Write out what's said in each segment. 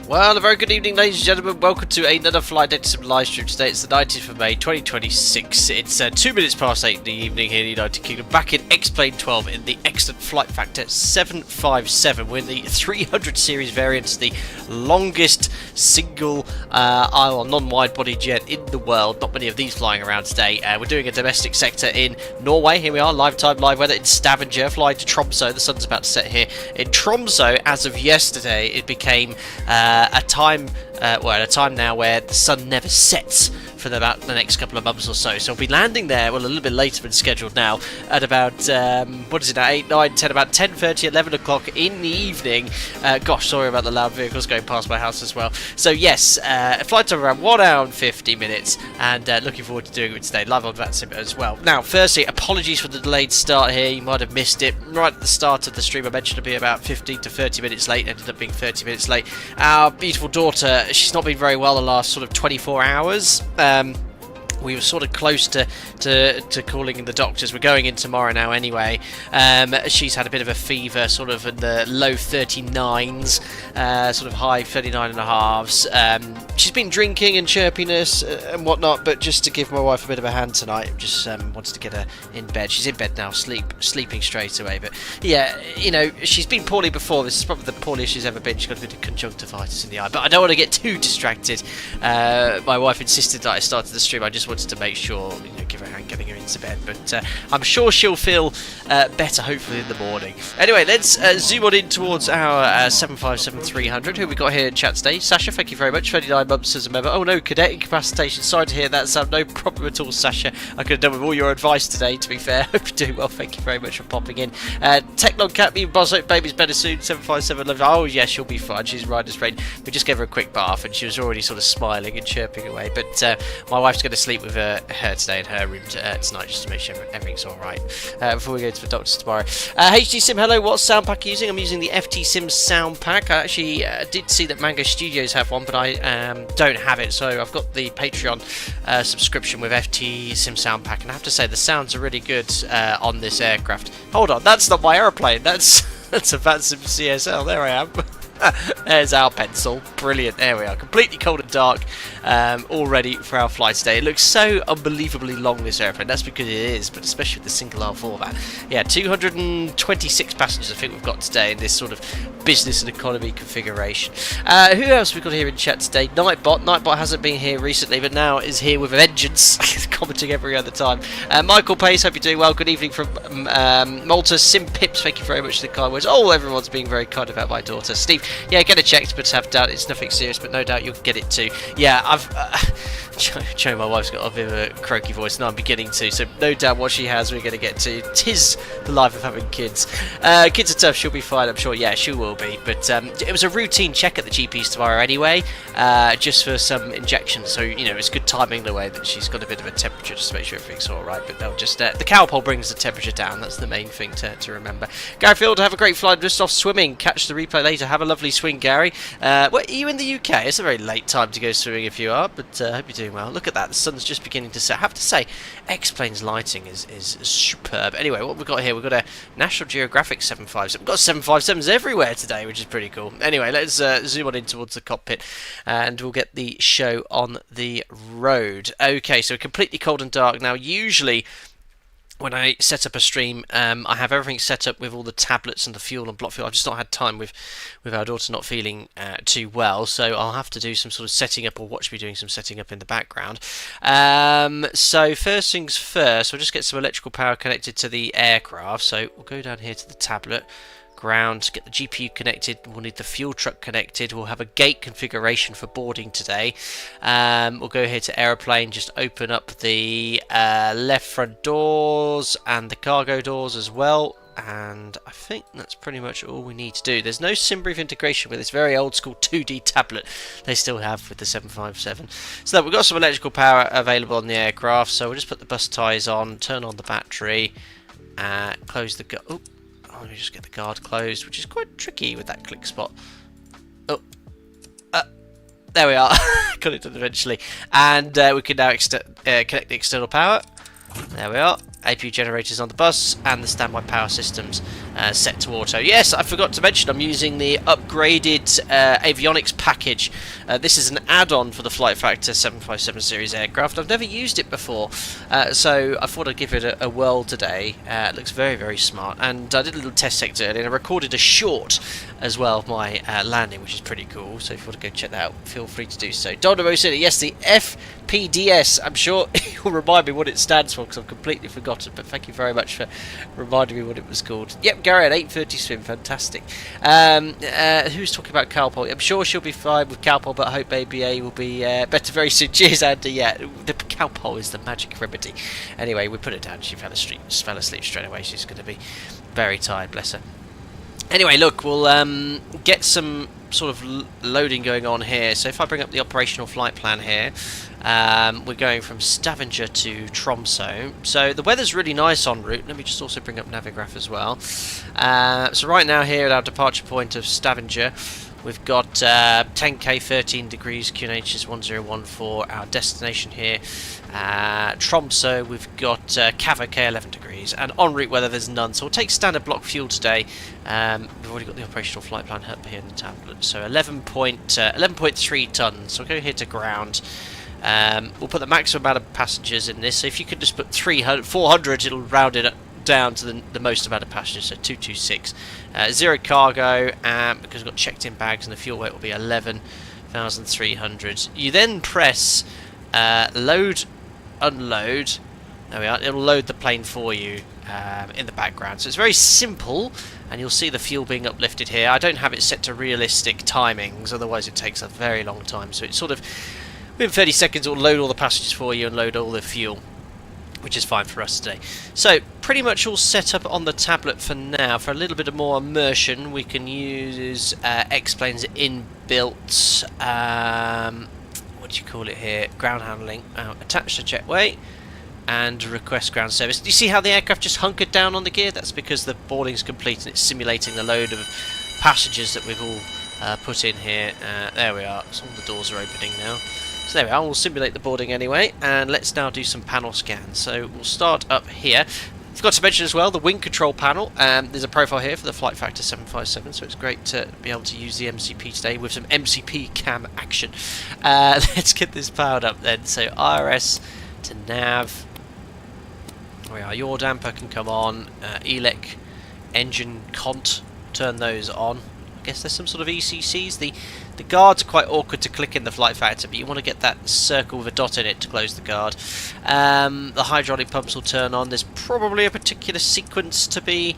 Well, a very good evening, ladies and gentlemen. Welcome to another FlightFactor Sim live stream today. It's the 19th of May 2026. It's 2 minutes past 8 in the evening here in the United Kingdom. Back in X-Plane 12 in the excellent FlightFactor 757. We're in the 300 series variant, the longest single aisle non-wide body jet in the world. Not many of these flying around today. We're doing a domestic sector in Norway. Here we are, live time, live weather in Stavanger. Flying to Tromso. The sun's about to set here in Tromso. As of yesterday, it became at a time now where the sun never sets for about the next couple of months or so. So we'll be landing there, well, a little bit later than scheduled now, at about, what is it now, 8, 9, 10, about 10:30, 11 o'clock in the evening. Gosh, sorry about the loud vehicles going past my house as well. So yes, flight time around 1 hour and 50 minutes, and looking forward to doing it today, live on that sim as well. Now, firstly, apologies for the delayed start here. You might have missed it right at the start of the stream. I mentioned to be about 15 to 30 minutes late, ended up being 30 minutes late. Our beautiful daughter, she's not been very well the last sort of 24 hours. We were sort of close to calling in the doctors. We're going in tomorrow now anyway. She's had a bit of a fever, sort of in the low 39s, sort of high 39.5s. She's been drinking and chirpiness and whatnot, but just to give my wife a bit of a hand tonight, just wanted to get her in bed. She's in bed now, sleeping straight away. But yeah, you know, she's been poorly before. This is probably the poorliest she's ever been. She's got a bit of conjunctivitis in the eye. But I don't want to get too distracted. My wife insisted that I started the stream. I just wanted to make sure, you know, give her a hand getting her into bed, but I'm sure she'll feel better hopefully in the morning. Anyway, let's zoom on in towards our 757-300. Who we got here in chat today? Sasha, thank you very much. 29 months as a member. Oh no, cadet incapacitation. Sorry to hear that, Sam. No problem at all, Sasha. I could have done with all your advice today, to be fair. Hope you're doing well. Thank you very much for popping in. Technon Cat, me and Boss Hope Baby's better soon. 757. Oh yeah, she'll be fine. She's rider's brain. We just gave her a quick bath and she was already sort of smiling and chirping away. But my wife's going to sleep with her today in her room tonight, just to make sure everything's alright before we go to the doctors tomorrow. HD Sim, hello, what sound pack are you using? I'm using the FT Sim sound pack. I actually did see that Mango Studios have one, but I don't have it, so I've got the Patreon subscription with FT Sim sound pack, and I have to say the sounds are really good on this aircraft. Hold on, that's not my aeroplane, that's a Vatsim CSL. There I am. There's our pencil. Brilliant. There we are. Completely cold and dark. All ready for our flight today. It looks so unbelievably long, this airplane. That's because it is, but especially with the single aisle format. Yeah, 226 passengers I think we've got today in this sort of business and economy configuration. Who else have we got here in chat today? Nightbot. Nightbot hasn't been here recently, but now is here with a vengeance. Commenting every other time. Michael Pace, hope you're doing well. Good evening from Malta. Sim Pips, thank you very much for the kind words. Oh, everyone's being very kind about my daughter. Steve, yeah, get it checked, but have doubt it's nothing serious, but no doubt you'll get it too. Yeah, I've Joe, my wife's got a bit of a croaky voice, and I'm beginning to, so no doubt what she has we're going to get to. Tis the life of having kids. Kids are tough, she'll be fine, I'm sure. Yeah, she will be, but it was a routine check at the GP's tomorrow anyway, just for some injections, so, you know, it's good timing the way that she's got a bit of a temperature just to make sure everything's alright, but they'll just, the cowpole brings the temperature down, that's the main thing to remember. Gary Field, have a great flight, just off swimming, catch the replay later, have a lovely swing, Gary. Are you in the UK? It's a very late time to go swimming if you are, but I hope you're doing well. Look at that, the sun's just beginning to set. I have to say, X-Plane's lighting is superb. Anyway, what we've got here, we've got a National Geographic 757. We've got 757s everywhere today, which is pretty cool. Anyway, let's zoom on in towards the cockpit, and we'll get the show on the road. Okay, so completely cold and dark. Now, usually when I set up a stream, I have everything set up with all the tablets and the fuel and block fuel. I've just not had time with our daughter not feeling too well, so I'll have to do some sort of setting up, or watch me doing some setting up in the background. So first things first, we'll just get some electrical power connected to the aircraft. So we'll go down here to the tablet. Ground, get the GPU connected, we'll need the fuel truck connected, we'll have a gate configuration for boarding today. We'll go here to aeroplane, just open up the left front doors and the cargo doors as well, and I think that's pretty much all we need to do. There's no SimBrief integration with this very old school 2D tablet they still have with the 757. So we've got some electrical power available on the aircraft, so we'll just put the bus ties on, turn on the battery, close the let me just get the guard closed, which is quite tricky with that click spot. Oh, there we are. Got it done eventually. And we can now connect the external power. There we are. APU generators on the bus and the standby power systems set to auto. Yes, I forgot to mention I'm using the upgraded avionics package. This is an add-on for the FlightFactor 757 series aircraft. I've never used it before, so I thought I'd give it a whirl today. It looks very, very smart, and I did a little test sector earlier, and I recorded a short as well of my landing, which is pretty cool. So if you want to go check that out, feel free to do so. Dynamo City, yes, the FPDS. I'm sure you'll remind me what it stands for because I've completely forgotten, but thank you very much for reminding me what it was called. Yep, Gary at 8:30 swim, fantastic. Who's talking about Calpol? I'm sure she'll be fine with Calpol, but I hope Baby A will be better very soon. Cheers, Andy. Yeah, the Calpol is the magic remedy. Anyway, we put it down. She fell asleep straight away. She's going to be very tired, bless her. Anyway, look, we'll get some sort of loading going on here. So if I bring up the operational flight plan here, we're going from Stavanger to Tromso. So the weather's really nice en route. Let me just also bring up Navigraph as well. So right now here at our departure point of Stavanger, we've got 10k 13 degrees, QNH is 1014. Our destination here, Tromso, we've got Kavak 11 degrees, and en route weather there's none. So we'll take standard block fuel today. We've already got the operational flight plan up here in the tablet. So 11.3 tons. So we'll go here to ground. We'll put the maximum amount of passengers in this. So if you could just put 400, it'll round it up down to the most amount of passengers, so 226. Zero cargo, because we've got checked in bags, and the fuel weight will be 11,300. You then press load, unload. There we are. It'll load the plane for you in the background. So it's very simple, and you'll see the fuel being uplifted here. I don't have it set to realistic timings, otherwise it takes a very long time. So it's sort of within 30 seconds, it'll load all the passengers for you and load all the fuel, which is fine for us today. So pretty much all set up on the tablet for now. For a little bit of more immersion, we can use X-Plane's inbuilt, what do you call it here, ground handling. Attach the jetway and request ground service. Do you see how the aircraft just hunkered down on the gear? That's because the boarding's complete and it's simulating the load of passengers that we've all put in here. There we are. So all the doors are opening now. So there we are, we'll simulate the boarding anyway, and let's now do some panel scans. So we'll start up here. Forgot to mention as well the wing control panel. There's a profile here for the FlightFactor 757, so it's great to be able to use the MCP today with some MCP cam action. Let's get this powered up then. So IRS to nav. There we are, yaw damper can come on. ELEC engine cont, turn those on. I guess there's some sort of ECCs. The guards are quite awkward to click in the FlightFactor, but you want to get that circle with a dot in it to close the guard. The hydraulic pumps will turn on. There's probably a particular sequence to be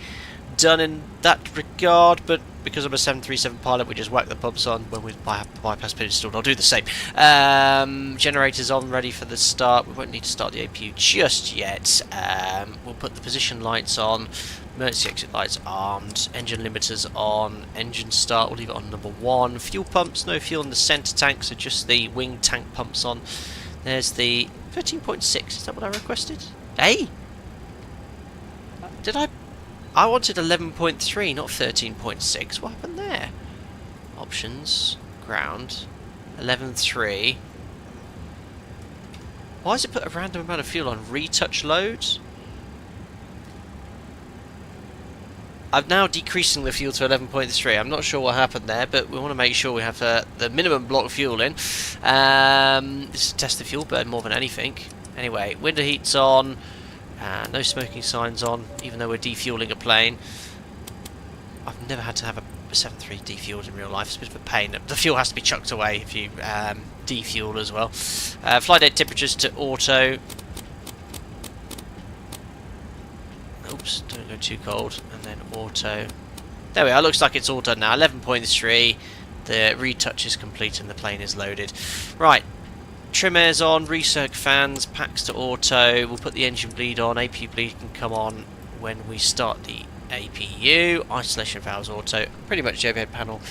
done in that regard, but because I'm a 737 pilot, we just whack the pumps on when we have the bypass pin installed. I'll do the same. Generators on, ready for the start. We won't need to start the APU just yet. We'll put the position lights on. Emergency exit lights armed, engine limiters on, engine start, we'll leave it on number 1. Fuel pumps, no fuel in the centre tank, so just the wing tank pumps on. There's the 13.6, is that what I requested? Hey! Did I wanted 11.3, not 13.6, what happened there? Options, ground, 11.3. Why has it put a random amount of fuel on retouch loads? I'm now decreasing the fuel to 11.3. I'm not sure what happened there, but we want to make sure we have the minimum block of fuel in. This is to test the fuel burn more than anything. Anyway, window heat's on. No smoking signs on, even though we're defueling a plane. I've never had to have a 7.3 defueled in real life. It's a bit of a pain. The fuel has to be chucked away if you defuel as well. Flight deck temperatures to auto. Oops, don't go too cold. And then auto. There we are, looks like it's all done now. 11.3. The retouch is complete and the plane is loaded. Right, trim airs on, recirc fans, packs to auto. We'll put the engine bleed on. APU bleed can come on when we start the APU. Isolation valves auto. Pretty much the overhead panel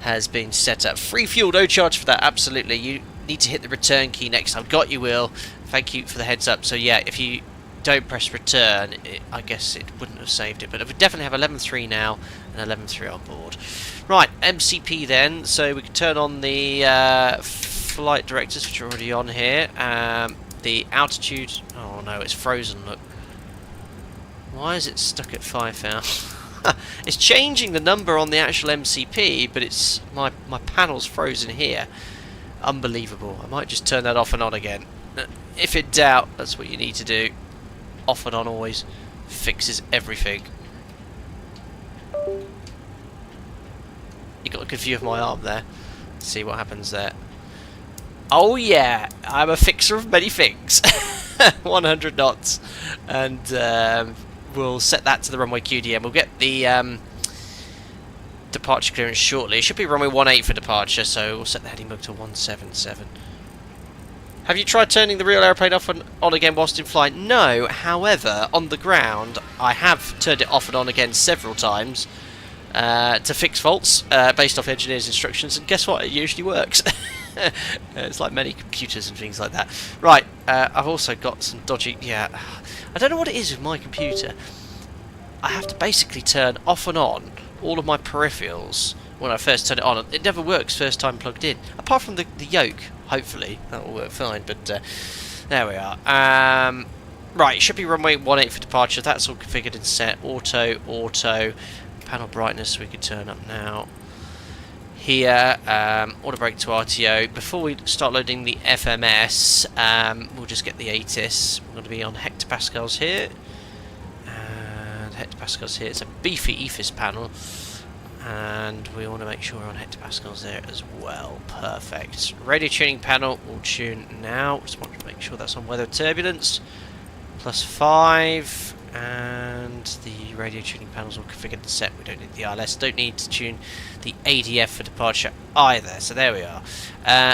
has been set up. Free fuel, no charge for that, absolutely. You need to hit the return key next time. Got you, Will. Thank you for the heads up. So yeah, if you don't press return, I guess it wouldn't have saved it, but we definitely have 11.3 now and 11.3 on board. Right, MCP then, so we can turn on the flight directors, which are already on here. The altitude, oh no, it's frozen, look. Why is it stuck at 5,000? It's changing the number on the actual MCP, but it's my panel's frozen here. Unbelievable. I might just turn that off and on again. If in doubt, that's what you need to do. Off and on always fixes everything. You got a good view of my arm there. Let's see what happens there. Oh yeah, I'm a fixer of many things. 100 knots, and we'll set that to the runway QDM. We'll get the departure clearance shortly. It should be runway 18 for departure, so we'll set the heading mode to 177. Have you tried turning the real aeroplane off and on again whilst in flight? No, however, on the ground I have turned it off and on again several times to fix faults based off engineers' instructions, and guess what? It usually works. It's like many computers and things like that. Right, I've also got some dodgy... Yeah, I don't know what it is with my computer. I have to basically turn off and on all of my peripherals when I first turn it on. It never works first time plugged in, apart from the yoke. Hopefully that will work fine, but there we are. Right, it should be runway 18 for departure. That's all configured and set. Auto. Panel brightness we could turn up now. Here, auto brake to RTO. Before we start loading the FMS, we'll just get the ATIS. We're going to be on hectopascals here. And hectopascals here. It's a beefy EFIS panel. And we want to make sure we're on hectopascals there as well. Perfect. Radio tuning panel, we'll tune now. Just want to make sure that's on weather turbulence. +5. And the radio tuning panels all configured and set. We don't need the ILS. Don't need to tune the ADF for departure either. So there we are.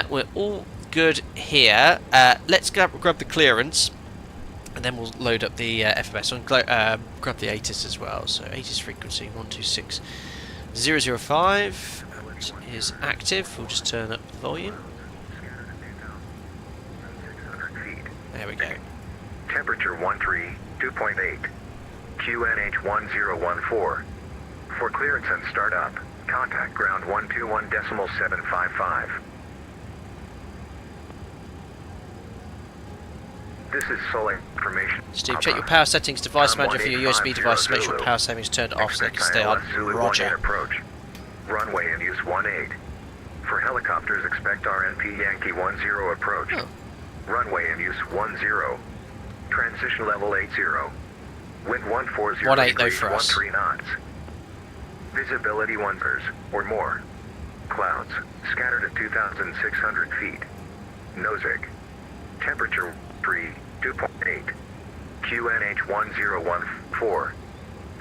We're all good here. Let's grab the clearance. And then we'll load up the FMS and grab the ATIS as well. So ATIS frequency 126005 is active. We'll just turn up the volume. There we go. Temperature 13.2.8. QNH 1014. For clearance and startup, contact ground 121.755. This is Solar information. Steve, check your power settings device manager for your USB device. Make sure power settings turned off so they can stay on. Roger. Approach. Runway in use 18. For helicopters, expect RNP Yankee 10 approach. Oh. Runway in use 10. Transition level 80. Wind 140 18 though for us. 13 knots. Visibility 1 meters or more. Clouds scattered at 2,600 feet. Nosig. Temperature 2.8. QNH 1014.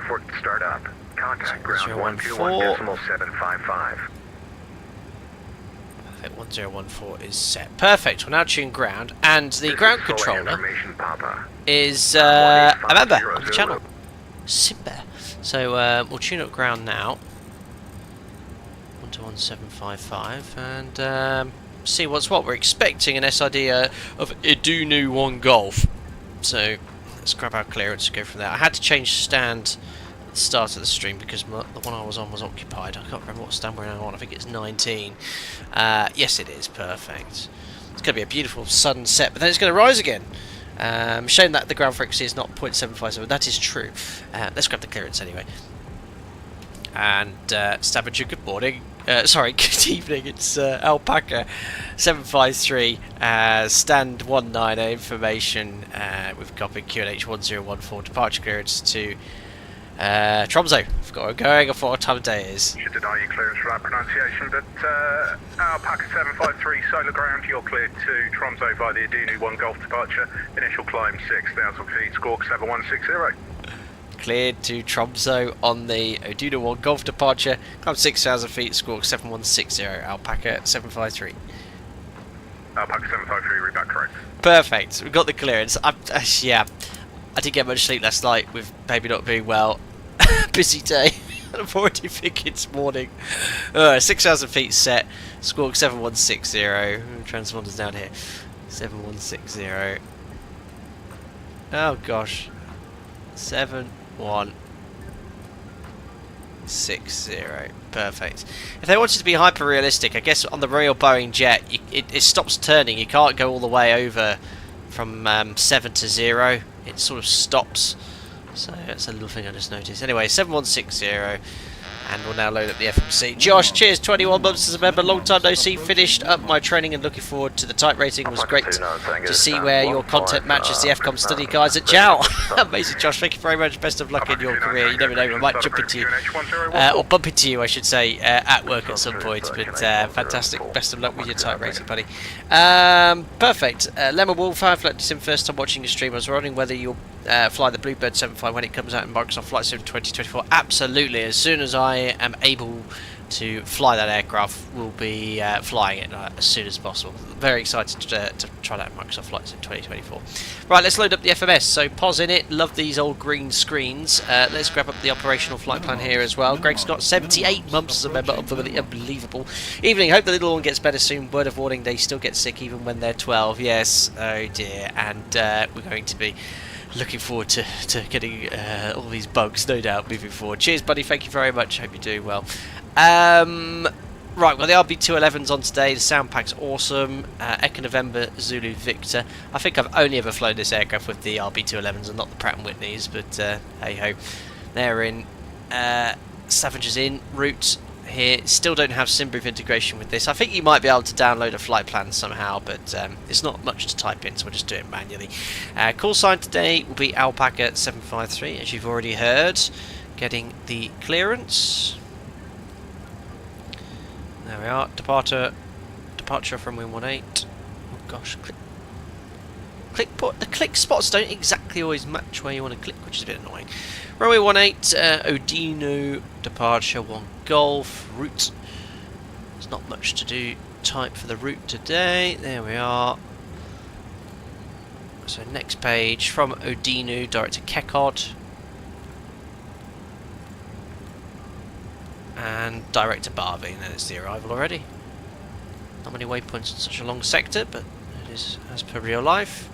For startup, contact ground 121.755. Perfect, 1014 is set. Perfect, we're now tuned ground, and the ground controller is a member of the channel, Simba. So we'll tune up ground now, 121.755, and see what's what. We're expecting an SID of Idunu 1 Golf. So let's grab our clearance and go from there. I had to change stand at the start of the stream because the one I was on was occupied. I can't remember what stand we're now on. I think it's 19. Yes, it is. Perfect. It's going to be a beautiful sunset, but then it's going to rise again. Shame that the ground frequency is not 0.757. That is true. Let's grab the clearance anyway. And Stavanger, good morning. Sorry, good evening. It's Alpaca 753, stand 19 information with Cockpit QNH 1014 departure clearance to Tromso. I've got it going. I thought what time of day it is. Should deny you clearance for that pronunciation, but Alpaca 753, solar ground, you're cleared to Tromso via the Idunu 1 Golf departure. Initial climb 6,000 feet, squawk 7160. Cleared to Tromso on the Idunu 1 Golf departure. Climb 6,000 feet, squawk 7160, Alpaca 753. Alpaca 753, read back correct. Perfect, we've got the clearance. Yeah, I didn't get much sleep last night with baby not being well. Busy day. I'm already thinking it's morning. 6,000 feet set, squawk 7160. Transponders down here. 7160. Oh gosh. 7160. Perfect. If they wanted to be hyper realistic, I guess on the real Boeing jet it stops turning. You can't go all the way over from 7 to 0. It sort of stops So that's a little thing I just noticed. Anyway, 7160, and we'll now load up the FMC. Josh, cheers, 21 months as a member, long time no see. Finished up my training and looking forward to the type rating. It was great to see where your content matches the FCOM study guides at Jow. Amazing, Josh. Thank you very much. Best of luck in your career. You never know, I might jump into you, or bump into you, I should say, at work at some point. But fantastic. Best of luck with your type rating, buddy. Perfect. Lemon Wolf, I've let this in first time watching your stream. I was wondering whether you'll fly the Bluebird 75 when it comes out in Microsoft Flight Sim 2024. Absolutely. As soon as I am able to fly that aircraft, we'll be flying it as soon as possible. Very excited to try that in Microsoft Flight Sim 2024. Right, let's load up the FMS. So pause in it. Love these old green screens. Let's grab up the operational flight plan here as well. Greg Scott, 78 months as a member of the unbelievable. Evening, hope the little one gets better soon. Word of warning, they still get sick even when they're 12. Yes, oh dear. And we're going to be looking forward to getting all these bugs, no doubt, moving forward. Cheers, buddy. Thank you very much. Hope you're doing well. Right, well, the RB211's on today. The sound pack's awesome. Echo November, Zulu Victor. I think I've only ever flown this aircraft with the RB211s and not the Pratt & Whitneys, but hey-ho. They're in. Stavanger's in route here. Still don't have SimBrief integration with this. I think you might be able to download a flight plan somehow, but it's not much to type in, so we'll just do it manually. Call sign today will be Alpaca 753, as you've already heard. Getting the clearance. There we are. Departure from Wing 18. Oh gosh, the click spots don't exactly always match where you want to click, which is a bit annoying. Runway 18, Odino, departure 1 Golf, route. There's not much to do. Type for the route today. There we are. So next page, from Odino, direct to Kekod. And direct to Barby, and there's the arrival already. Not many waypoints in such a long sector, but it is as per real life.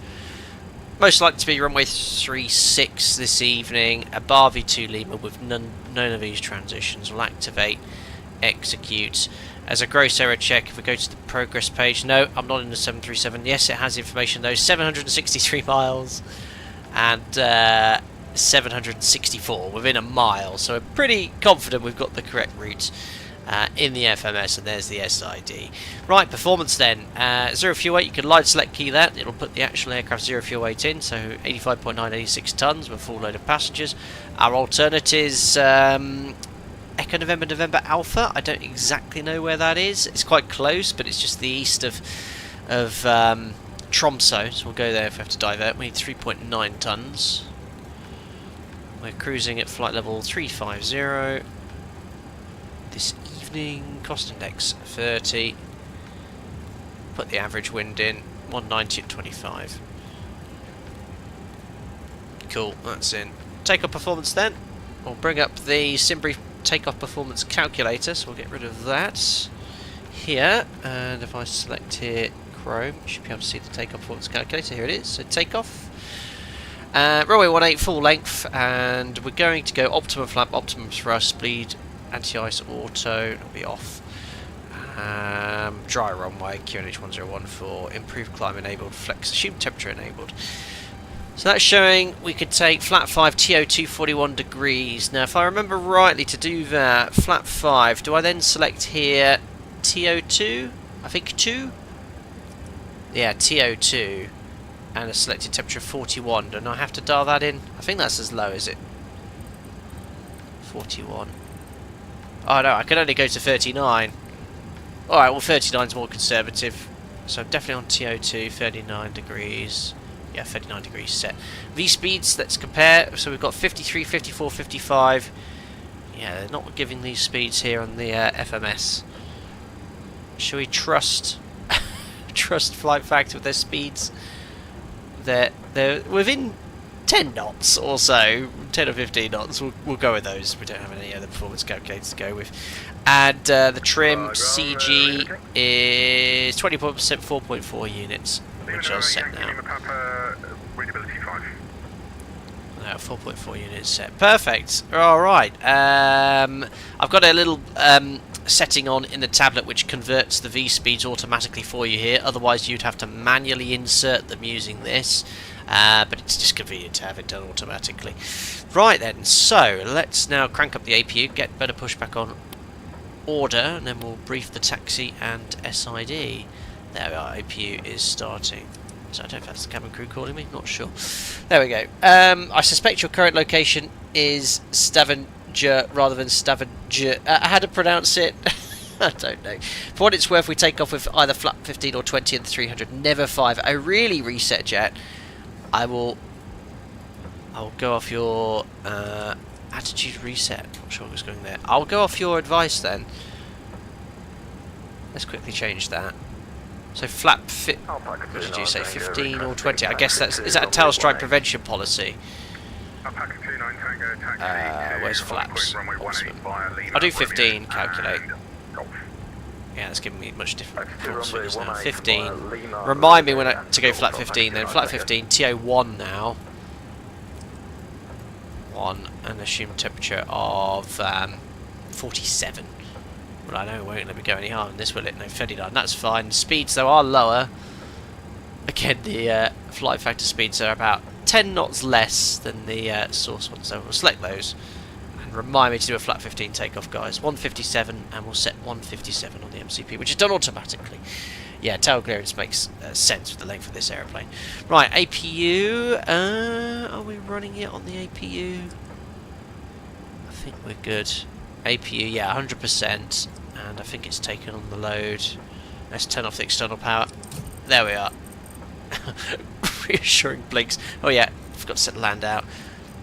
Most likely to be runway 36 this evening. A Barby 2 Lima with none of these transitions will activate, execute. As a gross error check, if we go to the progress page, no, I'm not in the 737. Yes, it has information though. 763 miles and 764 within a mile, so we're pretty confident we've got the correct route in the FMS, and there's the SID. Right, performance then. 0 fuel weight, you can line select key that, it'll put the actual aircraft 0 fuel weight in, so 85.9, 86 tonnes with a full load of passengers. Our alternatives, Echo November Alpha, I don't exactly know where that is. It's quite close, but it's just the east of Tromso, so we'll go there if we have to divert. We need 3.9 tonnes. We're cruising at flight level 350 this evening. Cost index 30. Put the average wind in 190 at 25. Cool, that's in. Takeoff performance then. We'll bring up the SimBrief takeoff performance calculator, so we'll get rid of that here. And if I select here Chrome, you should be able to see the takeoff performance calculator. Here it is. So takeoff. Runway 18 full length, and we're going to go optimum flap, optimum thrust, bleed, anti-ice auto, it'll be off. Dry runway, QNH 1014, improved climb enabled, flex, assumed temperature enabled. So that's showing we could take flat 5 TO2 41 degrees. Now if I remember rightly, to do that, flat 5, do I then select here TO2? I think 2? Yeah, TO2. And a selected temperature of 41. Don't I have to dial that in? I think that's as low as it. 41. Oh no, I can only go to 39. Alright, well 39 is more conservative. So I'm definitely on TO2, 39 degrees. Yeah, 39 degrees set. V-speeds, let's compare. So we've got 53, 54, 55. Yeah, they're not giving these speeds here on the FMS. Shall we trust FlightFactor with their speeds? They're within 10 knots or so, 10 or 15 knots. We'll go with those. We don't have any other performance calculators to go with. And the trim CG is 20% 4.4 units, which I'll set now. 4.4 units set. Perfect. Alright. I've got a little setting on in the tablet which converts the V speeds automatically for you here. Otherwise you'd have to manually insert them using this. but it's just convenient to have it done automatically. Right then, so let's now crank up the APU, get better pushback on order, and then we'll brief the taxi and SID. There we are, APU is starting. So I don't know if that's the cabin crew calling me, not sure. There we go. I suspect your current location is Stavanger rather than Stavanger. How to pronounce it? I don't know. For what it's worth, we take off with either flap 15 or 20 and 300, never 5. I really reset jet. I'll go off your attitude reset. Not sure what was going there. I'll go off your advice then. Let's quickly change that. So flap fit. What did you say? 15 or 20? I guess is that a tail strike prevention policy? Where's flaps? I'll do 15. Calculate. Yeah, that's giving me much different figures now. 15. Remind me to go flat 15 then. Flat 15, TO1 now. 1, and assume temperature of 47. Well, I know it won't let me go any higher than this, will it? No, 39. That's fine. Speeds, though, are lower. Again, the FlightFactor speeds are about 10 knots less than the source ones, so we'll select those. Remind me to do a flat 15 takeoff, guys. 157, and we'll set 157 on the MCP, which is done automatically. Yeah, tail clearance makes sense with the length of this aeroplane. Right, APU. Are we running it on the APU? I think we're good. APU, yeah, 100%, and I think it's taken on the load. Let's turn off the external power. There we are. Reassuring blinks. Oh yeah, forgot to set the land out,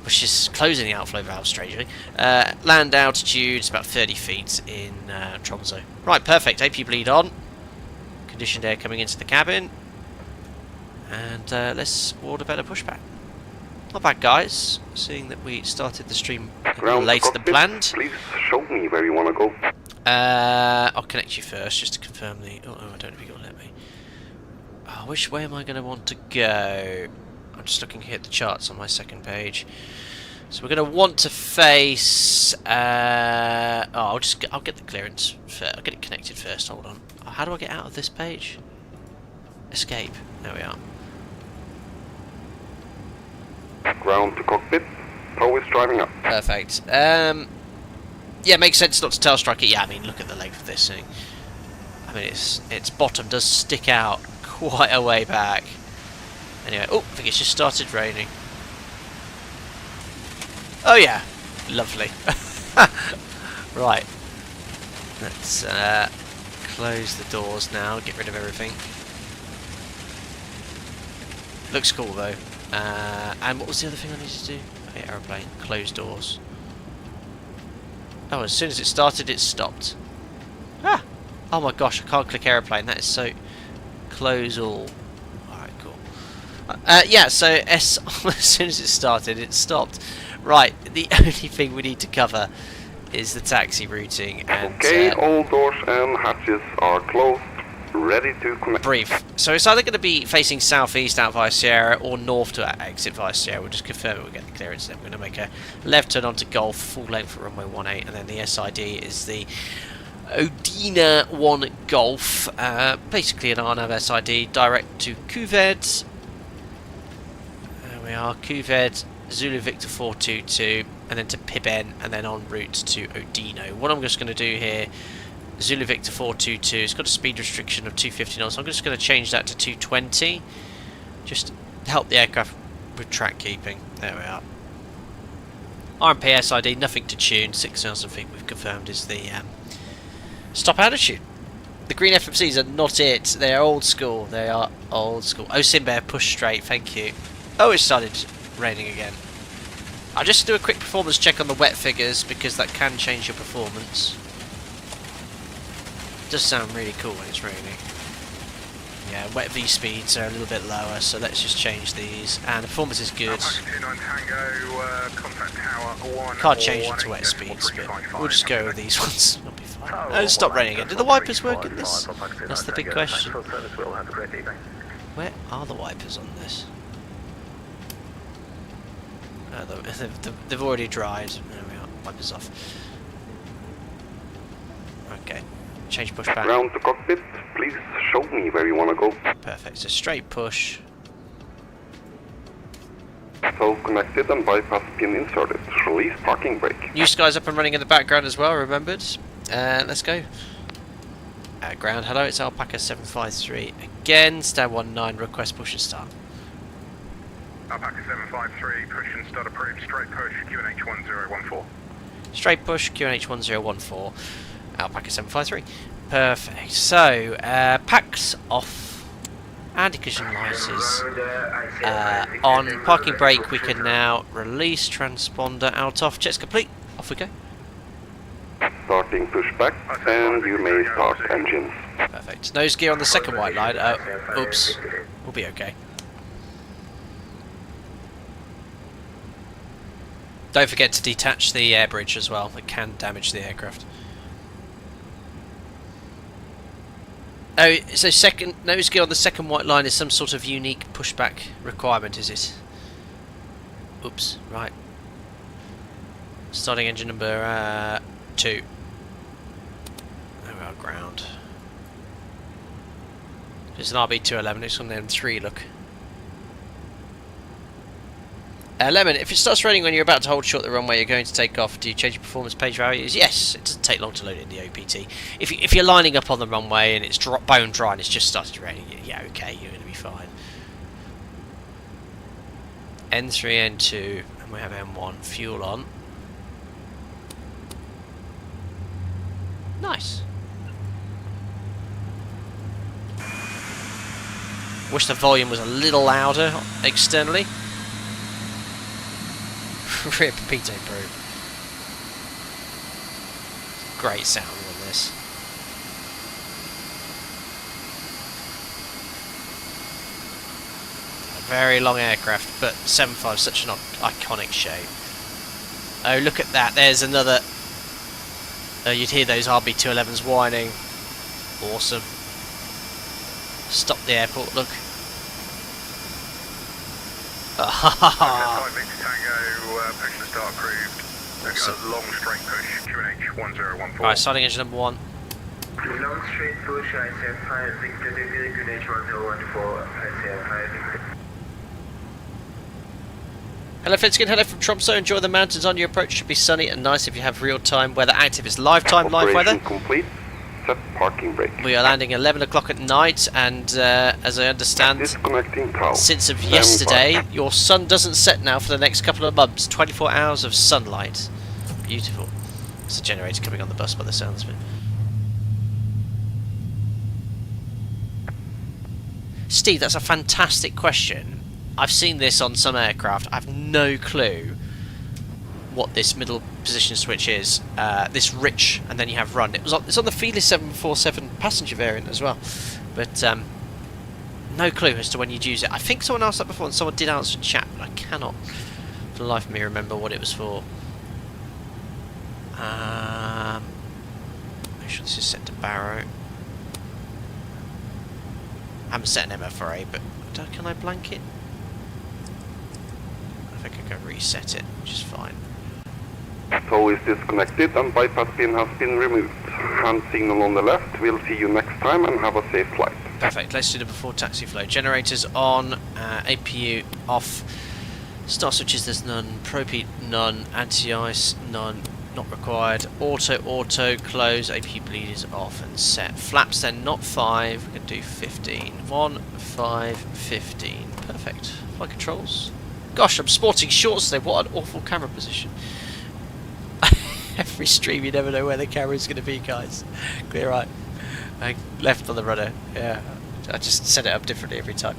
which is closing the outflow valve, strangely. Land altitude is about 30 feet in Tromso. Right, perfect. APU bleed on. Conditioned air coming into the cabin. And let's order better pushback. Not bad, guys. Seeing that we started the stream later than planned. Please show me where you want to go. I'll connect you first, just to confirm the... Oh, I don't know if you're going to let me. Oh, which way am I going to want to go? I'm just looking here at the charts on my second page. So we're going to want to face... I'll get the clearance. I'll get it connected first. Hold on. Oh, how do I get out of this page? Escape. There we are. Ground to cockpit. Pro is driving up. Perfect. Yeah, makes sense not to tail strike it. Yeah, I mean, look at the length of this thing. I mean, its bottom does stick out quite a way back. Anyway, oh, I think it's just started raining. Oh yeah, lovely. Right, let's close the doors now, get rid of everything. Looks cool though. And what was the other thing I needed to do? Okay, aeroplane, close doors. Oh, as soon as it started, it stopped. Ah! Oh my gosh, I can't click aeroplane, that is so... Close all. Alright, cool. Yeah, so as soon as it started, it stopped. Right, the only thing we need to cover is the taxi routing. And, okay, all doors and hatches are closed. Ready to connect. Brief. So it's either going to be facing southeast out via Sierra or north to exit via Sierra. We'll just confirm it, we'll get the clearance. Then we're going to make a left turn onto Golf, full length for runway 18, and then the SID is the Odina 1 Golf, basically an RNAV SID direct to Cuved. There we are, Cuved, Zulu Victor 422, and then to Piben, and then en route to Odino. What I'm just going to do here, Zulu Victor 422, it's got a speed restriction of 250 knots, so I'm just going to change that to 220, just to help the aircraft with track keeping. There we are. RMP SID, nothing to tune, 6,000 feet we've confirmed is the stop altitude. The green FMCs are not it. They are old school. They are old school. Oh, Simbear, push straight. Thank you. Oh, it started raining again. I'll just do a quick performance check on the wet figures because that can change your performance. It does sound really cool when it's raining. Yeah, wet V speeds are a little bit lower, so let's just change these. And the performance is good. Can't change it to wet speeds, but we'll just go with these ones. It'll be fine. Oh, it's stopped raining again. Do the wipers work in this? That's the big question. Where are the wipers on this? They've already dried. There we are. Wipers off. Okay. Change pushback. Ground to cockpit. Please show me where you want to go. Perfect. So straight push. tow connected and bypass pin inserted. Release parking brake. New skies up and running in the background as well, remembered. Let's go. Ground, hello, it's Alpaca 753. Again, stand 19, request push and start. Alpaca 753, push and start approved, straight push, QNH 1014. Straight push, QNH 1014. Alpaca 753. Perfect. So, packs off. Anti-collision lights on. Parking brake, we can now release transponder out off. Checks complete. Off we go. Starting pushback, and you may start engines. Perfect. Nose gear on the second white line. Oops. We'll be okay. Don't forget to detach the air bridge as well. It can damage the aircraft. Oh, so second nose gear on the second white line is some sort of unique pushback requirement, is it? Oops. Right. Starting engine number 2. There we are, ground. It's an RB211, it's on the M3, look. Lemon, if it starts raining when you're about to hold short the runway you're going to take off, do you change your performance page values? Yes, it doesn't take long to load in the OPT. If you're lining up on the runway and it's bone dry and it's just started raining, yeah, okay, you're going to be fine. N3, N2, and we have M1, fuel on. Nice. Wish the volume was a little louder externally. Rip Pito Brew. Great sound on this. A very long aircraft, but 7.5 is such an iconic shape. Oh, look at that. There's another. You'd hear those RB211s whining. Awesome. Stop the airport, look. Push and start approved. Awesome. Long straight push, QNH 1014. Alright, starting engine number 1. Long straight push, ICM5, Victor David, QNH 1014, ICM5, Victor. Hello Finskin, hello from Tromso. Enjoy the mountains on your approach. Should be sunny and nice if you have real-time weather active. It's live weather. Operation complete. Set parking brake. We are landing 11 o'clock at night, and as I understand, Disconnecting tow. since of 7.5. yesterday, your sun doesn't set now for the next couple of months. 24 hours of sunlight. Beautiful. It's a generator coming on the bus by the sounds of it. Steve, that's a fantastic question. I've seen this on some aircraft. I have no clue what this middle position switch is. This rich, and then you have run. It's on the Felis 747 passenger variant as well, but no clue as to when you'd use it. I think someone asked that before, and someone did answer in chat, but I cannot for the life of me remember what it was for. Make sure this is set to Barrow. I haven't set an MFRA, but can I blank it? I think I can reset it, which is fine. Tow is disconnected and bypass pin has been removed. Hand signal on the left. We'll see you next time and have a safe flight. Perfect. Let's do the before taxi flow. Generators on, APU off. Star switches, there's none. Propete, none. Anti-ice, none. Not required. Auto, close. APU bleed is off and set. Flaps then, not 5. We can do 15. 1, 5, 15. Perfect. Flight controls. Gosh, I'm sporting shorts today. What an awful camera position. Every stream, you never know where the camera's going to be, guys. Clear right. Left on the rudder. Yeah, I just set it up differently every time.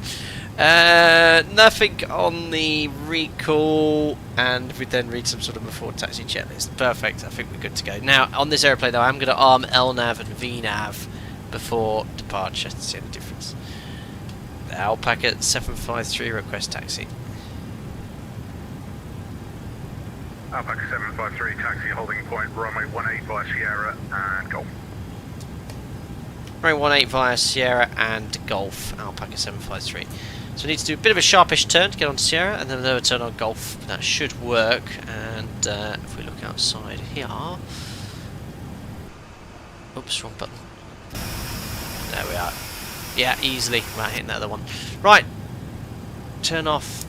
Nothing on the recall, and we then read some sort of before taxi checklist. Perfect. I think we're good to go. Now, on this aeroplane, though, I'm going to arm LNAV and VNAV before departure to see the difference. Alpaca 753 request taxi. Alpaca 753, taxi holding point, runway 18 via Sierra and Golf. Runway 18 via Sierra and Golf, Alpaca 753. So we need to do a bit of a sharpish turn to get on Sierra, and then another turn on Golf. That should work, and if we look outside here... Oops, wrong button. There we are. Yeah, easily. Right, hitting the other one. Right. Turn off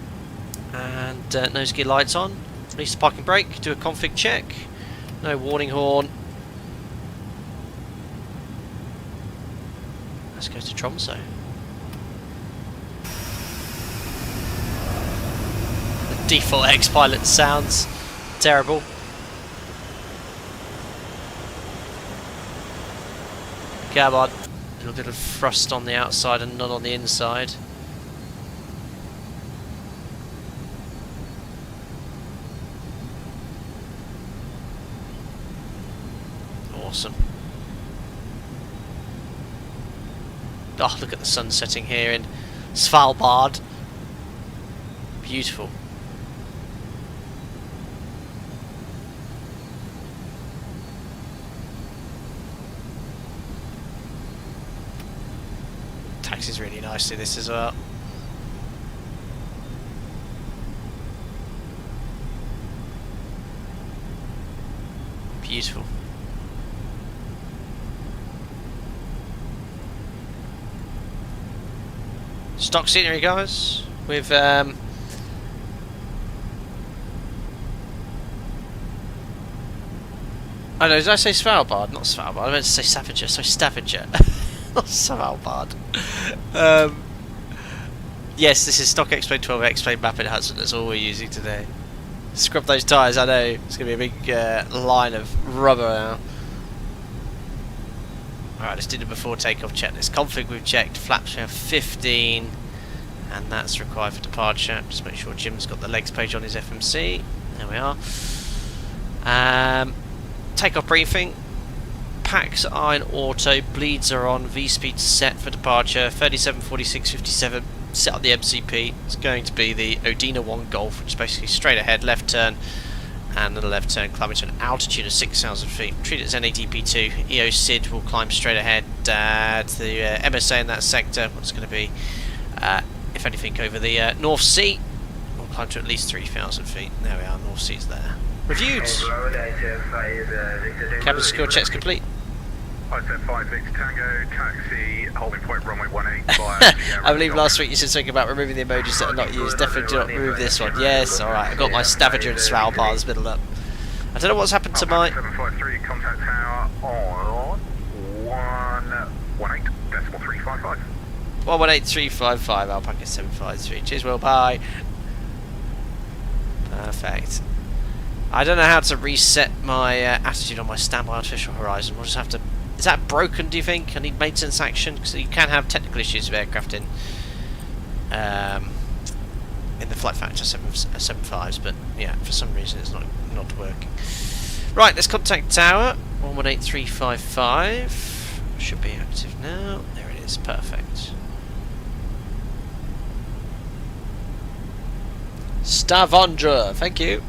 And nose gear lights on. Release the parking brake. Do a config check. No warning horn. Let's go to Tromso. The default X-Pilot sounds terrible. Come on. A little bit of thrust on the outside and none on the inside. Awesome. Oh, look at the sun setting here in Svalbard. Beautiful. Taxis really nicely this as well. Beautiful. Stock scenery, guys, with oh no, did I say Svalbard? Not Svalbard, I meant to say Stavanger, so Stavanger. Not Svalbard. Yes, this is stock X-Plane 12 X-Plane map in Hudson, that's all we're using today. Scrub those tyres, I know, it's going to be a big line of rubber now. Alright, let's do the before takeoff checklist. Config we've checked, flaps we have 15, and that's required for departure. Just make sure Jim's got the legs page on his FMC. There we are. Takeoff briefing. Packs are in auto, bleeds are on, V-speed set for departure, 37, 46, 57, set up the MCP. It's going to be the Odina 1 Golf, which is basically straight ahead, left turn, and then a left turn climbing to an altitude of 6,000 feet. Treat it as NADP2. EO SID will climb straight ahead to the MSA in that sector. What's going to be, if anything, over the North Sea. We'll climb to at least 3,000 feet. There we are, North Sea's there. Reviewed. Cabin score checks complete. I said 5 Victor Tango, taxi, holding point runway 18 via I believe last week you said something about removing the emojis that are not used. Definitely do not remove this one. Yes, alright, I've got my Stavanger and Svalbard's middle up. I don't know what's happened to my... 753, contact tower on 118.355. 118.355, Alpaca 753. Cheers, well, bye. Perfect. I don't know how to reset my attitude on my standby artificial horizon. We'll just have to... Is that broken, do you think? I need maintenance action? Because you can have technical issues with aircraft in the FlightFactor 7.5s, but yeah, for some reason it's not working. Right, let's contact tower. 118.355. Should be active now. There it is, perfect. Stavanger, thank you.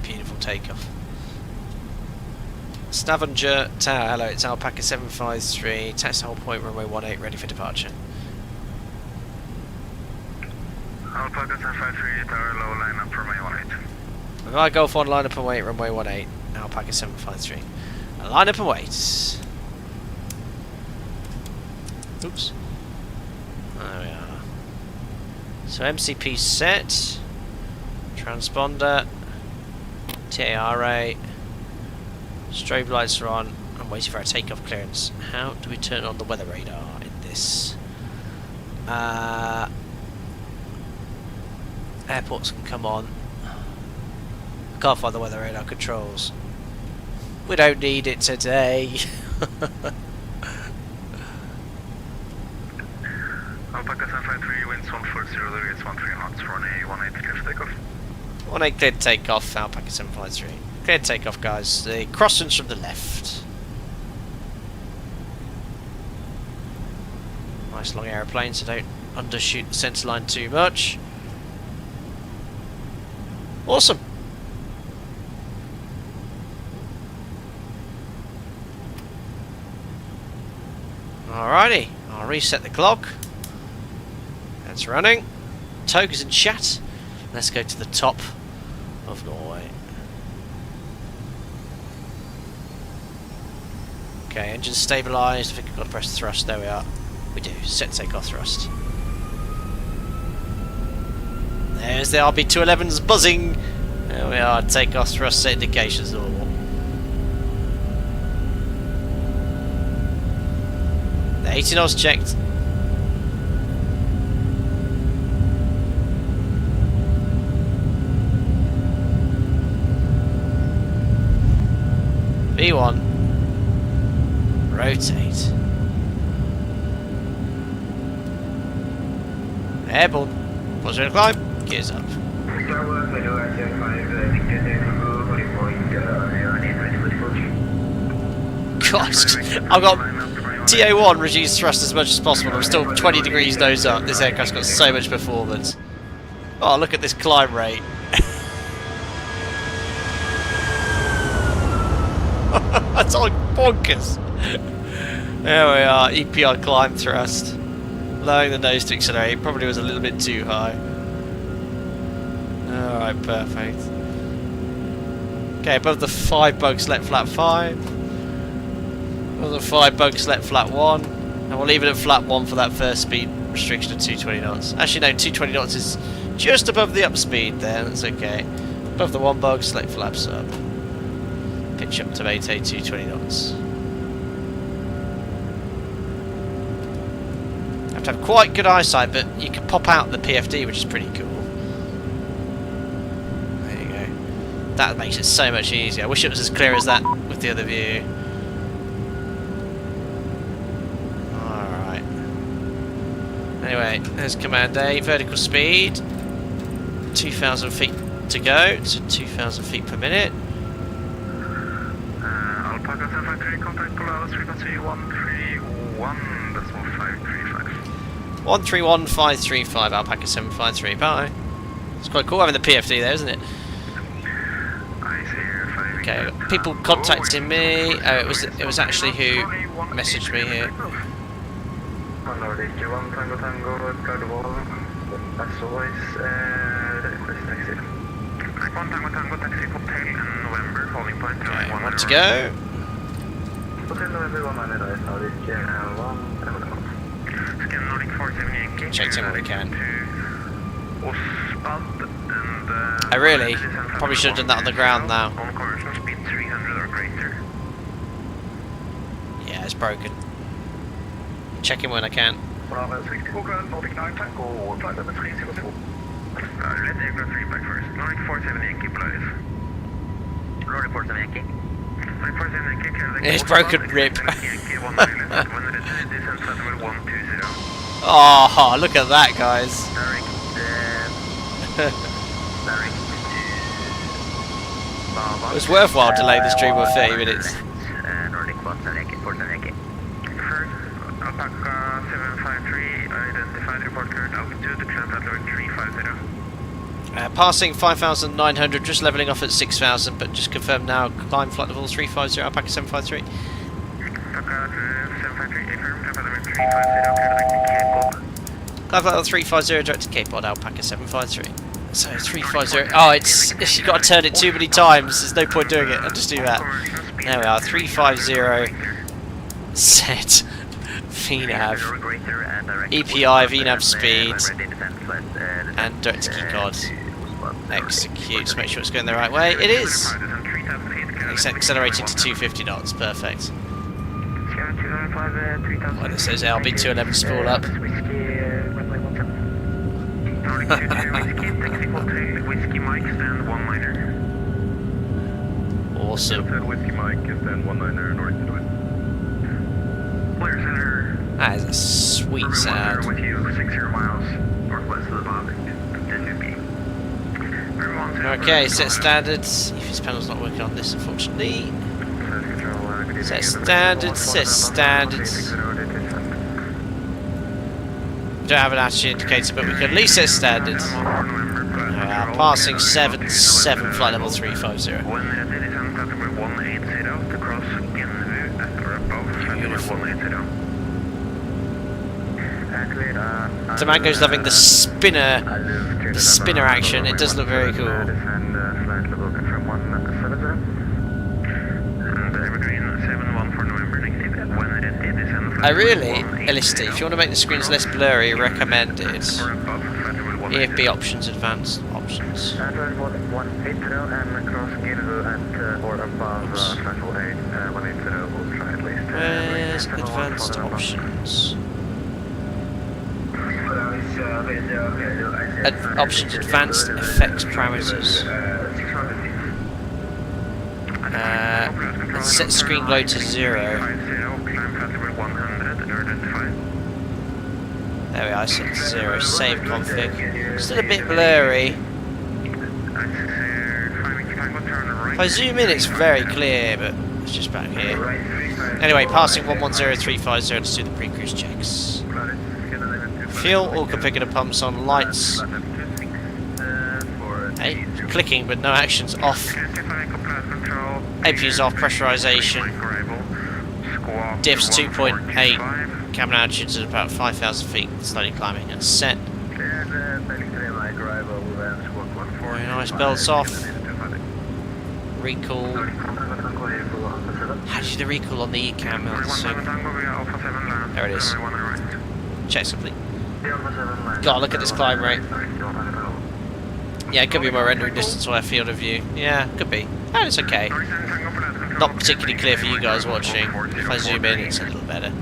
Beautiful takeoff. Stavanger Tower, hello, it's Alpaca 753, test hold point runway 18, ready for departure. Alpaca 753, tower low, line up runway 18. If I go for line up and wait, runway 18, Alpaca 753. Line up and wait. Oops. There we are. So MCP set, transponder, TARA, strobe lights are on. I'm waiting for our takeoff clearance. How do we turn on the weather radar in this? Airports can come on. I can't find the weather radar controls. We don't need it today. Alpaca 753, winds 140 degrees, 13 knots, runway 18, clear for takeoff. 18 cleared takeoff, Alpaca 753. Cleared takeoff, guys. The crosswinds from the left. Nice long aeroplane, so don't undershoot the centre line too much. Awesome. Alrighty, I'll reset the clock. That's running. Toga's in chat. Let's go to the top of Norway. Okay, engines stabilised. I think I've got to press thrust. There we are. We do. Set takeoff thrust. There's the RB211's buzzing. There we are, takeoff thrust indications normal. The 80 knots checked. V1. Rotate. Airborne. Positive climb. Gears up. Gosh, I've got TA1 reduced thrust as much as possible. I'm still 20 degrees nose up. This aircraft's got so much performance. Oh, look at this climb rate. That's all bonkers. There we are, EPI climb thrust. Lowering the nose to accelerate. Probably was a little bit too high. Alright, perfect. Okay, above the 5 bugs, let flat 5. Above the 5 bugs, let flat 1. And we'll leave it at flat 1 for that first speed restriction of 220 knots. Actually, no, 220 knots is just above the up speed there. That's okay. Above the 1 bug, select flaps up. Pitch up to maintain 220 knots. Have to have quite good eyesight, but you can pop out the PFD, which is pretty cool. There you go. That makes it so much easier. I wish it was as clear as that with the other view. Alright. Anyway, there's Command A. Vertical speed. 2,000 feet to go. So 2,000 feet per minute. Alpaca 753, contact below frequency 131.535. 131.535, Alpaca 753, bye. It's quite cool having the PFD there, isn't it? Okay, people contacting me. Oh, it was actually who messaged me here. Okay, want to go. Check in when we can. I really probably should have done that on the ground now. Yeah, it's broken. Check in when I can. Let aircraft feedback first. Nordic 47 Yankee, please. Nordic 47 Yankee. It's broken rip. Oh, look at that, guys. It was worthwhile delaying the stream for 30 minutes. Nordic 47 Yankee, 47 Yankee. First, Alpaca 753, identified report current altitude, climb flight level 350. Passing 5,900, just levelling off at 6,000, but just confirm now, climb flight level 350, Alpaca 753. Alpaca 753, affirm, climb flight level 350, Climb flight level 350, direct to Cape Cod, Alpaca 753. So 350, oh, it's you've got to turn it too many times, there's no point doing it, I'll just do that. There we are, 350, set, VNAV, EPI, VNAV speed, and direct to Cape Cod. Execute, just make sure it's going the right way. It is! It's accelerating to 250 knots, perfect. Well, this says LB211 spool up. Awesome. That is a sweet sound. Okay, set standards. If panel's not working on this, unfortunately. Set standards, set standards. We don't have an attitude indicator, but we can at least set standards. Passing 7-7, flight level 350. Beautiful. Tamango's loving the spinner action. It does look very cool. I really, LST, if you want to make the screens less blurry, recommended. EFB options, advanced options. Android 180 and cross Gilvo at or above threshold 8. 180 will try at least. Where's advanced options? Options, advanced effects parameters. Let's set screen glow to 0. There we are, set to 0. Save config. Still a bit blurry. If I zoom in, it's very clear, but it's just back here. Anyway, passing 110350, let's do the pre-cruise checks. Fuel, all configured pumps on, lights. Hey, clicking, but no actions. Off. APU's off, pressurization. Diffs 2.8. Cabin altitudes at about 5,000 feet, slowly climbing, and set. Very nice, belts off. Recall. How do you do the recall on the ECAM? There it is. Checks complete. God, look at this climb rate. Yeah, it could be my rendering distance or field of view. Yeah, could be. And it's okay. Not particularly clear for you guys watching. If I zoom in, it's a little better.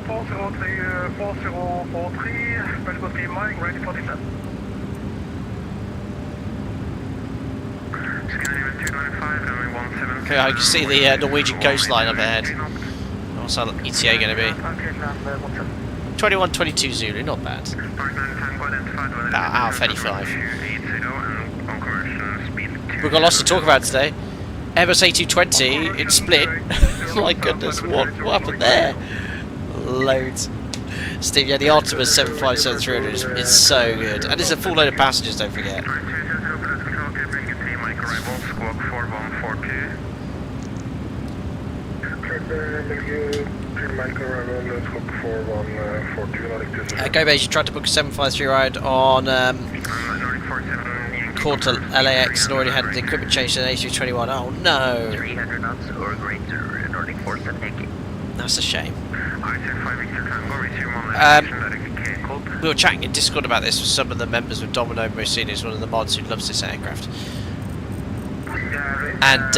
4043, vertical speed mining, ready for descent. Okay, I can see the Norwegian coastline up ahead. What's our ETA going to be? 2122 Zulu, not bad. About hour 35. We've got lots to talk about today. Airbus A220 in Split. My goodness, what happened there? Loads. Steve, yeah, the Artemis 757-300 is so good. And it's a full load of passengers, don't forget. Go Beige, you tried to book a 753 ride on called to LAX and already had the equipment changed to an A321. Oh no! 300 knots or greater, Nordic 478. That's a shame. We were chatting in Discord about this with some of the members of Domino Mosini, who's one of the mods who loves this aircraft. And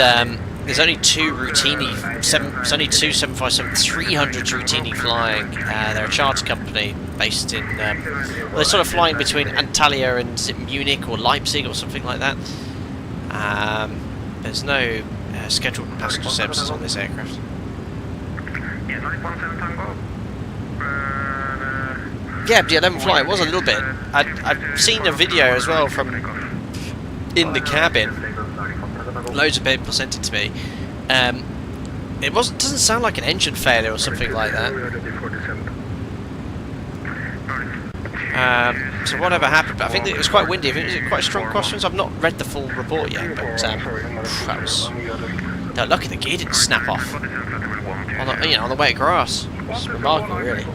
there's only two routinely, there's only two 757-300s routinely flying. They're a charter company based in, well, they're sort of flying between Antalya and is it Munich or Leipzig or something like that. There's no scheduled passenger services on this aircraft. Yeah, the 11 flight was a little bit. I've seen a video as well from in the cabin. Loads of people sent it to me. It doesn't sound like an engine failure or something like that. So whatever happened, but I think that it was quite windy. I think it was quite strong crosswinds. I've not read the full report yet, but that was. No, lucky the gear didn't snap off on the way across. It's remarkable, really.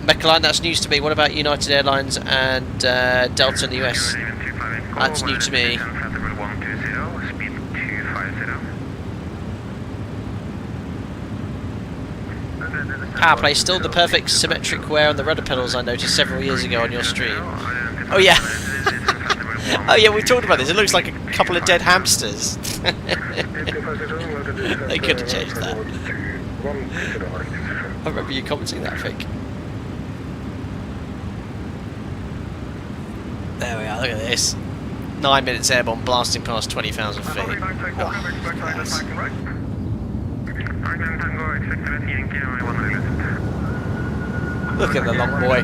Mechaline, that's news to me. What about United Airlines and Delta in the US? That's new to me. Power play, still the perfect symmetric wear on the rudder pedals I noticed several years ago on your stream. Oh yeah. Oh yeah, we talked about this. It looks like a couple of dead hamsters. They could have changed that. I remember you commenting that, I think. There we are, look at this. 9 minutes airborne blasting past 20,000 feet. Oh, yes. Look at the long boy.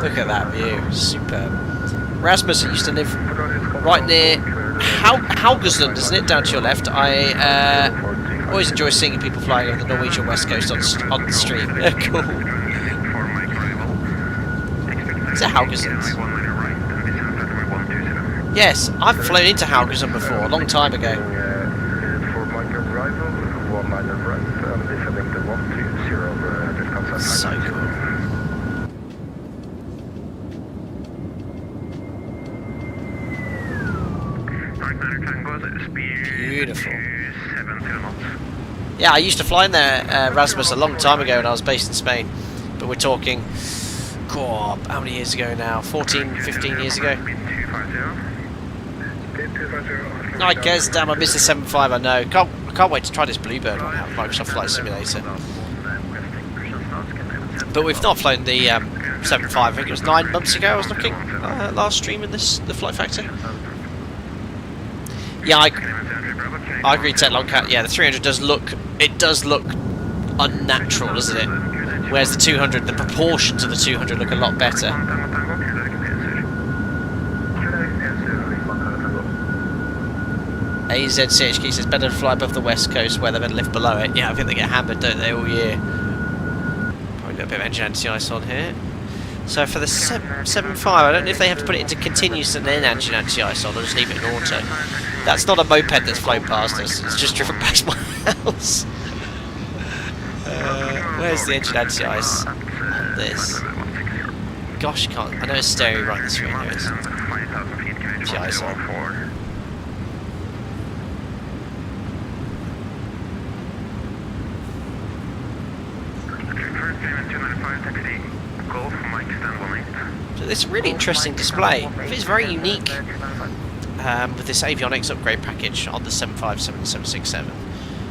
Look at that view, superb. Rasmus used to live right near Haugesund, isn't it? Down to your left. I always enjoy seeing people flying over the Norwegian west coast on the street. Cool. Is it Haugesund? Yes, I've flown into Haugesund before, a long time ago. So cool. Beautiful. Yeah, I used to fly in there, Rasmus, a long time ago when I was based in Spain. But we're talking, God, how many years ago now? 14, 15 years ago? I guess, damn, I missed the 7.5, I know. I can't wait to try this Bluebird on Microsoft Flight Simulator. But we've not flown the 7.5, I think it was 9 months ago I was looking, last stream in the FlightFactor. Yeah, I agree, Ted Longcat. Yeah, the 300 does look unnatural, doesn't it? Whereas the 200, the proportions of the 200 look a lot better. AZCHK says better to fly above the west coast where they're going to lift below it. Yeah, I think they get hammered, don't they, all year? Probably got a bit of engine anti-ice on here. So for the 7.5, I don't know if they have to put it into continuous and then engine anti-ice on, or just leave it in auto. That's not a moped that's flown past us, it's just driven past my house. Where's the engine anti-ice on this? Gosh, I know it's stereo right on the screen, here it is. Anti-ice on. So it's a really interesting display. It's very unique with this avionics upgrade package on the 757 and 767.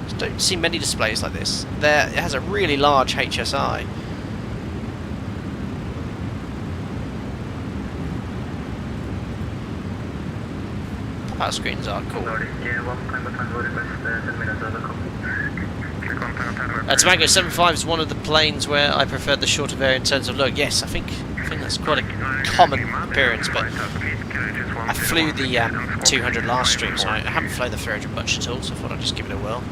Just don't see many displays like this. It has a really large HSI. Pop-out screens are cool. Tobago 7.5 is one of the planes where I prefer the shorter variant in terms of look. Yes, I think that's quite a common appearance, but I flew the 200 last stream, so I haven't flown the 300 much at all, so I thought I'd just give it a whirl.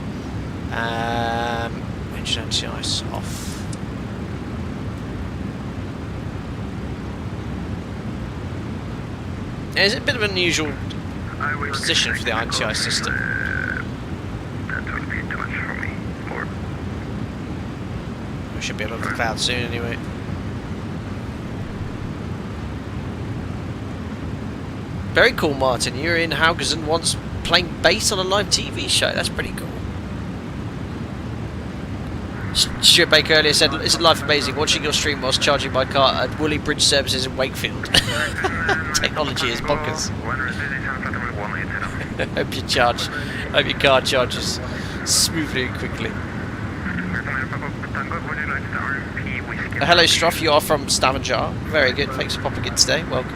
Engine anti-ice off. It's a bit of an unusual position for the anti-ice system. We should be above the cloud soon anyway. Very cool, Martin. You're in Haugesund once playing bass on a live TV show. That's pretty cool. Stuart Baker earlier said, "Isn't life amazing? Watching your stream whilst charging my car at Woolly Bridge Services in Wakefield." Technology is bonkers. Hope your car charges smoothly and quickly. Hello, Stroff. You are from Stavanger. Very good. Thanks for popping in today. Welcome.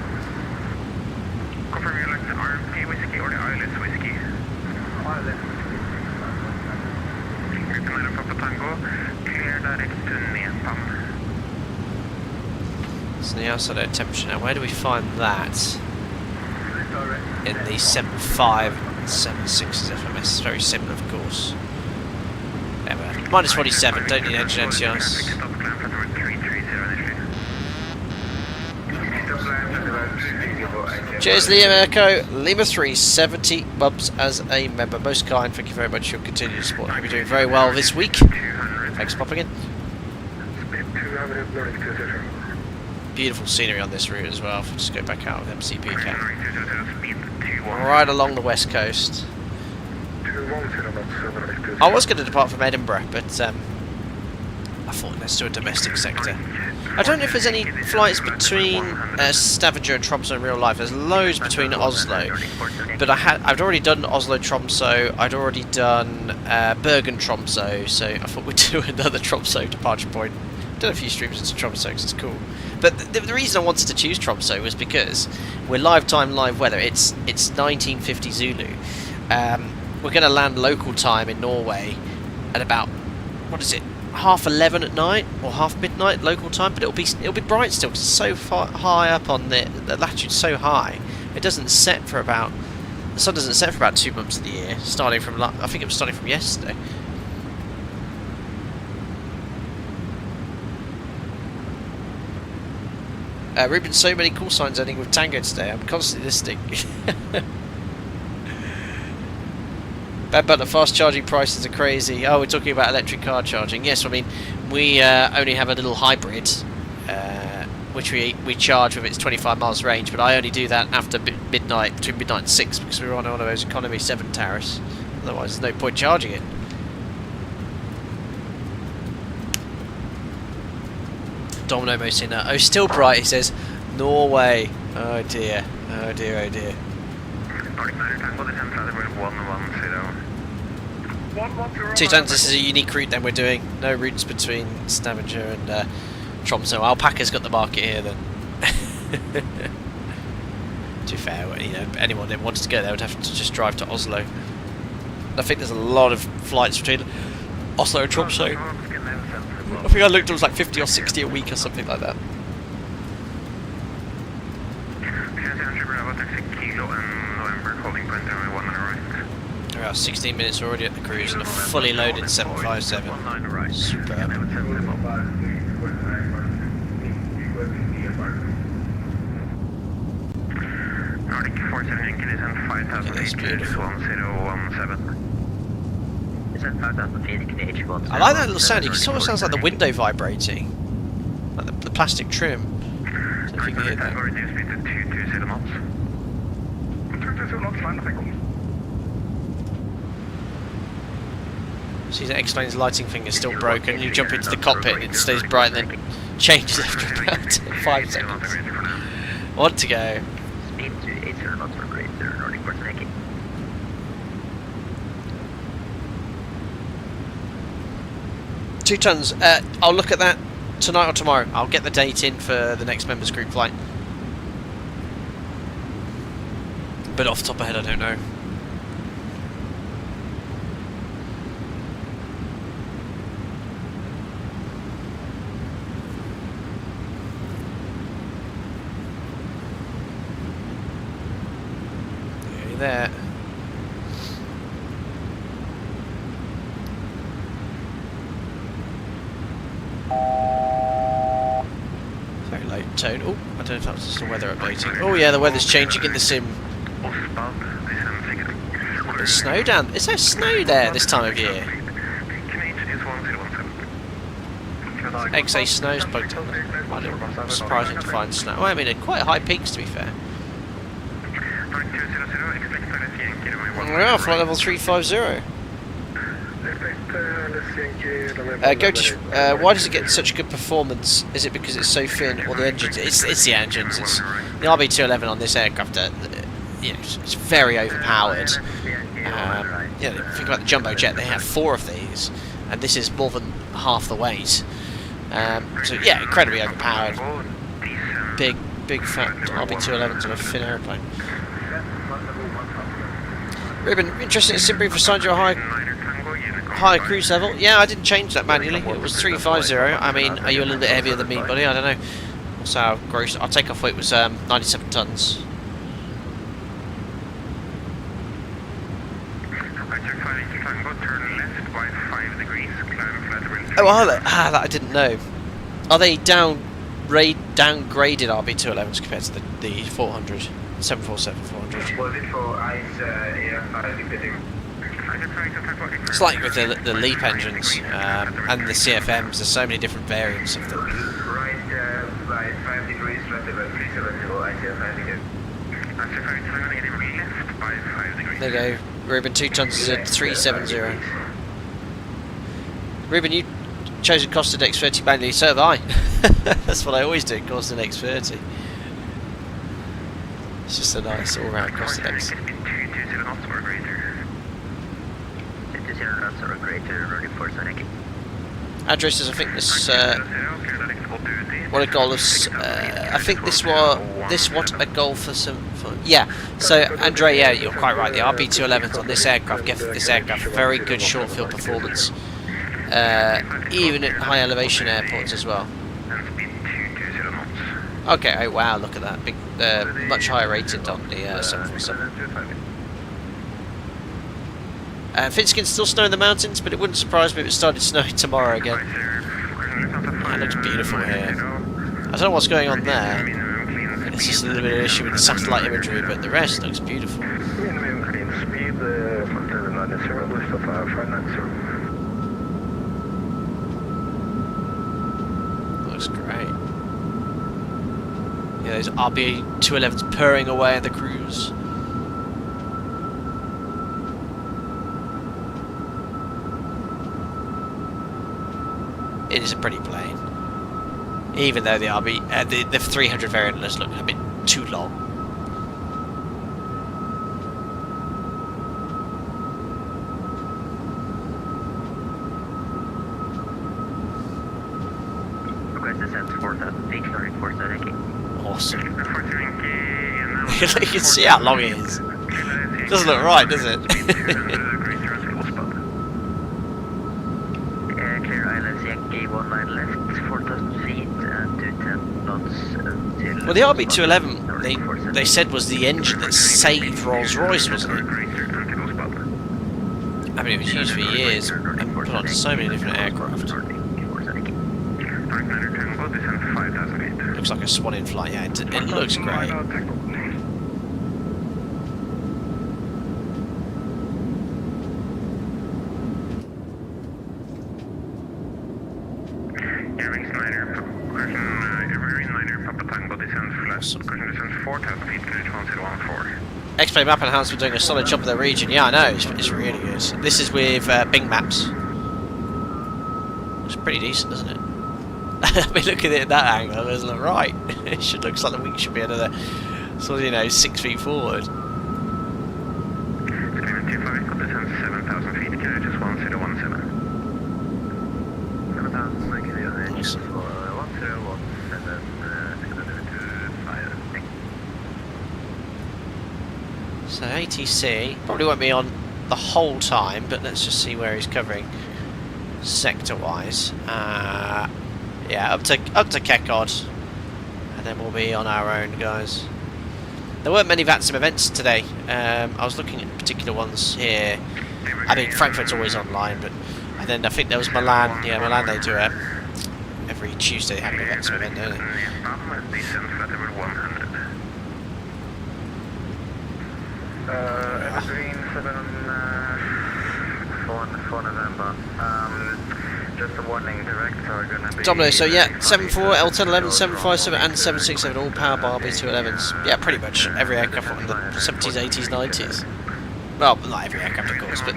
So the outside temperature now, where do we find that? In the 7.5 and 7.6's FMS. Very similar, of course. Anyway, minus 47, don't need engine anti-ice. Cheers, Liam Echo. Lima 370 bubs as a member. Most kind, thank you very much for your continued support. I hope you're doing very well this week. Thanks for popping in. Beautiful scenery on this route as well. If we just go back out of MCP account. Right along the west coast. I was going to depart from Edinburgh, but I thought let's do a domestic sector. I don't know if there's any flights between Stavanger and Tromso in real life. There's loads between Oslo, but I'd already done Oslo Tromso. I'd already done Bergen Tromso, so I thought we'd do another Tromso departure point. Done a few streams into Tromso because it's cool. But the reason I wanted to choose Tromso was because we're live time, live weather. It's 1950 Zulu. We're going to land local time in Norway at about, what is it, 11:30 at night or half midnight local time. But it'll be bright still because it's so far high up on the latitude's so high. It doesn't set for about, the sun doesn't set for about 2 months of the year. Starting from, I think it was starting from yesterday. Ruben, so many call signs ending with Tango today. I'm constantly listening. Bad, but the fast charging prices are crazy. Oh, we're talking about electric car charging. Yes, I mean, we only have a little hybrid, which we charge with its 25 miles range, but I only do that after midnight, between midnight and 6, because we're on one of those economy 7 tariffs. Otherwise, there's no point charging it. Domino Mosina. Oh, still bright, he says. Norway. Oh dear. Oh dear, oh dear. Two times, this is a unique route then we're doing. No routes between Stavanger and Tromso. Alpaca's got the market here then. To be fair, you know, anyone that wanted to go there would have to just drive to Oslo. I think there's a lot of flights between Oslo and Tromso. I think I looked, it was like 50 or 60 a week or something like that. We're about 16 minutes already at the cruise and a fully loaded 757. Superb. Okay, that's beautiful. I like that little sound. It sort of sounds like the window vibrating, like the plastic trim. So if you can hear that. See, that explains the lighting thing is still broken. You jump into the cockpit and it stays bright, and then changes after about 5 seconds. Want to go? Two tons. I'll look at that tonight or tomorrow. I'll get the date in for the next members group flight. But off the top of my head, I don't know. Nearly there. Very low tone. Oh, I don't know if that's just the weather updating. Oh yeah, the weather's changing in the sim. There's snow down. Is there snow there this time of year? XA snow's bugged up. I'm surprising to find snow. Well, I mean, they're quite high peaks to be fair. Well, flight level 350. Go to. Why does it get such good performance? Is it because it's so thin, or the engines? It's the engines. It's the RB211 on this aircraft. You know, it's very overpowered. You know, think about the jumbo jet. They have 4 of these, and this is more than half the weight. So yeah, incredibly overpowered. Big fat RB211s on a thin airplane. Ruben, interesting in Simbrief assigned you a higher cruise level. Yeah, I didn't change that manually. It was 350. I mean, are you a little bit heavier than me, buddy? I don't know. So our gross, our takeoff weight was 97 tons. Oh, are they? Ah, that I didn't know. Are they downgraded RB211s compared to the 400, 747 400? It's like with the LEAP engines and the CFMs. There's so many different variants of them. There you go. Ruben, 2 tons is a 370. Ruben, you chose a costed X30 manually, so have I. That's what I always do, costed X30. It's just a nice all-round costed X. Andrew says, I think this, what a goal of, I think this what a goal for some, yeah, so Andre, yeah, you're quite right, the RB211s on this aircraft give this aircraft very good short field performance, even at high elevation airports as well. Okay, oh wow, look at that, big, much higher rated on the 747. Finskin's still snow in the mountains, but it wouldn't surprise me if it started snowing tomorrow again. It looks beautiful here. I don't know what's going on there. It's just a little bit of an issue with the satellite imagery, but the rest looks beautiful. Looks great. Yeah, those RB211s purring away at the cruise. It is a pretty plane. Even though the the 300 variant does look a bit too long. Awesome. You can see how long it is. Doesn't look right, does it? Clear islands, Yankee 19 left, 4,000 feet and 210 knots until... Well, the RB211 they said was the engine that saved Rolls-Royce, wasn't it? I mean, it was used for years and put onto so many different aircraft. Looks like a swan in flight, yeah, it looks great. X-Plane Map Enhancement doing a solid job of the region. Yeah, I know, it's really good. This is with Bing Maps. It's pretty decent, doesn't it? I mean, look at it at that angle, it doesn't look right. It should look like the wing should be another, sort of, you know, 6 feet forward. 7,000 feet, carriage is 1017. 7,000, Awesome. 1017. So ATC probably won't be on the whole time, but let's just see where he's covering sector-wise. Yeah, up to Kekod, and then we'll be on our own, guys. There weren't many VATSIM events today. I was looking at particular ones here. I mean, Frankfurt's always online, but and then I think there was Milan. Yeah, Milan, they do it every Tuesday. They have an VATSIM event, don't they? Green 7 for November. Just a warning, directs are going to be... Domino, so yeah, 74, L10, 11, 757 and 767, all power bar B211s. Yeah, pretty much every aircraft from the 70s, 80s, 90s. Well, not every aircraft, of course, but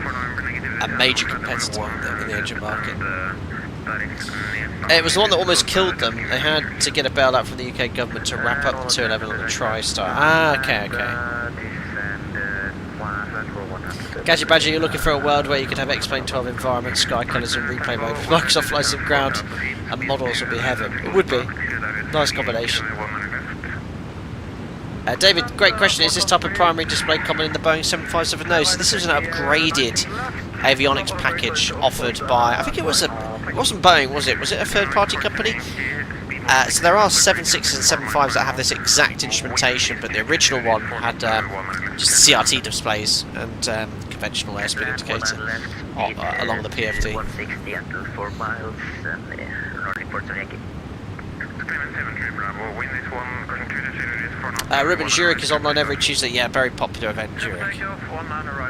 a major competitor in the engine market. It was the one that almost killed them. They had to get a bailout from the UK government to wrap up the 211 on the TriStar. Ah, okay. Gadget Badger, you're looking for a world where you could have X-Plane 12 environment, sky colours and replay mode. Microsoft Flight Sim ground and models would be heaven. It would be. Nice combination. David, great question. Is this type of primary display common in the Boeing 757? No, so this was an upgraded avionics package offered by, I think it wasn't Boeing, was it? Was it a third-party company? So there are 76s and 75s that have this exact instrumentation, but the original one had just CRT displays and conventional airspeed indicator along the PFD. 160 until 4 miles and northern ports of Yankee. Ruben Zurich is online every Tuesday. Yeah, very popular event, Zurich.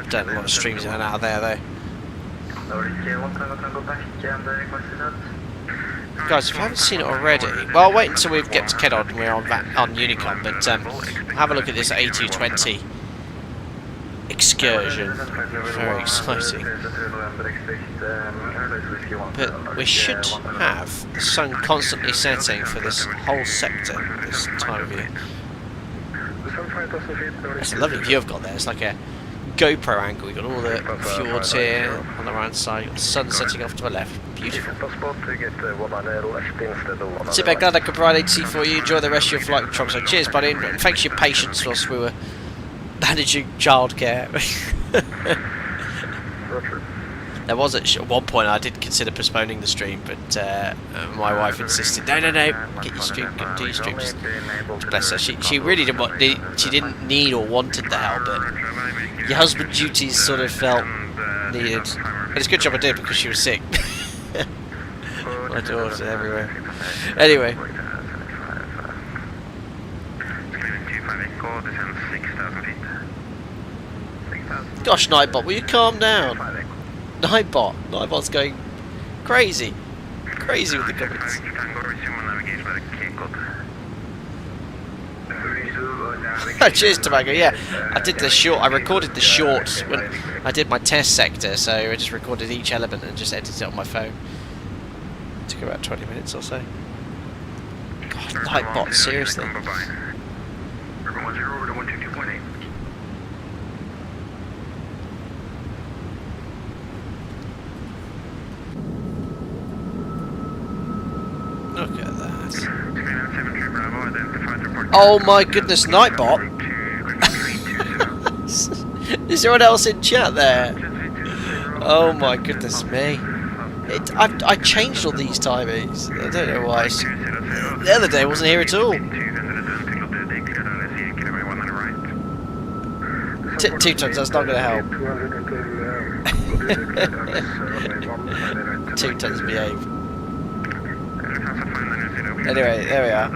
Done a lot of streams in and out of there, though. Guys, if you haven't seen it already, well, I'll wait until we get to Kedod and we're on Unicon, but have a look at this A220 excursion. Very exciting. But we should have the sun constantly setting for this whole sector this time of year. It's a lovely view I've got there. It's like a GoPro angle. You've got all the fjords here on the right side, you've got the sun setting off to the left. Beautiful. Sit back, glad I could provide ATC for you. Enjoy the rest of your flight with Tromso. Cheers, buddy, and thanks for your patience whilst we were managing childcare. There was at one point I did consider postponing the stream, but my wife insisted, no, get your stream, do your streams. Bless her. She really didn't need or wanted the help, but your husband duties sort of felt needed. But it's a good job I did because she was sick. My daughter's everywhere. Anyway. Gosh, Nightbot, will you calm down? Nightbot's going crazy with the comments. Cheers, Tobago. Yeah, I did the short. I recorded the short when I did my test sector, so I just recorded each element and just edited it on my phone. It took about 20 minutes or so. Nightbot, seriously. Urban 10 over to 122.8. Look at that. Oh my goodness, Nightbot! Is there anyone else in chat there? Oh my goodness me. I changed all these timings. I don't know why. The other day I wasn't here at all. Two tons, that's not going to help. 2 tons behave. Anyway, there we are.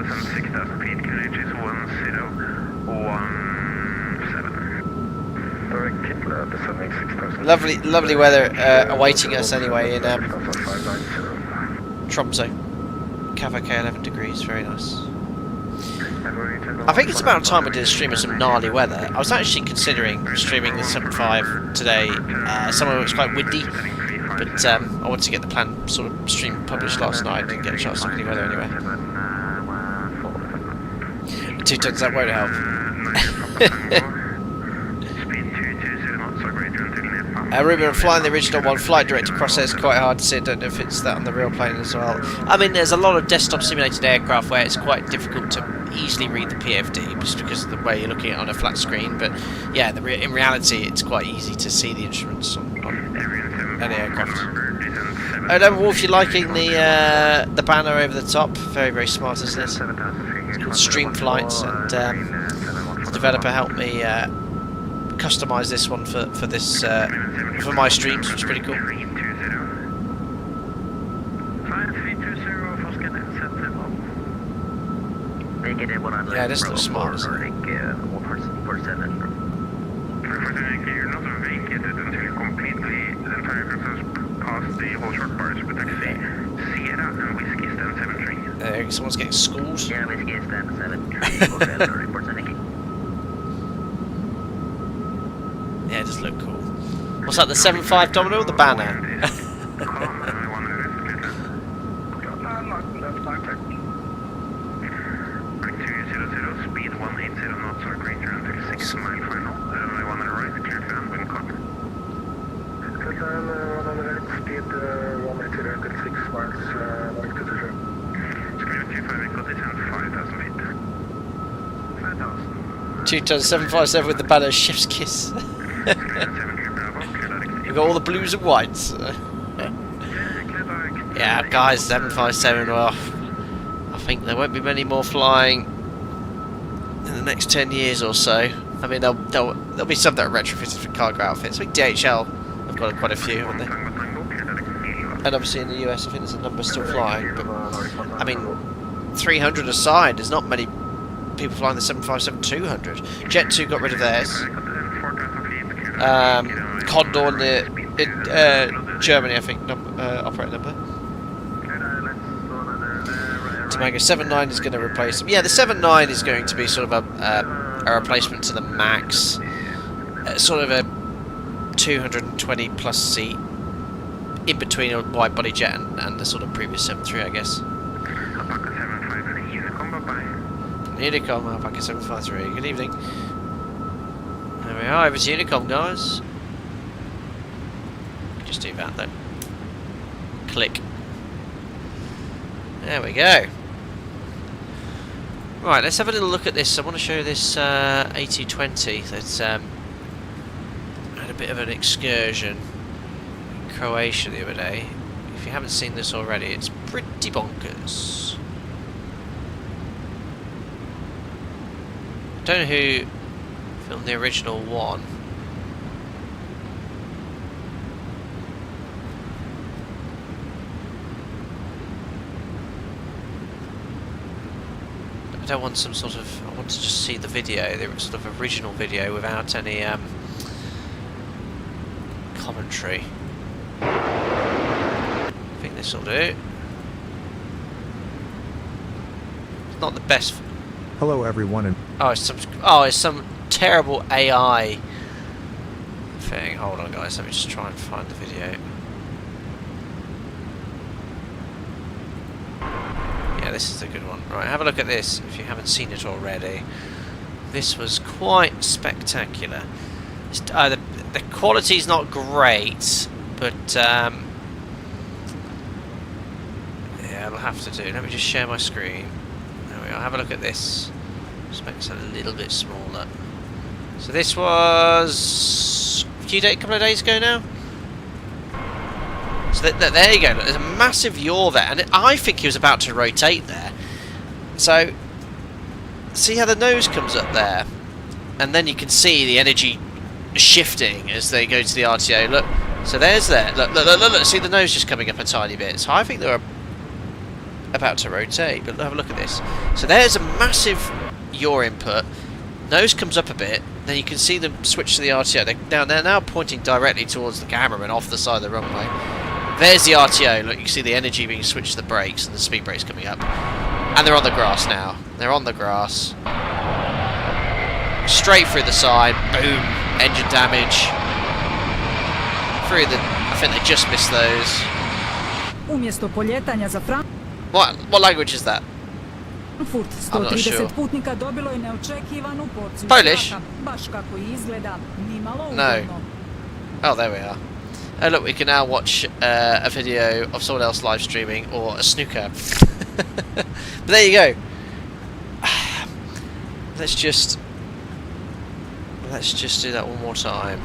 Lovely weather awaiting us anyway in Tromso. Cafe 11 degrees, very nice. I think it's about time we did a stream of some gnarly weather. I was actually considering streaming the 7.5 today. Some of it was quite windy, but I wanted to get the plan sort of stream published last night. I didn't get a chance to look at any weather anyway. 2 tons, that won't help. Ruben, flying the original one, flight direct across there is quite hard to see. I don't know if it's that on the real plane as well. I mean, there's a lot of desktop simulated aircraft where it's quite difficult to easily read the PFD just because of the way you're looking at it on a flat screen. But yeah, in reality, it's quite easy to see the instruments on an aircraft. Oh no, Wolf, you're liking the banner over the top? Very, very smart, isn't it? It's called Stream Flights, and the developer helped me customize this one for this for my streams, which is pretty cool. Yeah, it does look smart, doesn't it? You're not vacated until you completely the entire process past the whole short bars with taxi Sierra and Whiskey Stand 73. Someone's getting schooled. Yeah, Whiskey Stand 73. Reports any. Yeah, it does look cool. What's that, the 7.5 Domino or the banner? Speed 180 knots or greater until 6 mile final. Runway 1 on the right, clear to land when caught. Speed 180 until 6 miles, like to the ship. Scream 25 echo descent 5,000 feet. 5,000. 2 tons 757 with the banner Chef's Kiss. We've got all the blues and whites. Yeah, guys, 757, well, I think there won't be many more flying in the next 10 years or so. I mean, there'll be some that are retrofitted for cargo outfits. I think DHL have got quite a few, haven't they? And obviously in the US, I think there's a number still flying. But I mean, 300 aside, there's not many people flying the 757-200. Jet2 got rid of theirs. Condor in Germany, I think, operator number. Stavanger 7.9 is going to replace them. Yeah, the 7.9 is going to be sort of a replacement to the Max. Sort of a 220 plus seat in between a wide body jet and the sort of previous 7.3, I guess. Unicom, Alpaca 753. Good evening. There we are, over to Unicom, guys. Just do that then. Click. There we go. Right, let's have a little look at this. I want to show you this A220 that's had a bit of an excursion in Croatia the other day. If you haven't seen this already, it's pretty bonkers. Don't know who filmed the original one. I don't want some sort of... I want to just see the video, the sort of original video without any commentary. I think this will do. It's not the best... Hello everyone and it's some terrible AI thing. Hold on guys, let me just try and find the video. Yeah, this is a good one. Right, have a look at this if you haven't seen it already. This was quite spectacular. The quality's not great, but yeah, it'll have to do. Let me just share my screen. There we are. Have a look at this. Just make this a little bit smaller. So this was a couple of days ago now. So there you go. Look, there's a massive yaw there, and I think he was about to rotate there. So see how the nose comes up there, and then you can see the energy shifting as they go to the RTO. Look, so there's there. Look. See the nose just coming up a tiny bit. So I think they're about to rotate. But have a look at this. So there's a massive yaw input. Nose comes up a bit. Then you can see them switch to the RTO. They're now pointing directly towards the camera and off the side of the runway. There's the RTO. Look, you can see the energy being switched to the brakes and the speed brakes coming up. And they're on the grass now. They're on the grass. Straight through the side. Boom. Engine damage. Through the... I think they just missed those. Umjesto poljetanja za What language is that? Frankfurt, I'm not 130 sure. putnika dobilo je neočekivanu porciju Polish? zraka, baš kako i izgleda, nimalo No. ugodno. Oh, there we are. Oh, look, we can now watch a video of someone else live streaming or a snooker. But there you go. Let's just do that one more time.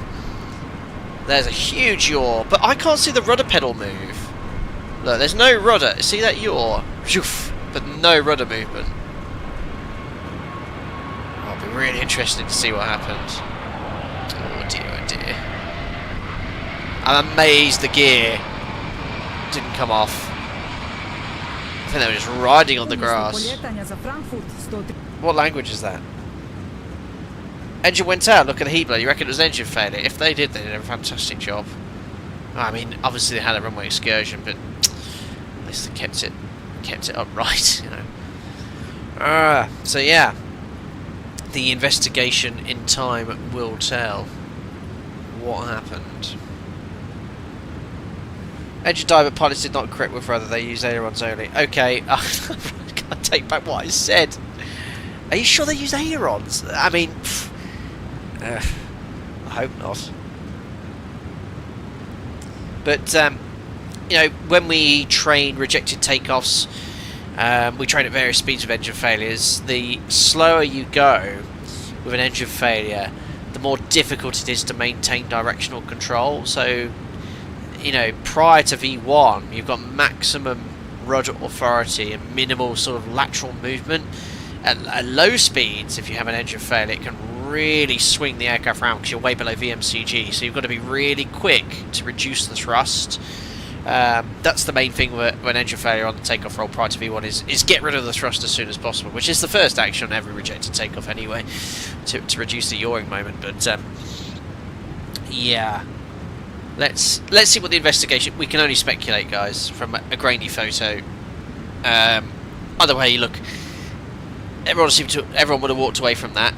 There's a huge yaw, but I can't see the rudder pedal move. Look, there's no rudder. See that yaw? But no rudder movement. It'll be really interesting to see what happens. Oh dear, oh dear. I'm amazed the gear didn't come off. I think they were just riding on the grass. Umjesto poljetanja za Frankfurt, 130 What language is that? Engine went out. Look at the heat blow. You reckon it was engine failure? If they did a fantastic job. I mean, obviously they had a runway excursion, but at least they kept it upright, you know. So yeah, the investigation in time will tell what happened. Engine diver pilots did not correct with rudder. They used ailerons only. Okay, I take back what I said. Are you sure they use ailerons? I mean, I hope not. But you know, when we train rejected takeoffs, we train at various speeds of engine failures. The slower you go with an engine failure, the more difficult it is to maintain directional control. So, you know, prior to V1, you've got maximum rudder authority and minimal sort of lateral movement. At low speeds, if you have an engine failure, it can really swing the aircraft around because you're way below VMCG. So you've got to be really quick to reduce the thrust. That's the main thing with an engine failure on the takeoff roll prior to V1 is get rid of the thrust as soon as possible, which is the first action on every rejected takeoff anyway, to reduce the yawing moment. But yeah, let's see what the investigation. We can only speculate, guys, from a grainy photo. Either way, look, everyone would have walked away from that.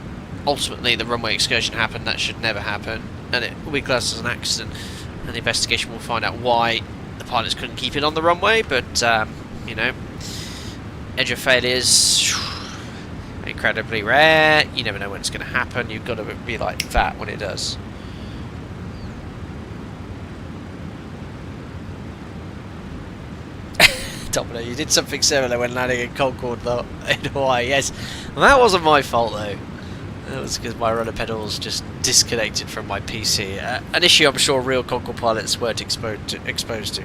Ultimately, the runway excursion happened. That should never happen, and it will be classed as an accident. And the investigation will find out why the pilots couldn't keep it on the runway. But you know, engine failures, incredibly rare. You never know when it's going to happen. You've got to be like that when it does. Domino, you did something similar when landing in Concorde though, in Hawaii. Yes, well, that wasn't my fault though. That was because my rudder pedals just disconnected from my PC. An issue I'm sure real Concorde pilots weren't exposed to.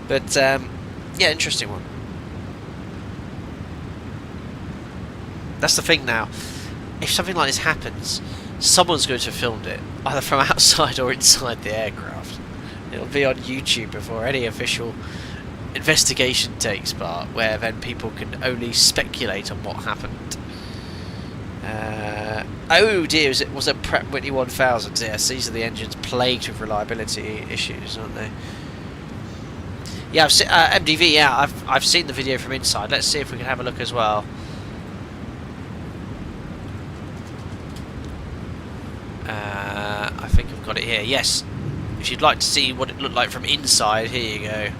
But yeah, interesting one. That's the thing now. If something like this happens, someone's going to have filmed it, either from outside or inside the aircraft. It'll be on YouTube before any official investigation takes part, where then people can only speculate on what happened. Oh dear, was it Pratt & Whitney 1000? Yes, these are the engines plagued with reliability issues, aren't they? Yeah, I've seen, MDV. Yeah, I've seen the video from inside. Let's see if we can have a look as well. I think I've got it here. Yes, if you'd like to see what it looked like from inside, here you go.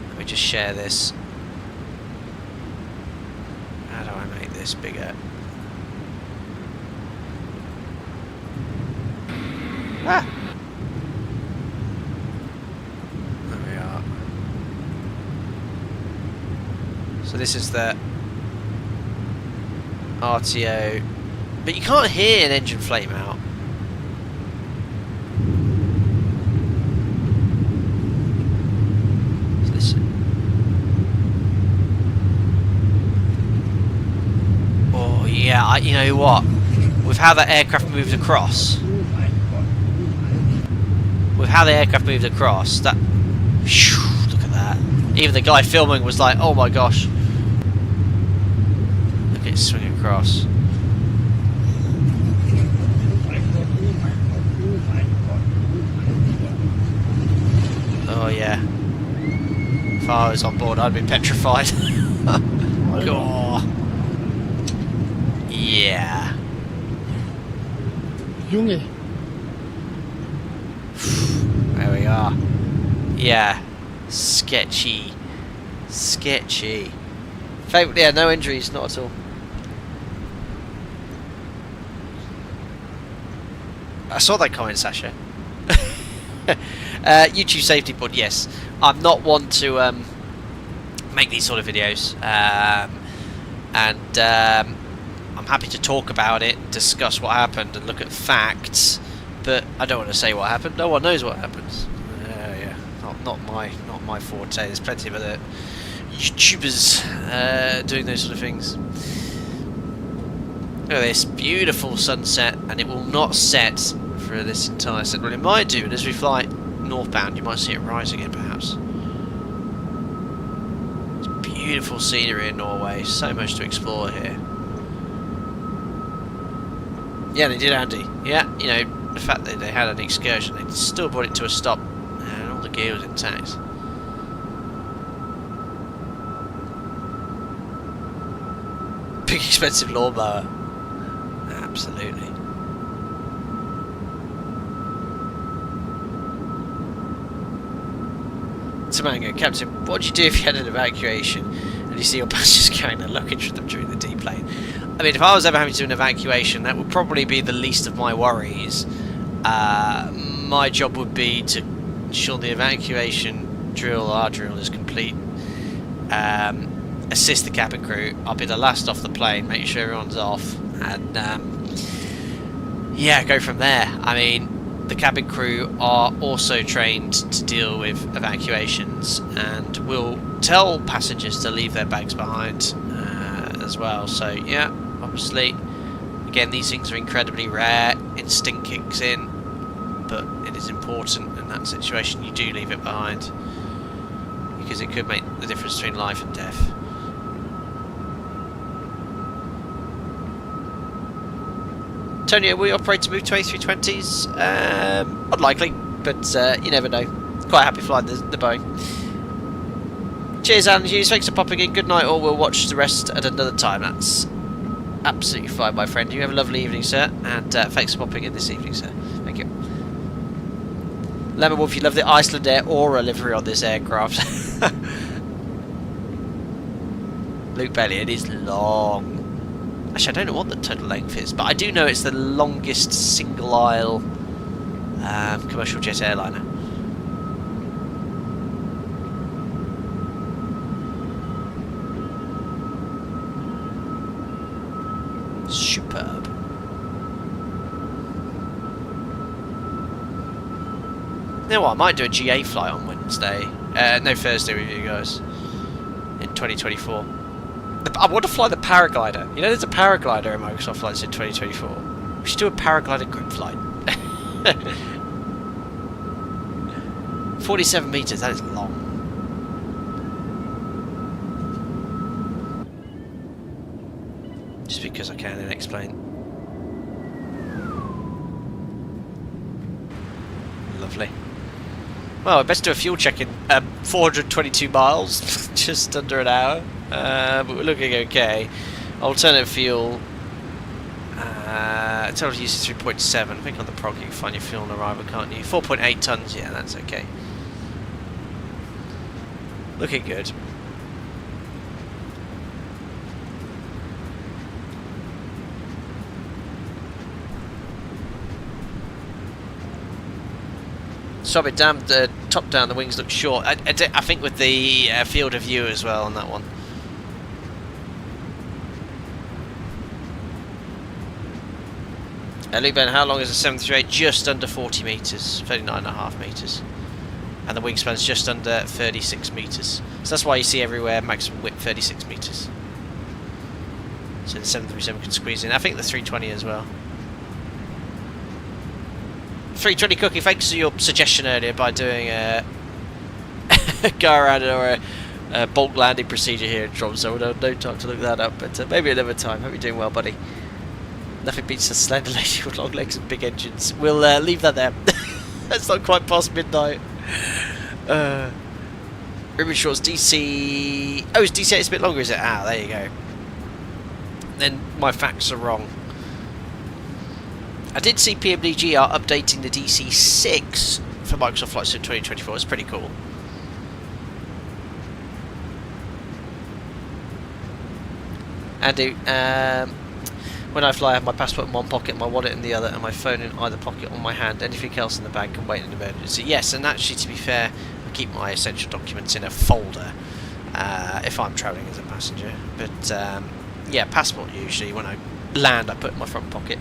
Let me just share this. this bigger. Ah! There we are. So this is the RTO, but you can't hear an engine flame out. So listen. Oh yeah, you know what? With how that aircraft moved across. With how the aircraft moved across, that... Look at that. Even the guy filming was like, oh my gosh. Look at it swing across. Oh yeah. If I was on board, I'd be petrified. Oh. Yeah. Junge. There we are. Yeah. Sketchy. Sketchy. Thankfully, yeah, no injuries, not at all. I saw that comment, Sasha. YouTube safety board, yes. I'm not one to make these sort of videos. I'm happy to talk about it, discuss what happened, and look at facts. But I don't want to say what happened. No one knows what happens. Yeah, not my forte. There's plenty of other YouTubers doing those sort of things. Look at this beautiful sunset, and it will not set for this entire set. Well, it might do, and as we fly northbound, you might see it rise again, perhaps. It's beautiful scenery in Norway. So much to explore here. Yeah, they did, Andy. Yeah, you know. The fact that they had an excursion, they still brought it to a stop, and all the gear was intact. Big expensive lawnmower. Absolutely. Stavanger, Captain, what would you do if you had an evacuation and you see your passengers carrying a luggage with them during the deplane? I mean, if I was ever having to do an evacuation, that would probably be the least of my worries. My job would be to ensure the evacuation drill, our drill, is complete. Assist the cabin crew. I'll be the last off the plane, make sure everyone's off, and yeah, go from there. I mean, the cabin crew are also trained to deal with evacuations and will tell passengers to leave their bags behind as well. So yeah, obviously, again, these things are incredibly rare. Instinct kicks in, but it is important in that situation you do leave it behind, because it could make the difference between life and death. Tony, will you operate to move to A320s? Unlikely, but you never know. Quite happy flying the Boeing. Cheers, Alan Hughes. Thanks for popping in. Good night, or we'll watch the rest at another time. That's absolutely fine, my friend. You have a lovely evening, sir, and thanks for popping in this evening, sir. Thank you. Lemon Wolf, you love the Iceland Air Aura livery on this aircraft. Luke Bailey, it is long. Actually, I don't know what the total length is, but I do know it's the longest single-aisle commercial jet airliner. Superb. You know what, I might do a GA flight on Wednesday. No, Thursday with you guys. In 2024. I want to fly the paraglider. You know, there's a paraglider in Microsoft Flights in 2024. We should do a paraglider group flight. 47 meters, that is long. Just because I can and explain. Lovely. Well, I best do a fuel check in 422 miles, just under an hour. But we're looking okay. Alternative fuel. Total use is 3.7. I think on the prog you can find your fuel on arrival, can't you? 4.8 tons. Yeah, that's okay. Looking good. So it damn top down, the wings look short. I think with the field of view as well on that one. Luke Ben, how long is a 738? Just under 40 metres, 39.5 metres. And the wingspan's just under 36 metres. So that's why you see everywhere maximum width 36 metres. So the 737 can squeeze in. I think the 320 as well. 320 Cookie, thanks for your suggestion earlier by doing a go around or a bulk landing procedure here in Tromso. We'll have no time to look that up, but maybe another time. Hope you're doing well, buddy. Nothing beats a slender lady with long legs and big engines. We'll leave that there. That's not quite past midnight. Ruben Short's DC... Oh, it's DC8 is a bit longer, is it? Ah, there you go. Then my facts are wrong. I did see PMDG are updating the DC6 for Microsoft Flight Sim 2024. It's pretty cool. Andy, when I fly, I have my passport in one pocket, my wallet in the other, and my phone in either pocket on my hand. Anything else in the bag can wait in an emergency. Yes, and actually, to be fair, I keep my essential documents in a folder if I'm travelling as a passenger. But yeah, passport usually, when I land, I put in my front pocket.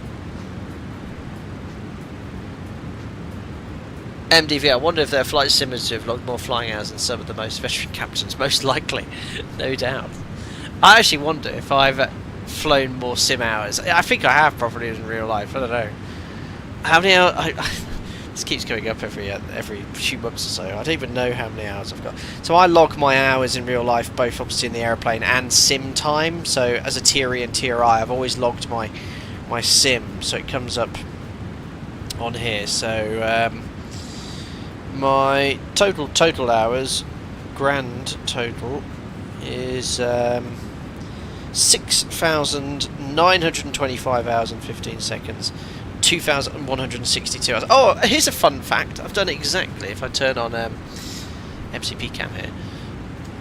MDV, I wonder if there are flight simulators who have logged more flying hours than some of the most veteran captains. Most likely, no doubt. I actually wonder if I've flown more sim hours. I think I have probably in real life. I don't know. How many hours? This keeps going up every few months or so. I don't even know how many hours I've got. So I log my hours in real life, both obviously in the aeroplane and sim time. So as a Tier E and Tier I, I've always logged my sim, so it comes up on here. So my total hours, grand total, is 6,925 hours and 15 seconds, 2,162 hours. Oh, here's a fun fact. I've done it exactly. If I turn on MCP cam here,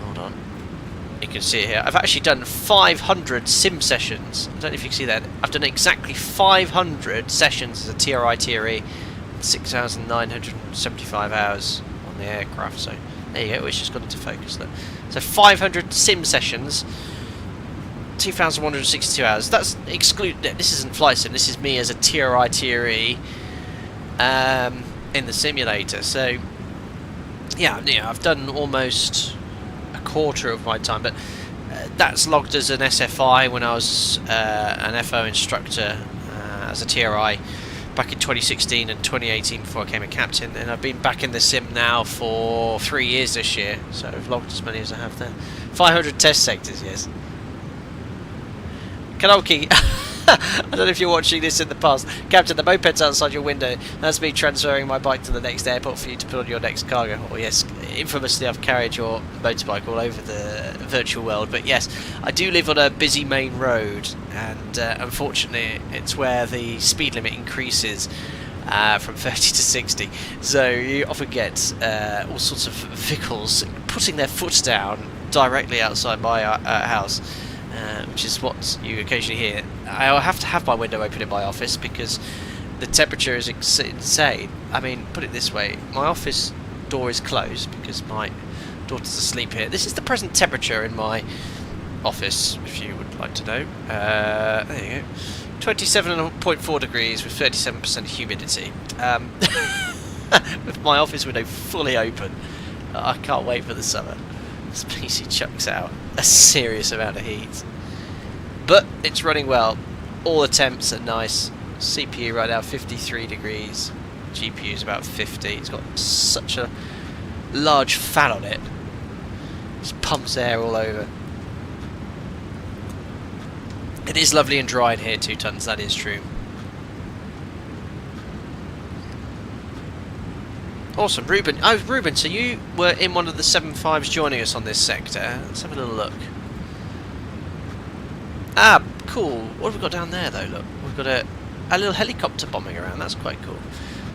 hold on, you can see it here. I've actually done 500 sim sessions. I don't know if you can see that. I've done exactly 500 sessions as a Tier I, Tier E, 6,975 hours on the aircraft. So there you go. It's just got into focus there. So 500 sim sessions, 2,162 hours. That's exclude. This isn't flight sim. This is me as a Tier I, Tier E in the simulator. So yeah, I've done almost a quarter of my time, but that's logged as an SFI when I was an FO instructor as a Tier I back in 2016 and 2018 before I became a captain, and I've been back in the sim now for 3 years this year, so I've logged as many as I have there. 500 test sectors, yes. Kanoki, I don't know if you're watching this in the past. Captain, the moped's outside your window. That's me transferring my bike to the next airport for you to put on your next cargo. Oh yes, infamously I've carried your motorbike all over the virtual world. But yes, I do live on a busy main road, and unfortunately it's where the speed limit increases from 30 to 60. So you often get all sorts of vehicles putting their foot down directly outside my house. Which is what you occasionally hear. I have to have my window open in my office because the temperature is insane. I mean, put it this way, my office door is closed because my daughter's asleep here. This is the present temperature in my office, if you would like to know. There you go. 27.4 degrees with 37% humidity. With my office window fully open. I can't wait for the summer. This PC chucks out a serious amount of heat, but it's running well. All the temps are nice. CPU right now 53 degrees, GPU is about 50. It's got such a large fan on it, just pumps air all over. It is lovely and dry in here, 2 tons, that is true. Awesome, Ruben. Oh, Ruben, so you were in one of the 7.5s joining us on this sector. Let's have a little look. Ah, cool. What have we got down there, though? Look, we've got a little helicopter bombing around. That's quite cool.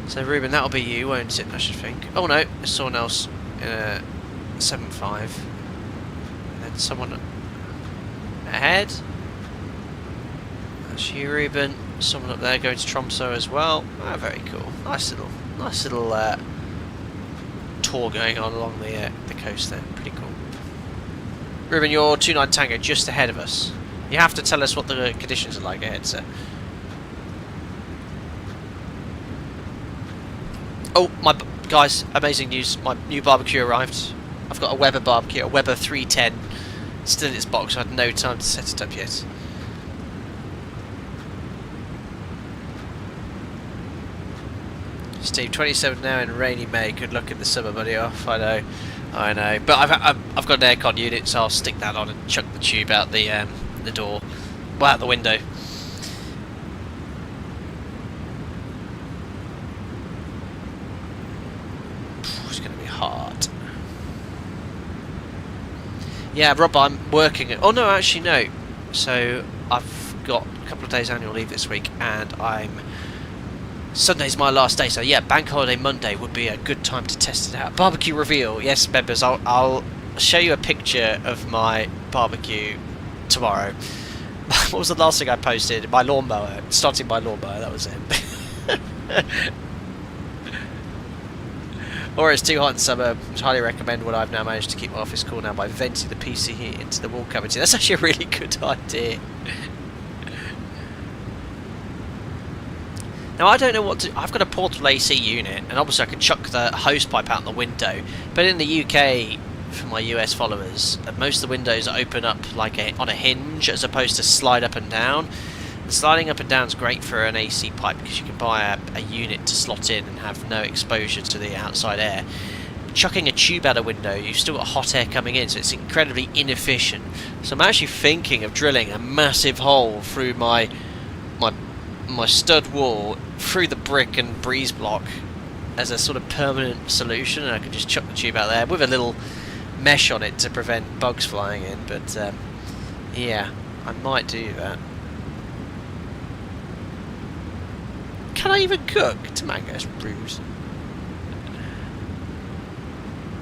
So, Ruben, that'll be you, won't it, I should think? Oh, no, there's someone else in a 7.5. And then someone ahead. That's you, Ruben. Someone up there going to Tromso as well. Ah, very cool. Nice little tour going on along the coast there. Pretty cool. Ruben, you're 29 Tango just ahead of us. You have to tell us what the conditions are like ahead, sir. Oh, guys, amazing news. My new barbecue arrived. I've got a Weber barbecue, a Weber 310. Still in its box. I had no time to set it up yet. Steve, 27 now in rainy May. Good luck in the summer, buddy. Off. I know. But I've got an aircon unit, so I'll stick that on and chuck the tube out the door, well, out the window. It's going to be hard. Yeah, Rob, I'm working. Oh no, actually no. So I've got a couple of days annual leave this week, and Sunday's my last day, so yeah, Bank Holiday Monday would be a good time to test it out. Barbecue reveal, yes, members. I'll show you a picture of my barbecue tomorrow. What was the last thing I posted? My lawnmower. Starting my lawnmower. That was it. Or it's too hot in summer. I'd highly recommend what I've now managed to keep my office cool now by venting the PC heat into the wall cavity. That's actually a really good idea. Now I don't know what to... I've got a portable AC unit, and obviously I can chuck the hose pipe out the window. But in the UK, for my US followers, most of the windows open up like on a hinge as opposed to slide up and down. And sliding up and down is great for an AC pipe because you can buy a unit to slot in and have no exposure to the outside air. Chucking a tube out a window, you've still got hot air coming in, so it's incredibly inefficient. So I'm actually thinking of drilling a massive hole through my stud wall, through the brick and breeze block as a sort of permanent solution, and I could just chuck the tube out there with a little mesh on it to prevent bugs flying in. But yeah, I might do that. Can I even cook tomatoes brews?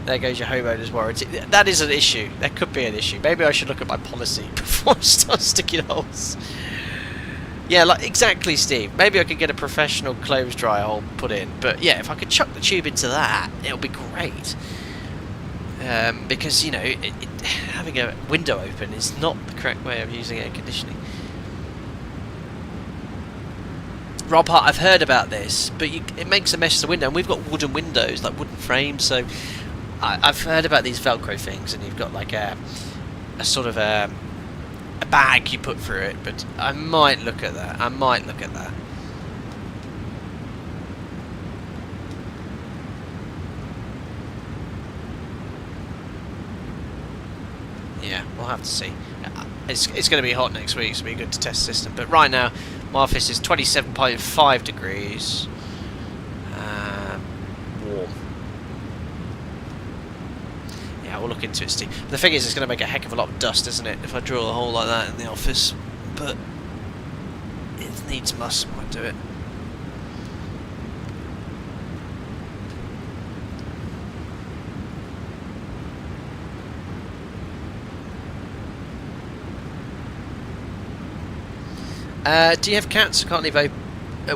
There goes your homeowner's warranty. That is an issue. That could be an issue. Maybe I should look at my policy before I start sticking holes. Yeah, like exactly, Steve. Maybe I could get a professional clothes dryer hole put in. But yeah, if I could chuck the tube into that, it'll be great. Because, you know, having a window open is not the correct way of using air conditioning. Rob Hart, I've heard about this, but it makes a mess of the window, and we've got wooden windows, like wooden frames, so I've heard about these Velcro things, and you've got like a sort of a bag you put through it, but I might look at that. Yeah, we'll have to see. It's going to be hot next week, so it'll be good to test the system. But right now, my office is 27.5 degrees. Warm. Yeah, we'll look into it, Steve. But the thing is, it's going to make a heck of a lot of dust, isn't it, if I drill a hole like that in the office. But it needs must. I might do it. Do you have cats? I can't leave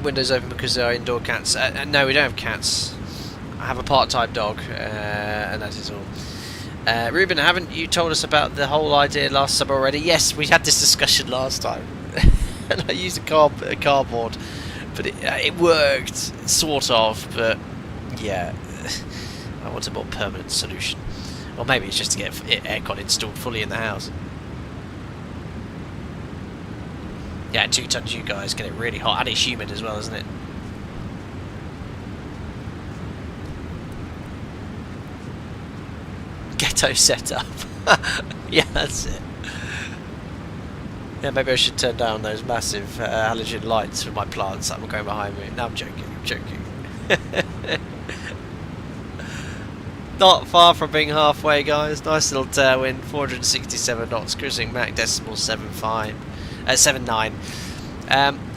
windows open because there are indoor cats. No, we don't have cats. I have a part-time dog, and that is all. Ruben, haven't you told us about the whole idea last summer already? Yes, we had this discussion last time. And I used a cardboard, but it worked, sort of, but yeah, I want a more permanent solution. Or maybe it's just to get aircon installed fully in the house. Yeah, 2 tons you guys get it really hot, and it's humid as well, isn't it? Ghetto setup. Yeah, that's it. Yeah, maybe I should turn down those massive halogen lights for my plants that were going behind me. No, I'm joking. Not far from being halfway, guys. Nice little tailwind, 467 knots, cruising Mach decimal 79.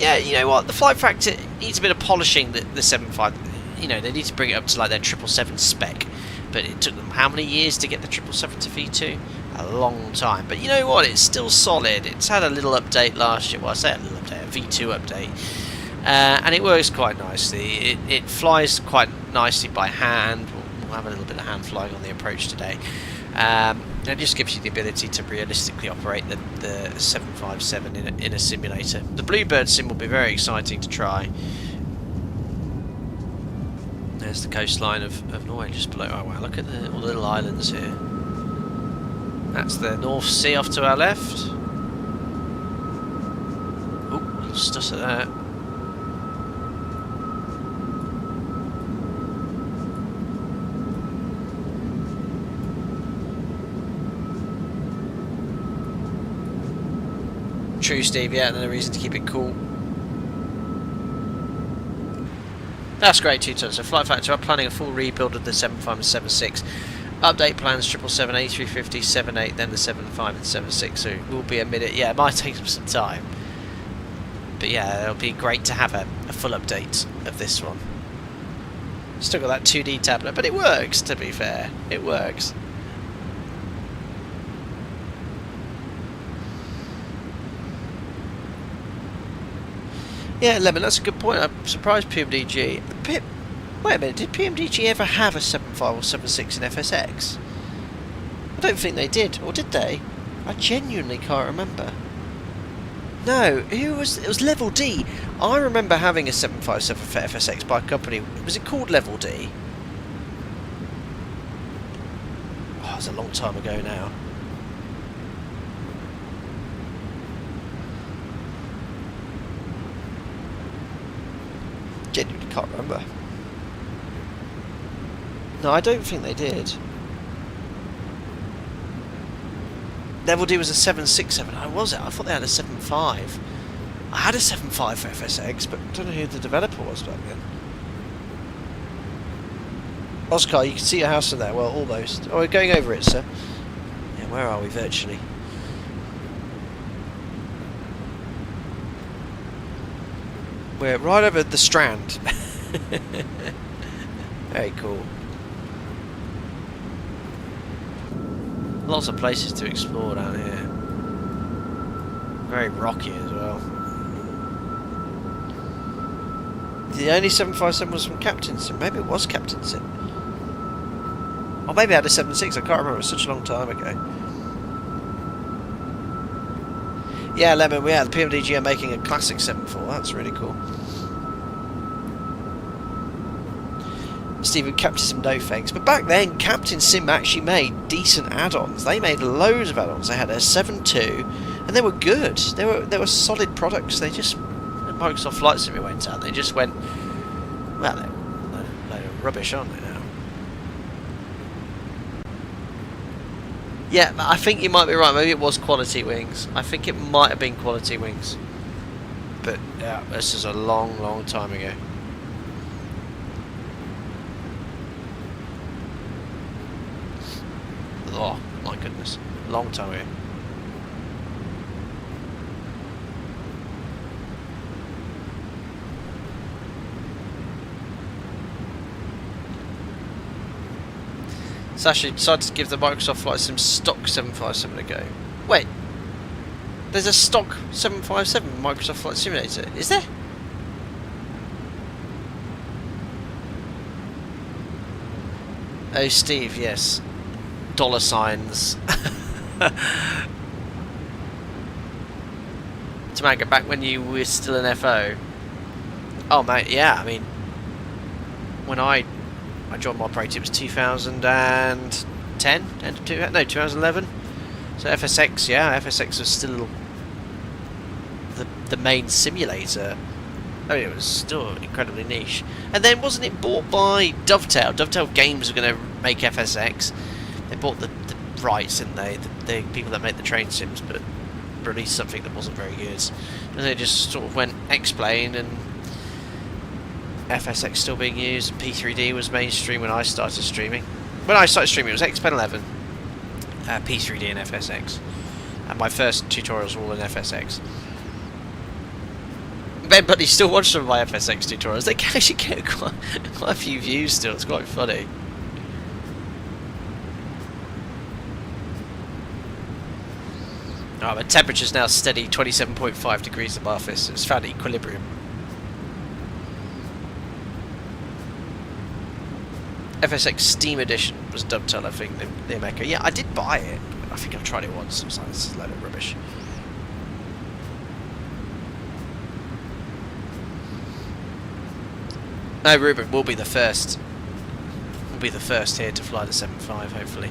Yeah, you know what? The FlightFactor needs a bit of polishing. The 7.5, you know, they need to bring it up to like their 777 spec. But it took them how many years to get the 777 to V2? A long time. But you know what? It's still solid. It's had a little update last year. Well, I say a little update, a V2 update, and it works quite nicely. It flies quite nicely by hand. we'll have a little bit of hand flying on the approach today. It just gives you the ability to realistically operate the 757 in a simulator. The Bluebird sim will be very exciting to try. There's the coastline of Norway just below. Oh wow, look at all the little islands here. That's the North Sea off to our left. Oh, a little stutter there. True, Steve, yeah, no reason to keep it cool. That's great, 2 tons. So FlightFactor are planning a full rebuild of the 75 and 76. Update plans 777, A350, 78, then the 75 and 76. So it will be a minute. Yeah, it might take some time. But yeah, it'll be great to have a full update of this one. Still got that 2D tablet, but it works, to be fair. It works. Yeah, Lemon, that's a good point. I'm surprised PMDG... Wait a minute, did PMDG ever have a 75 or 76 in FSX? I don't think they did, or did they? I genuinely can't remember. No, who was... It was Level D. I remember having a 757 for FSX by a company... Was it called Level D? Oh, it was a long time ago now. Genuinely can't remember. No, I don't think they did. Level D was a 767. Oh, was it? I thought they had a 75. I had a 75 for FSX, but I don't know who the developer was back then. Oscar, you can see your house in there. Well, almost. Oh, we're going over it, sir. Yeah, where are we virtually? We're right over the Strand. Very cool. Lots of places to explore down here. Very rocky as well. The only 757 was from Captainson. Maybe it was Captainson. Or maybe I had a 76. I can't remember. It was such a long time ago. Yeah, Lemon, the PMDG are making a classic 74. That's really cool. Stephen, Captain Sim no thanks. But back then, Captain Sim actually made decent add-ons. They made loads of add-ons. They had a 7.2, and they were good. They were solid products. They just... When Microsoft Flight Sim went out, they just went... Well, they're rubbish, aren't they now? Yeah, I think you might be right. Maybe it was Quality Wings. I think it might have been Quality Wings. But, yeah, this is a long, long time ago. Oh, my goodness. Long time ago. Sasha decided to give the Microsoft Flight Sim stock 757 a go. Wait, there's a stock 757 Microsoft Flight Simulator, is there? Oh, Steve, yes. Dollar signs. Tamaga, back when you were still an FO. Oh, mate, yeah, I mean, when I joined my operator, it was 2010? 2011. So FSX, yeah, FSX was still the main simulator. I mean, it was still incredibly niche. And then wasn't it bought by Dovetail? Dovetail Games were going to make FSX. They bought the rights, didn't they? The people that made the train sims, but released something that wasn't very good. And they just sort of went X-Plane, and FSX still being used. P3D was mainstream when I started streaming. When I started streaming, it was X-Pen 11, P3D and FSX. And my first tutorials were all in FSX. Ben Buddy still watches some of my FSX tutorials. They can actually get quite a few views still. It's quite funny. Oh, the temperature's now steady, 27.5 degrees in my office. It's found equilibrium. FSX Steam Edition was Dovetail, I think, the Ameca. Yeah, I did buy it. I think I tried it once. I was like, this is a load of rubbish. No, Ruben will be the first. We'll be the first here to fly the 7.5, hopefully.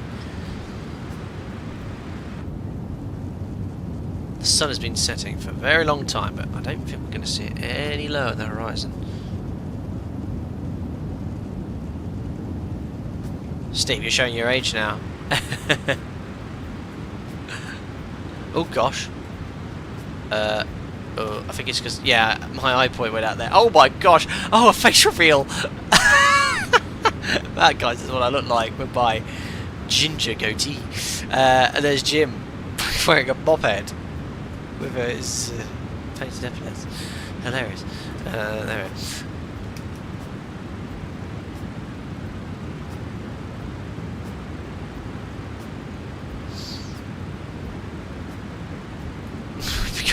The sun has been setting for a very long time, but I don't think we're going to see it any lower than the horizon. Steve, you're showing your age now. Oh gosh. Oh, I think it's because, yeah, my eye point went out there. Oh my gosh! Oh, a face reveal! That, guys, is what I look like with my ginger goatee. And there's Jim wearing a mop head with his painted epaulets. Hilarious. There it is.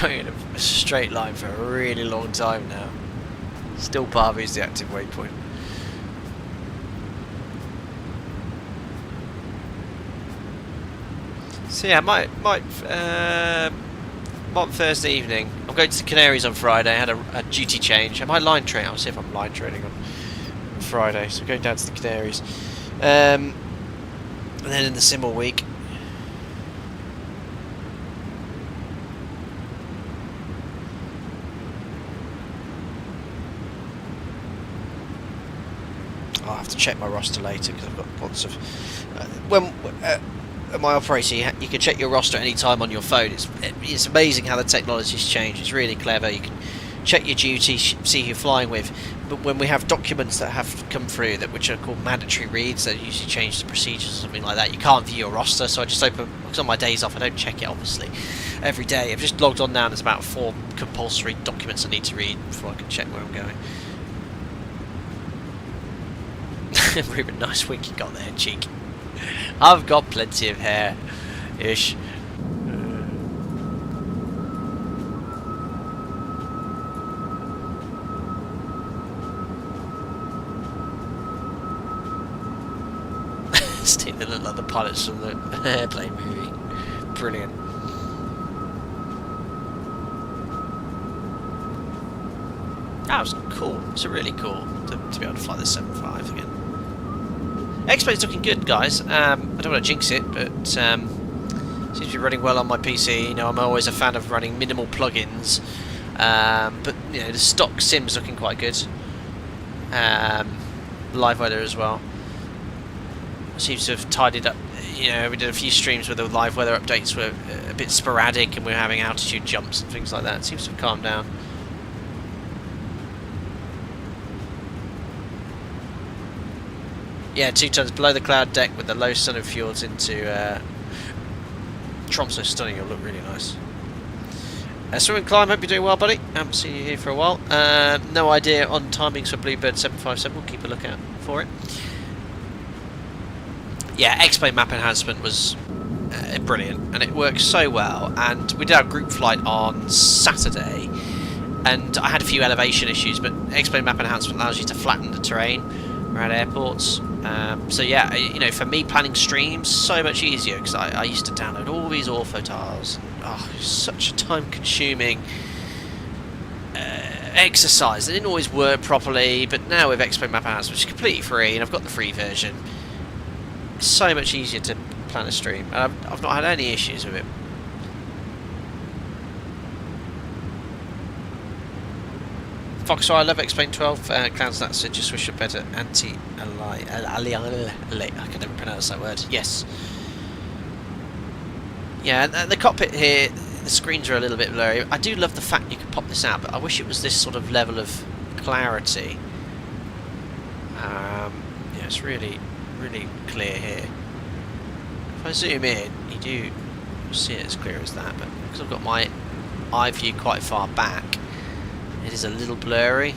Going in a straight line for a really long time now. Still Parvy is the active waypoint. So yeah, might Thursday evening. I'm going to the Canaries on Friday. I had a duty change. I might line train. I'll see if I'm line training on Friday. So I'm going down to the Canaries. And then in the sim all week. I'll have to check my roster later because I've got lots of. At my operator, you can check your roster any time on your phone. It's amazing how the technology's changed. It's really clever. You can check your duty, see who you're flying with. But when we have documents that have come through which are called mandatory reads, that usually change the procedures or something like that, you can't view your roster. So I just open, because on my days off I don't check it obviously every day. I've just logged on now and there's about 4 compulsory documents I need to read before I can check where I'm going. Ruben, nice wink you got there, cheek. I've got plenty of hair, ish. Steve, they look like the pilots from the airplane movie. Brilliant. That was cool. It's really cool to be able to fly this 7.5 again. X-Plane's looking good, guys. I don't want to jinx it, but seems to be running well on my PC. You know, I'm always a fan of running minimal plugins, but you know, the stock sim's looking quite good. Live weather as well. Seems to have tidied up. You know, we did a few streams where the live weather updates were a bit sporadic, and we were having altitude jumps and things like that. It seems to have calmed down. Yeah, 2 tons below the cloud deck with the low sun and fjords into Tromso. Stunning, you'll look really nice. Swim and climb, hope you're doing well, buddy. Haven't seen you here for a while. No idea on timings for Bluebird 757, we'll keep a lookout for it. Yeah, X-Plane map enhancement was brilliant, and it works so well. And we did our group flight on Saturday, and I had a few elevation issues, but X-Plane map enhancement allows you to flatten the terrain around airports. So yeah, you know, for me planning streams, so much easier, because I used to download all these ortho tiles. Oh, such a time-consuming exercise. It didn't always work properly, but now with X-Plane map enhancement, which is completely free, and I've got the free version, it's so much easier to plan a stream. And I've not had any issues with it. Foxtrot, I love X-Plane 12. Clownsnat said just wish a better anti-ali. I can never pronounce that word. Yes. Yeah, and the cockpit here, the screens are a little bit blurry. I do love the fact you can pop this out, but I wish it was this sort of level of clarity. Yeah, it's really, really clear here. If I zoom in, you do see it as clear as that, but because I've got my eye view quite far back, it is a little blurry,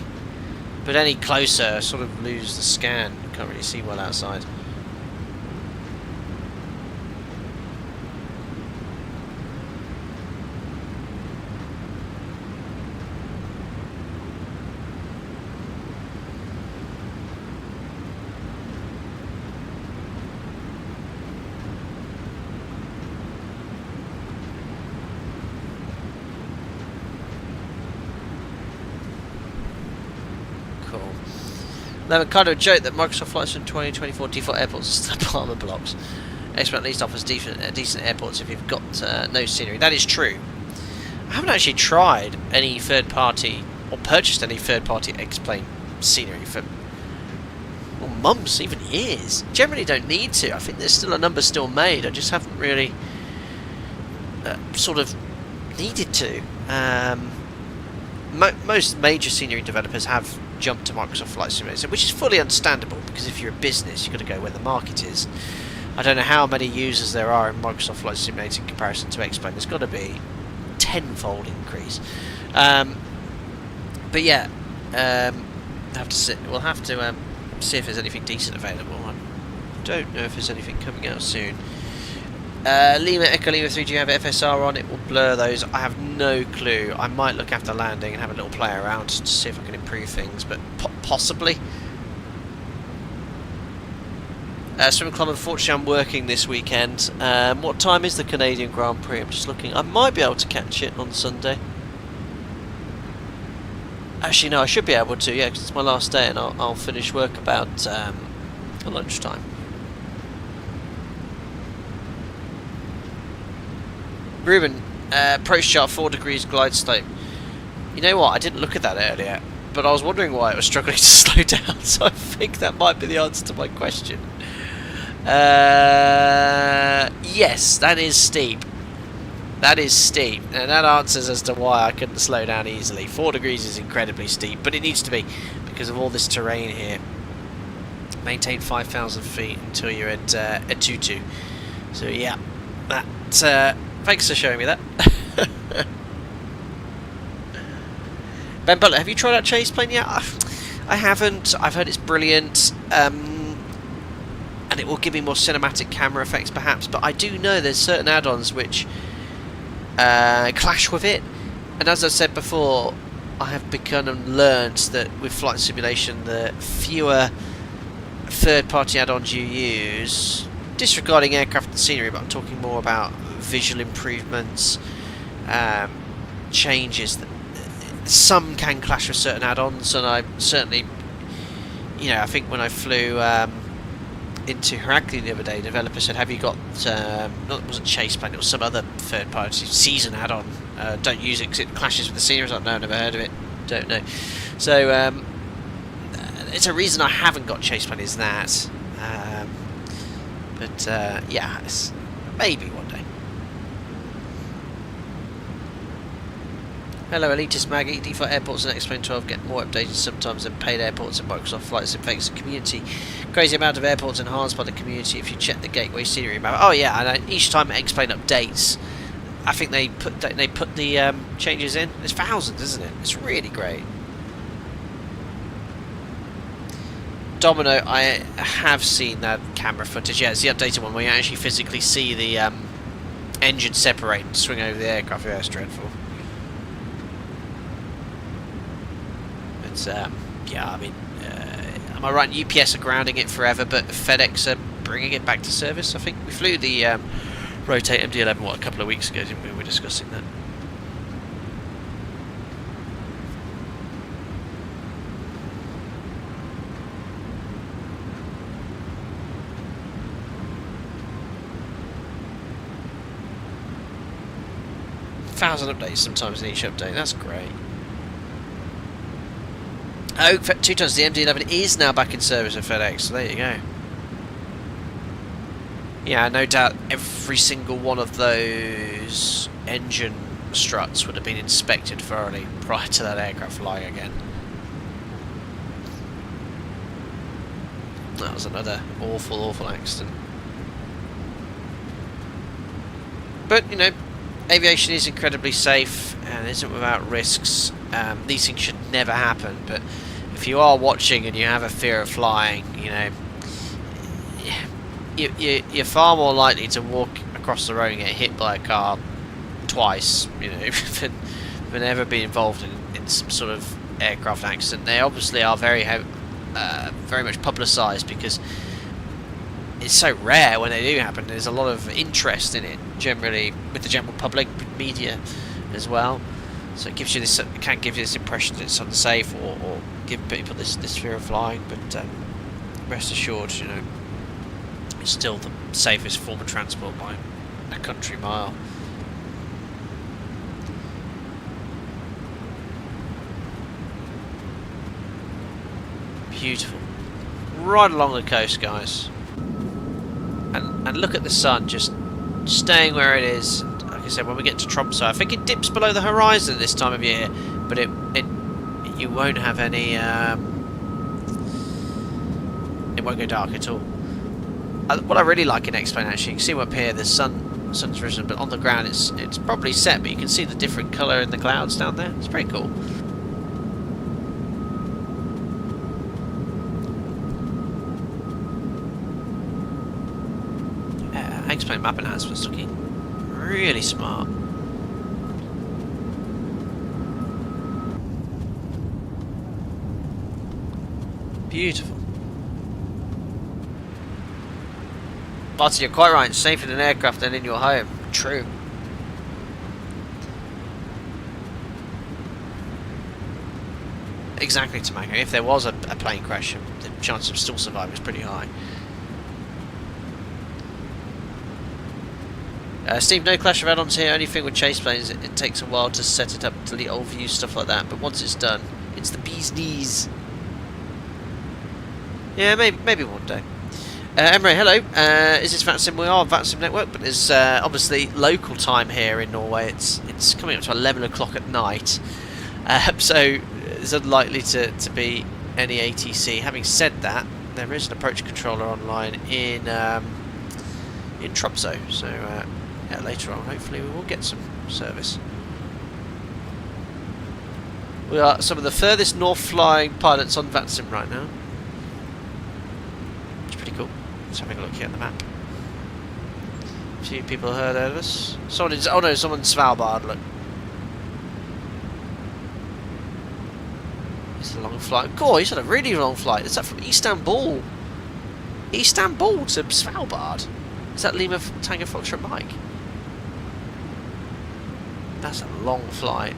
but any closer I sort of lose the scan. Can't really see well outside. Cool. Now, kind of a joke that Microsoft Flight Sim 2024 default airports are apartment blocks. Expert at least offers decent airports if you've got no scenery. That is true. I haven't actually tried any third-party or purchased any third-party X-plane scenery for months, even years. Generally don't need to. I think there's still a number still made. I just haven't really sort of needed to. Most major scenery developers have jumped to Microsoft Flight Simulator, which is fully understandable because if you're a business, you've got to go where the market is. I don't know how many users there are in Microsoft Flight Simulator in comparison to X-plane. There's got to be tenfold increase. But yeah, we'll have to see if there's anything decent available. I don't know if there's anything coming out soon. Lima Echo Lima 3, do you have FSR on? It will blur those. I have no clue. I might look after landing and have a little play around to see if I can improve things, but possibly. Swim Club, unfortunately I'm working this weekend. What time is the Canadian Grand Prix? I'm just looking. I might be able to catch it on Sunday. Actually no, I should be able to, yeah, because it's my last day and I'll finish work about lunchtime. Ruben, approach chart 4 degrees glide slope. You know what, I didn't look at that earlier, but I was wondering why it was struggling to slow down, so I think that might be the answer to my question. Yes, that is steep. That is steep, and that answers as to why I couldn't slow down easily. 4 degrees is incredibly steep, but it needs to be because of all this terrain here. Maintain 5,000 feet until you're at 2.2. So yeah, that. Thanks for showing me that. Ben Butler, have you tried out Chase Plane yet? I haven't. I've heard it's brilliant, and it will give me more cinematic camera effects perhaps, but I do know there's certain add-ons which clash with it, and as I said before, I have begun and learned that with flight simulation the fewer third-party add-ons you use, disregarding aircraft and scenery, but I'm talking more about visual improvements, changes that some can clash with certain add-ons, and I certainly, you know, I think when I flew into Heraklion the other day, the developer said, have you got, it wasn't Chase Plane, it was some other third-party season add-on, don't use it because it clashes with the scenery. I was like, no, I've never heard of it, don't know. So it's a reason I haven't got Chase Plane is that, but yeah, it's maybe one day. Hello Elitist Maggie, default airports and X-Plane 12 get more updated sometimes than paid airports and Microsoft Flight Sim thanks to the community. Crazy amount of airports enhanced by the community if you check the gateway scenery map. Oh yeah, and each time X-Plane updates, I think they put the changes in. There's thousands, isn't it? It's really great. Domino, I have seen that camera footage. Yeah, it's the updated one where you actually physically see the engine separate and swing over the aircraft. Yeah, it's dreadful. Yeah, I mean, am I right? UPS are grounding it forever, but FedEx are bringing it back to service. I think we flew the Rotate MD-11 a couple of weeks ago, didn't we? We were discussing that. Thousand updates sometimes in each update. That's great. Oh, 2 tons. The MD-11 is now back in service at FedEx, so there you go. Yeah, no doubt every single one of those engine struts would have been inspected thoroughly prior to that aircraft flying again. That was another awful, awful accident. But, you know, aviation is incredibly safe and isn't without risks. These things should never happen, but if you are watching and you have a fear of flying, you know, you're far more likely to walk across the road and get hit by a car twice, you know, than ever be involved in some sort of aircraft accident. They obviously are very much publicised because it's so rare when they do happen. There's a lot of interest in it, generally with the general public, media as well. So it gives you this, it can give you this impression that it's unsafe, or give people this fear of flying, but rest assured, you know, it's still the safest form of transport by a country mile. Beautiful. Right along the coast, guys. And look at the sun just staying where it is. And like I said, when we get to Tromso, I think it dips below the horizon this time of year, but you won't have any. It won't go dark at all. What I really like in X-Plane, actually, you can see up here the sun's risen, but on the ground it's probably set, but you can see the different colour in the clouds down there. It's pretty cool. X-Plane map enhancement's looking really smart. Beautiful. Martin, you're quite right. It's safer in an aircraft than in your home. True. Exactly, Tomago. If there was a plane crash, the chance of still surviving is pretty high. Steve, no clash of add-ons here. Only thing with chase planes, it takes a while to set it up, delete old views, stuff like that. But once it's done, it's the bee's knees. Yeah, maybe one day. Emre, hello. Is this VATSIM? We are on VATSIM network, but there's obviously local time here in Norway. It's coming up to 11 o'clock at night, so it's unlikely to be any ATC. Having said that, there is an approach controller online in Tromso, so yeah, later on, hopefully, we will get some service. We are some of the furthest north flying pilots on VATSIM right now. It's pretty cool. Let's have a look here at the map. A few people heard of us. Someone in, oh no, someone in Svalbard, look. It's a long flight. God, he's had a really long flight. Is that from Istanbul? Istanbul to Svalbard? Is that Lima Tango Foxtrot Mike? That's a long flight.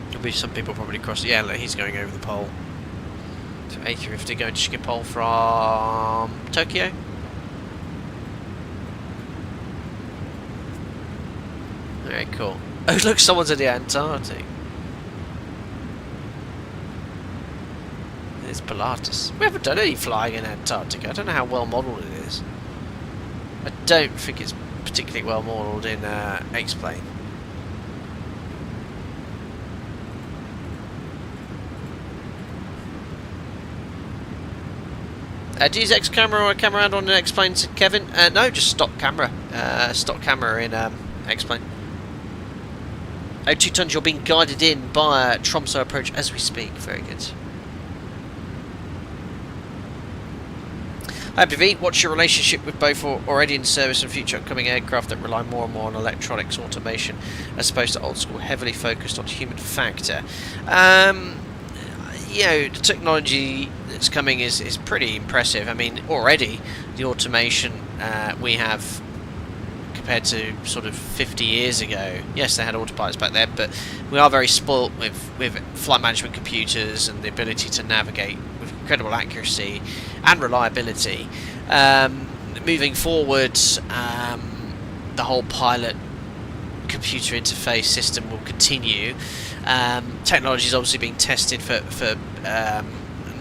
There'll be some people probably cross. Yeah, look, he's going over the pole. So A350 going to Schiphol from Tokyo. Very cool. Oh, look, someone's in the Antarctic. It's Pilatus. We haven't done any flying in Antarctica. I don't know how well modelled it is. I don't think it's particularly well modelled in X-Plane. Do you use X camera or a camera add on an X-Plane, said Kevin? No, just stock camera. Stock camera in X-Plane. Oh, 2 tons, you're being guided in by a Tromso approach as we speak. Very good. IPV, what's your relationship with both already in service and future upcoming aircraft that rely more and more on electronics automation as opposed to old school, heavily focused on human factor? You know, the technology that's coming is pretty impressive. I mean, already the automation we have compared to sort of 50 years ago. Yes, they had autopilots back then, but we are very spoilt with flight management computers and the ability to navigate with incredible accuracy and reliability. Moving forward, the whole pilot computer interface system will continue. Technology is obviously being tested for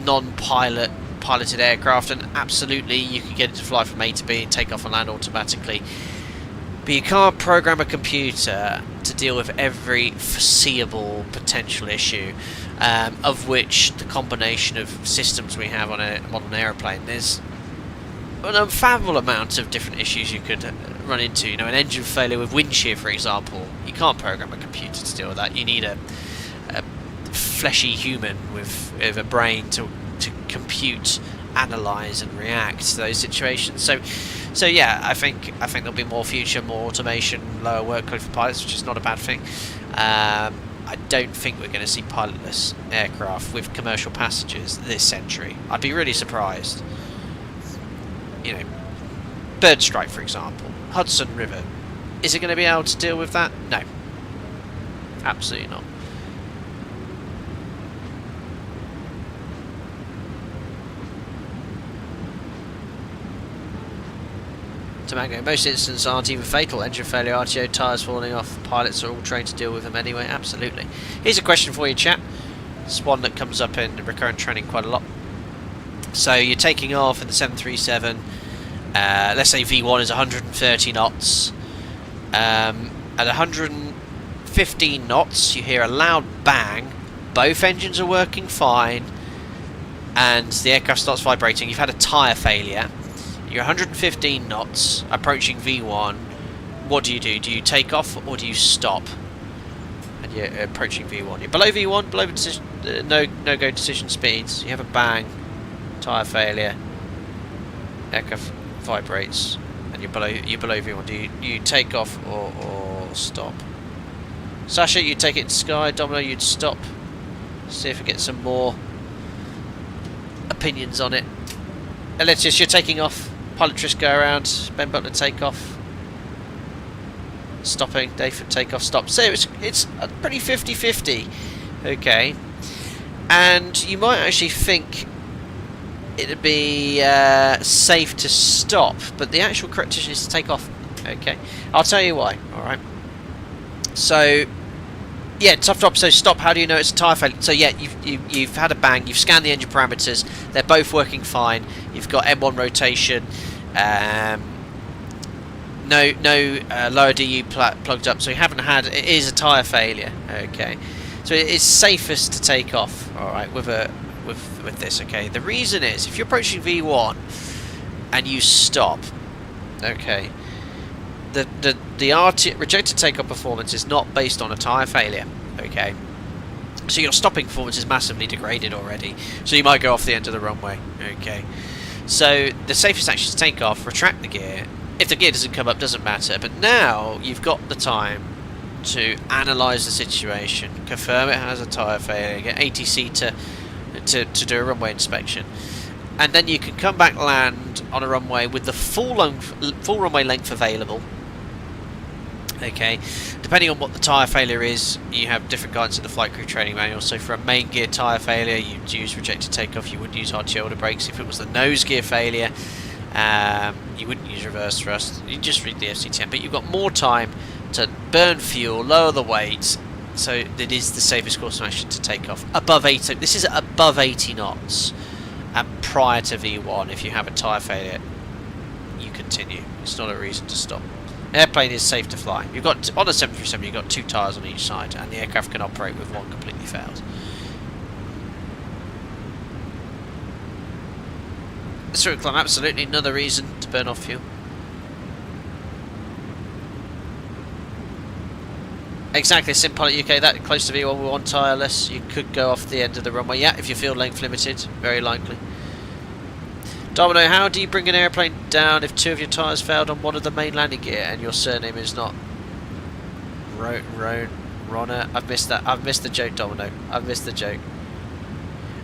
non-piloted aircraft, and absolutely you can get it to fly from A to B and take off and land automatically. But you can't program a computer to deal with every foreseeable potential issue, of which the combination of systems we have on a modern aeroplane, there's an unfathomable amount of different issues you could run into. You know, an engine failure with wind shear, for example. You can't program a computer to deal with that. You need a fleshy human with a brain to compute, analyze, and react to those situations. So yeah, I think there'll be more future, more automation, lower workload for pilots, which is not a bad thing. I don't think we're going to see pilotless aircraft with commercial passengers this century. I'd be really surprised. You know, bird strike, for example, Hudson River. Is it going to be able to deal with that? No. Absolutely not. Tomago. Most incidents aren't even fatal. Engine failure, RTO, tyres falling off. Pilots are all trained to deal with them anyway. Absolutely. Here's a question for you, chap. It's one that comes up in recurrent training quite a lot. So you're taking off in the 737. Let's say V1 is 130 knots. At 115 knots, you hear a loud bang. Both engines are working fine, and the aircraft starts vibrating. You've had a tyre failure. You're 115 knots, approaching V1. What do? Do you take off or do you stop? And you're approaching V1. You're below V1, below decision, no-go decision speeds. You have a bang, tyre failure, aircraft vibrates, and you're below V1. Do you take off or stop? Sasha, you take it in sky. Domino, you'd stop. See if we get some more opinions on it. Aletius, you're taking off. Pilot Trish, go around. Ben Butler, take off. Stopping. Dayford, take off. Stop. So it's a pretty 50-50. Okay. And you might actually think it'd be safe to stop, but the actual correct decision is to take off. Okay. I'll tell you why. Alright. So, yeah, tough drop. So stop. How do you know it's a tyre failure? So yeah, you've had a bang. You've scanned the engine parameters. They're both working fine. You've got M1 rotation. No lower DU plugged up. So you haven't had. It is a tyre failure. Okay. So it's safest to take off. All right. With this. Okay. The reason is if you're approaching V1 and you stop. Okay. The rejected takeoff performance is not based on a tyre failure, okay? So your stopping performance is massively degraded already, so you might go off the end of the runway, okay? So the safest action is to take off, retract the gear. If the gear doesn't come up, doesn't matter, but now you've got the time to analyse the situation, confirm it has a tyre failure, get ATC to do a runway inspection, and then you can come back, land on a runway with the full runway length available. Okay, depending on what the tyre failure is, you have different guidance in the flight crew training manual. So for a main gear tyre failure, you'd use rejected takeoff, you wouldn't use hard shoulder brakes. If it was the nose gear failure, you wouldn't use reverse thrust. You just read the FC10, but you've got more time to burn fuel, lower the weight, so it is the safest course of action to take off. Above 80, this is above 80 knots, and prior to V1, if you have a tyre failure, you continue. It's not a reason to stop. Airplane is safe to fly. You've got on a 737, you've got 2 tyres on each side, and the aircraft can operate with one completely failed. Through climb, absolutely another reason to burn off fuel. Exactly, Simpilot UK, that close to V1 with 1 tyre less, you could go off the end of the runway. Yeah, if you feel length limited, very likely. Domino, how do you bring an airplane down if 2 of your tyres failed on one of the main landing gear and your surname is not Ronna? I've missed that. I've missed the joke, Domino. I've missed the joke.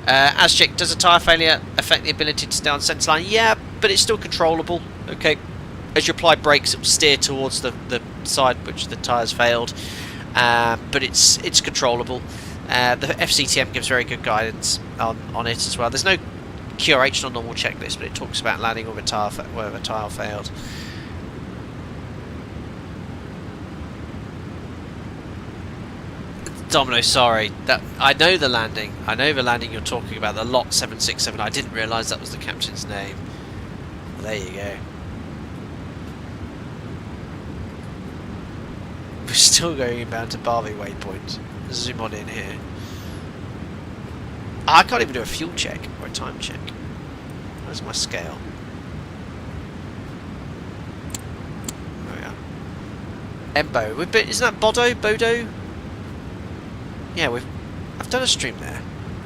Azchik, does a tyre failure affect the ability to stay on centre line? Yeah, but it's still controllable. Okay, as you apply brakes, it will steer towards the side which the tyres failed, but it's controllable. The FCTM gives very good guidance on it as well. There's no QRH on normal checklist, but it talks about landing with a tyre where a tyre failed. Domino, sorry, that I know the landing. I know the landing you're talking about, the Lot 767. I didn't realise that was the captain's name. There you go. We're still going inbound to Barbie waypoint. Zoom on in here. I can't even do a fuel check or a time check. Where's my scale? There we are. Embo. Isn't that Bodo? Yeah, I've done a stream there.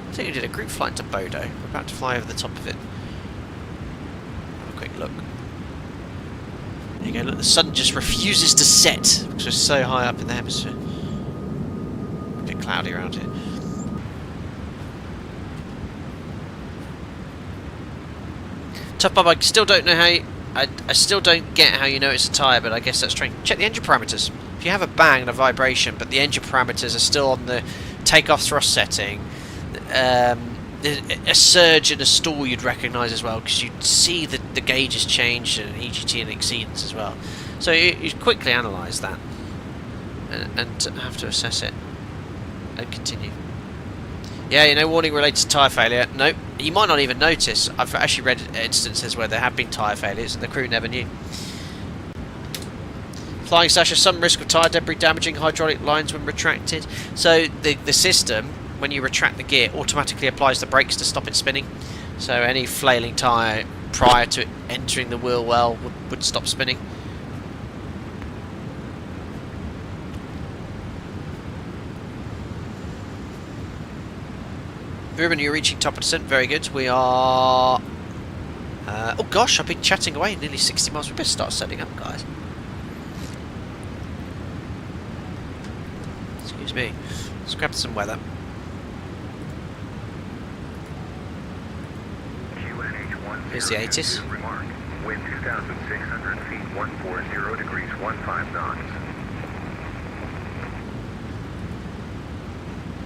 I think we did a group flight to Bodo. We're about to fly over the top of it. Have a quick look. There you go, look, the sun just refuses to set because we're so high up in the hemisphere. A bit cloudy around here. Tough Bob, I still don't know how I still don't get how you know it's a tyre, but I guess that's strange. Check the engine parameters. If you have a bang and a vibration, but the engine parameters are still on the takeoff thrust setting, the a surge and a stall you'd recognise as well, because you'd see the gauges change and EGT and exceedance as well. So you'd quickly analyse that and have to assess it and continue. Yeah, you know, warning related to tyre failure. Nope, you might not even notice. I've actually read instances where there have been tyre failures and the crew never knew. Flying Sash has some risk of tyre debris damaging hydraulic lines when retracted. So the system, when you retract the gear, automatically applies the brakes to stop it spinning. So any flailing tyre prior to it entering the wheel well would stop spinning. Ruben, you're reaching top of descent. Very good. We are... oh gosh, I've been chatting away nearly 60 miles. We better start setting up, guys. Excuse me. Let's grab some weather. Here's the 80s. Remark. Wind 2,600 feet, 140 degrees, 15 knots.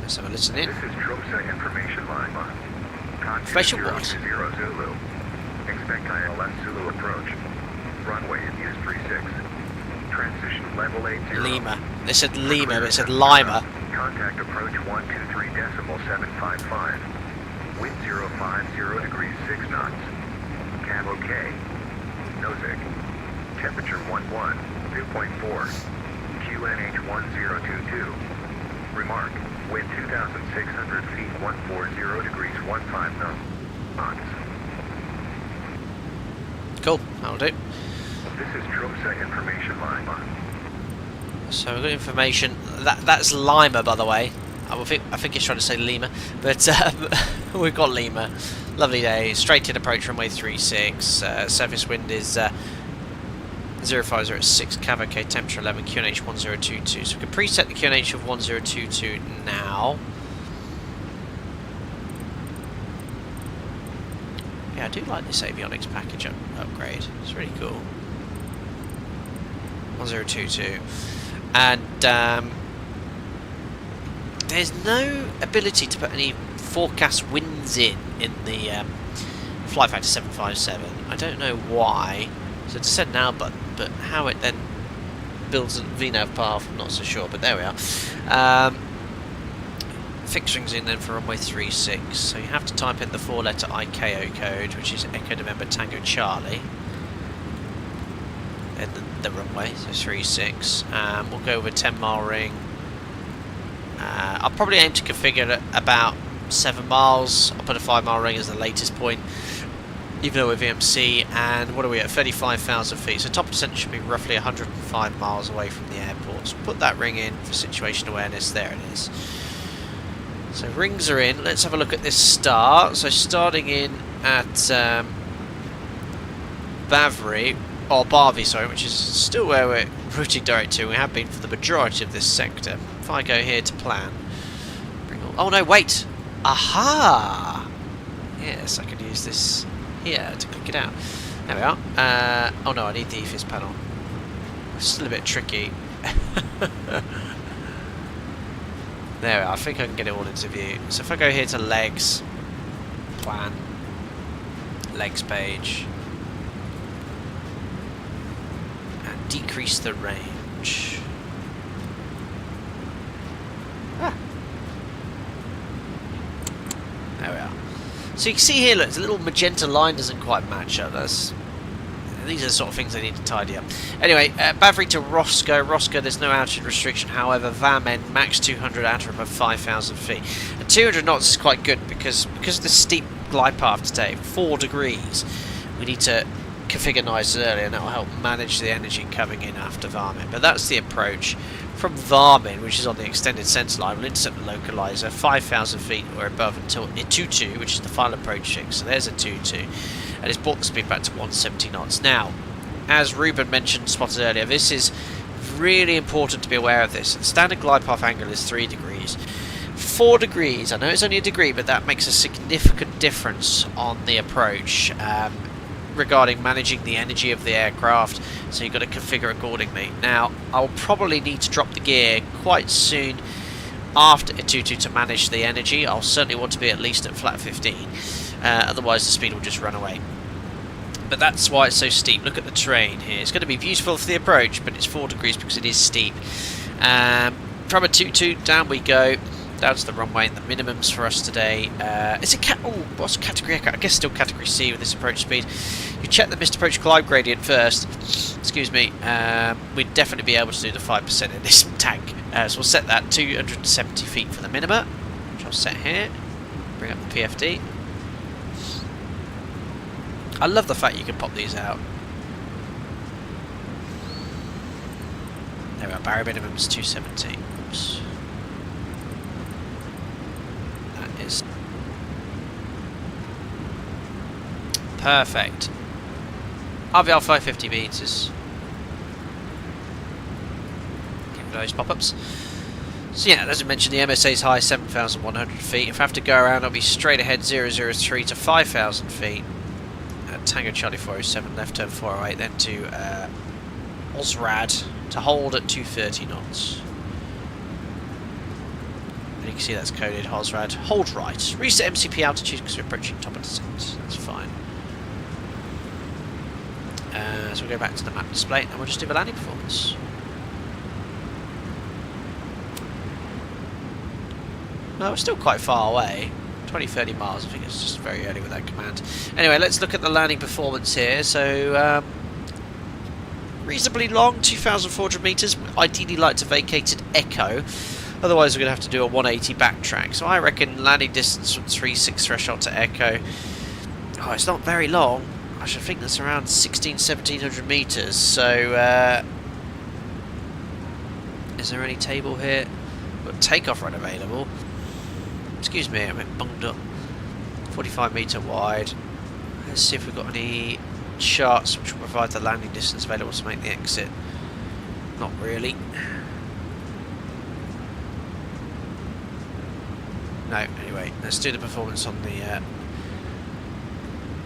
Let's have a listen in. This is Tromso information line. Information what? 0 Zulu. Expect ILS Zulu approach. Runway in use 36. Transition level 80. Lima. They said Lima, but it said Lima. Contact approach 123.755. Wind 050 degrees 6 knots. Cab OK. Nozick. Temperature 11, 2.4. QNH 1022. Remark. Wind 2,600 feet, 140 degrees, 15 knots. Cool, that'll do. This is Tromso information line. So we've got information. That's Lima, by the way. I think he's trying to say Lima, but we've got Lima. Lovely day. Straight in approach runway 36. Surface wind is 050 at 6. Cav OK. Temperature 11. QNH 1022. So we can preset the QNH of 1022 now. Yeah, I do like this avionics package upgrade. It's really cool. 1022. And there's no ability to put any forecast winds in the FlightFactor 757. I don't know why. So it's a send now button, but how it then builds a VNAV path, I'm not so sure, but there we are. Fixturing's in then for runway 36, so you have to type in the 4-letter ICAO code, which is Echo November Tango Charlie. Then the runway, so 36. We'll go with 10-mile ring. I'll probably aim to configure it about 7 miles. I'll put a 5-mile ring as the latest point, even though we're VMC. And what are we at? 35,000 feet. So top of descent should be roughly 105 miles away from the airport. So put that ring in for situation awareness. There it is. So rings are in. Let's have a look at this start. So starting in at Bavary, or Barvey, sorry, which is still where we're routing direct to. We have been for the majority of this sector. If I go here to plan, bring all, oh no, wait! Aha! Yes, I can use this here to click it out. There we are. Oh no, I need the EFIS panel. It's still a bit tricky. There we are. I think I can get it all into view. So if I go here to legs, plan, legs page, and decrease the range. Ah. There we are. So you can see here, look, the little magenta line doesn't quite match up. These are the sort of things they need to tidy up. Anyway, Bavary to Roscoe. Roscoe, there's no altitude restriction. However, VAMN, max 200 outer above 5,000 feet. And 200 knots is quite good because of the steep glide path today, 4 degrees. We need to configure nice and early, and that will help manage the energy coming in after Varmin. But that's the approach from Varmin, which is on the extended centre line. We'll intercept the localiser 5,000 feet or above until a 2-2, which is the final approach fix. So there's a 2-2, and it's brought the speed back to 170 knots. Now, as Ruben spotted earlier, this is really important to be aware of this. The standard glide path angle is 3 degrees. 4 degrees, I know it's only a degree, but that makes a significant difference on the approach regarding managing the energy of the aircraft, so you've got to configure accordingly. Now, I'll probably need to drop the gear quite soon after Itutu to manage the energy. I'll certainly want to be at least at flat 15, otherwise the speed will just run away. But that's why it's so steep. Look at the terrain here. It's going to be beautiful for the approach, but it's 4 degrees because it is steep. From a 2-2, down we go. Down to the runway, and the minimums for us today. It's a what's category echo? I guess still category C with this approach speed. You check the missed approach climb gradient first. Excuse me. We'd definitely be able to do the 5% in this tank. So we'll set that 270 feet for the minima, which I'll set here. Bring up the PFD. I love the fact you can pop these out. There we are, barrier minimums 270. Oops. That is perfect. RVR 550 meters. Give those pop-ups. So yeah, as I mentioned, the MSA is high, 7,100 feet. If I have to go around, I'll be straight ahead 003 to 5,000 feet. Tango Charlie 407, left turn 408, then to Osrad to hold at 230 knots. And you can see that's coded Osrad. Hold right. Reset MCP altitude because we're approaching top of descent. That's fine. So we'll go back to the map display and we'll just do the landing performance. No, we're still quite far away. 20-30 miles, I think it's just very early with that command. Anyway, let's look at the landing performance here. So, reasonably long, 2,400 metres. Ideally like to vacate at Echo, otherwise we're going to have to do a 180 backtrack. So I reckon landing distance from 3.6 threshold to Echo. Oh, it's not very long. I should think that's around 1,700 metres. So, is there any table here? We've got takeoff run available. Excuse me, I'm a bit bunged up. 45 metre wide. Let's see if we've got any charts which will provide the landing distance available to make the exit. Not really. No, anyway, let's do the performance on the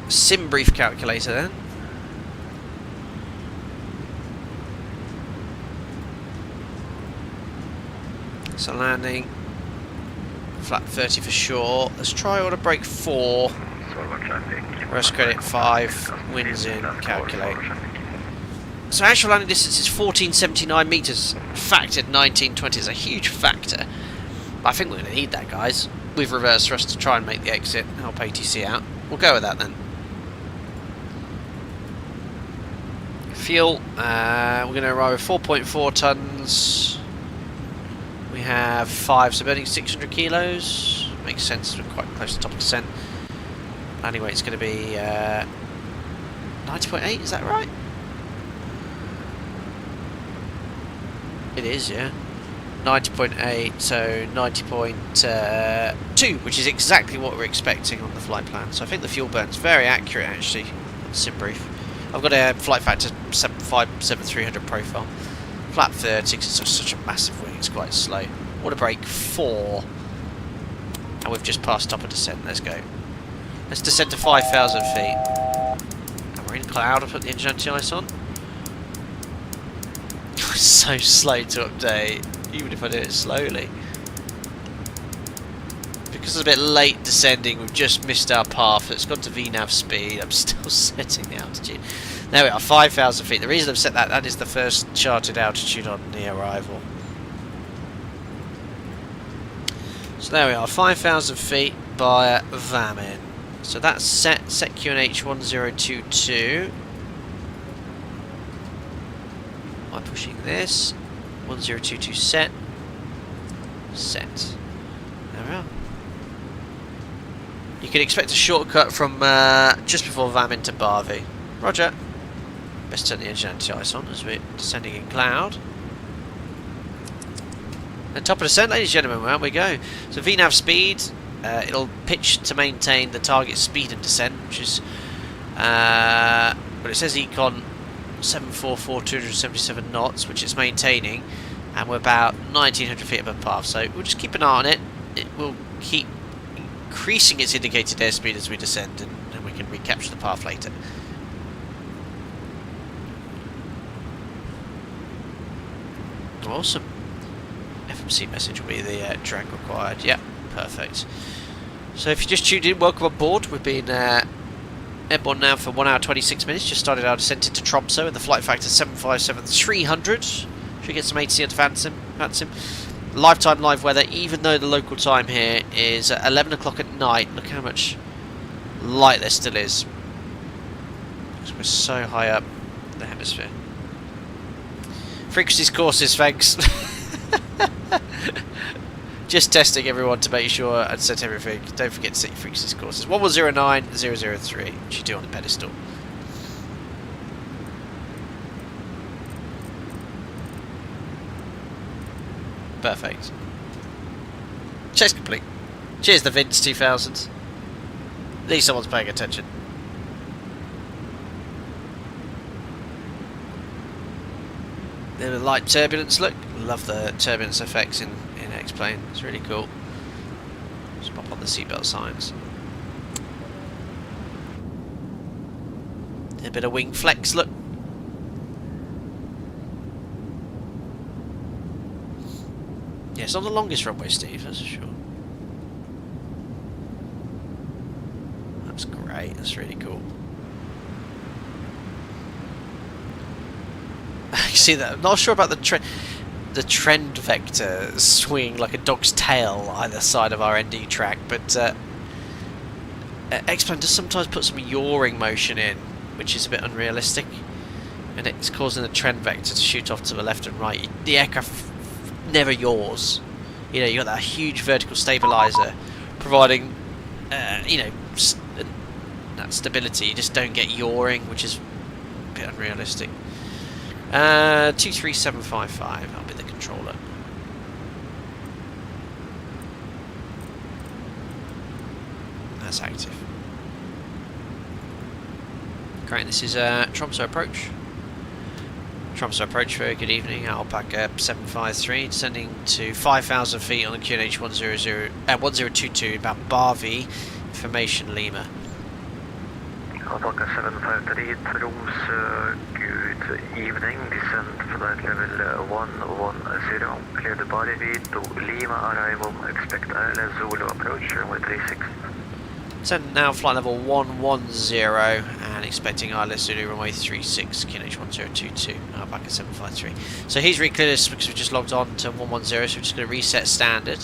sim brief calculator then. So landing. Flat 30 for sure. Let's try order brake 4. Rest credit 5. Winds in. Calculate. So actual landing distance is 1479 metres. Factored 1920 is a huge factor. But I think we're going to need that, guys. With reverse thrust to try and make the exit. Help ATC out. We'll go with that then. Fuel. We're going to arrive with 4.4 tonnes. We have 5, so burning 600 kilos. Makes sense, we're quite close to top of descent. Landing weight's going to be 90.8, is that right? It is, yeah. 90.8, so 90.2, which is exactly what we're expecting on the flight plan. So I think the fuel burn's very accurate actually on the sim brief. I've got a FlightFactor 7300 profile. Flat 30, because it's such a massive wing, it's quite slow. Order brake 4. And we've just passed top of descent, let's go. Let's descend to 5,000 feet. And we're in cloud, I'll put the engine anti-ice on. It's so slow to update, even if I do it slowly. Because it's a bit late descending, we've just missed our path, it's gone to VNAV speed, I'm still setting the altitude. There we are, 5,000 feet. The reason I've set that is the first charted altitude on the arrival. So there we are, 5,000 feet by Vamin. So that's set QNH 1022. By pushing this, 1022 set. Set. There we are. You can expect a shortcut from just before Vamin to Barvi. Roger. Best turn the engine anti-ice on as we're descending in cloud. And top of descent, ladies and gentlemen, where we go. So VNAV speed, it'll pitch to maintain the target speed and descent, which is, but it says Econ 744 277 knots, which it's maintaining, and we're about 1900 feet above path. So we'll just keep an eye on it. It will keep increasing its indicated airspeed as we descend, and we can recapture the path later. Awesome. C message will be the drag required. Yeah, perfect. So if you just tuned in, welcome on board. We've been airborne now for 1 hour 26 minutes. Just started our descent into Tromso in the FlightFactor 757-300. Should get some ATC into Fansim. Lifetime live weather, even though the local time here is 11 o'clock at night. Look how much light there still is. Because we're so high up in the hemisphere. Frequencies courses, thanks. Just testing everyone to make sure and set everything. Don't forget to set your frequencies courses. 1109-003, which you do on the pedestal. Perfect. Chase complete. Cheers, the Vince 2000. At least someone's paying attention. Bit of light turbulence, look. Love the turbulence effects in X-Plane. It's really cool. Just pop on the seatbelt signs. A bit of wing flex, look. Yeah, it's not the longest runway, Steve, that's for sure. That's great, that's really cool. You see that? I'm not sure about the trend vector swinging like a dog's tail either side of our ND track, but X-Plane does sometimes put some yawing motion in, which is a bit unrealistic, and it's causing the trend vector to shoot off to the left and right. The aircraft never yaws. You know, you got that huge vertical stabilizer providing, you know, that stability. You just don't get yawing, which is a bit unrealistic. 23755, I'll be the controller. That's active. Great, this is Tromso approach. Tromso approach, very good evening. Alpaca 753, descending to 5,000 feet on the QNH 1022 about Barvi, information Lima. Alpaca 753, Tromsø, good evening, descent flight level 110, clear the Barvi to Lima, arrival, expect ILS Zulu approach, runway 36. Descent now, flight level 110, and expecting ILS Zulu, runway 36, QNH 1022, Alpaca 753. So he's recleared us because we just logged on to 110, so we're just going to reset standard.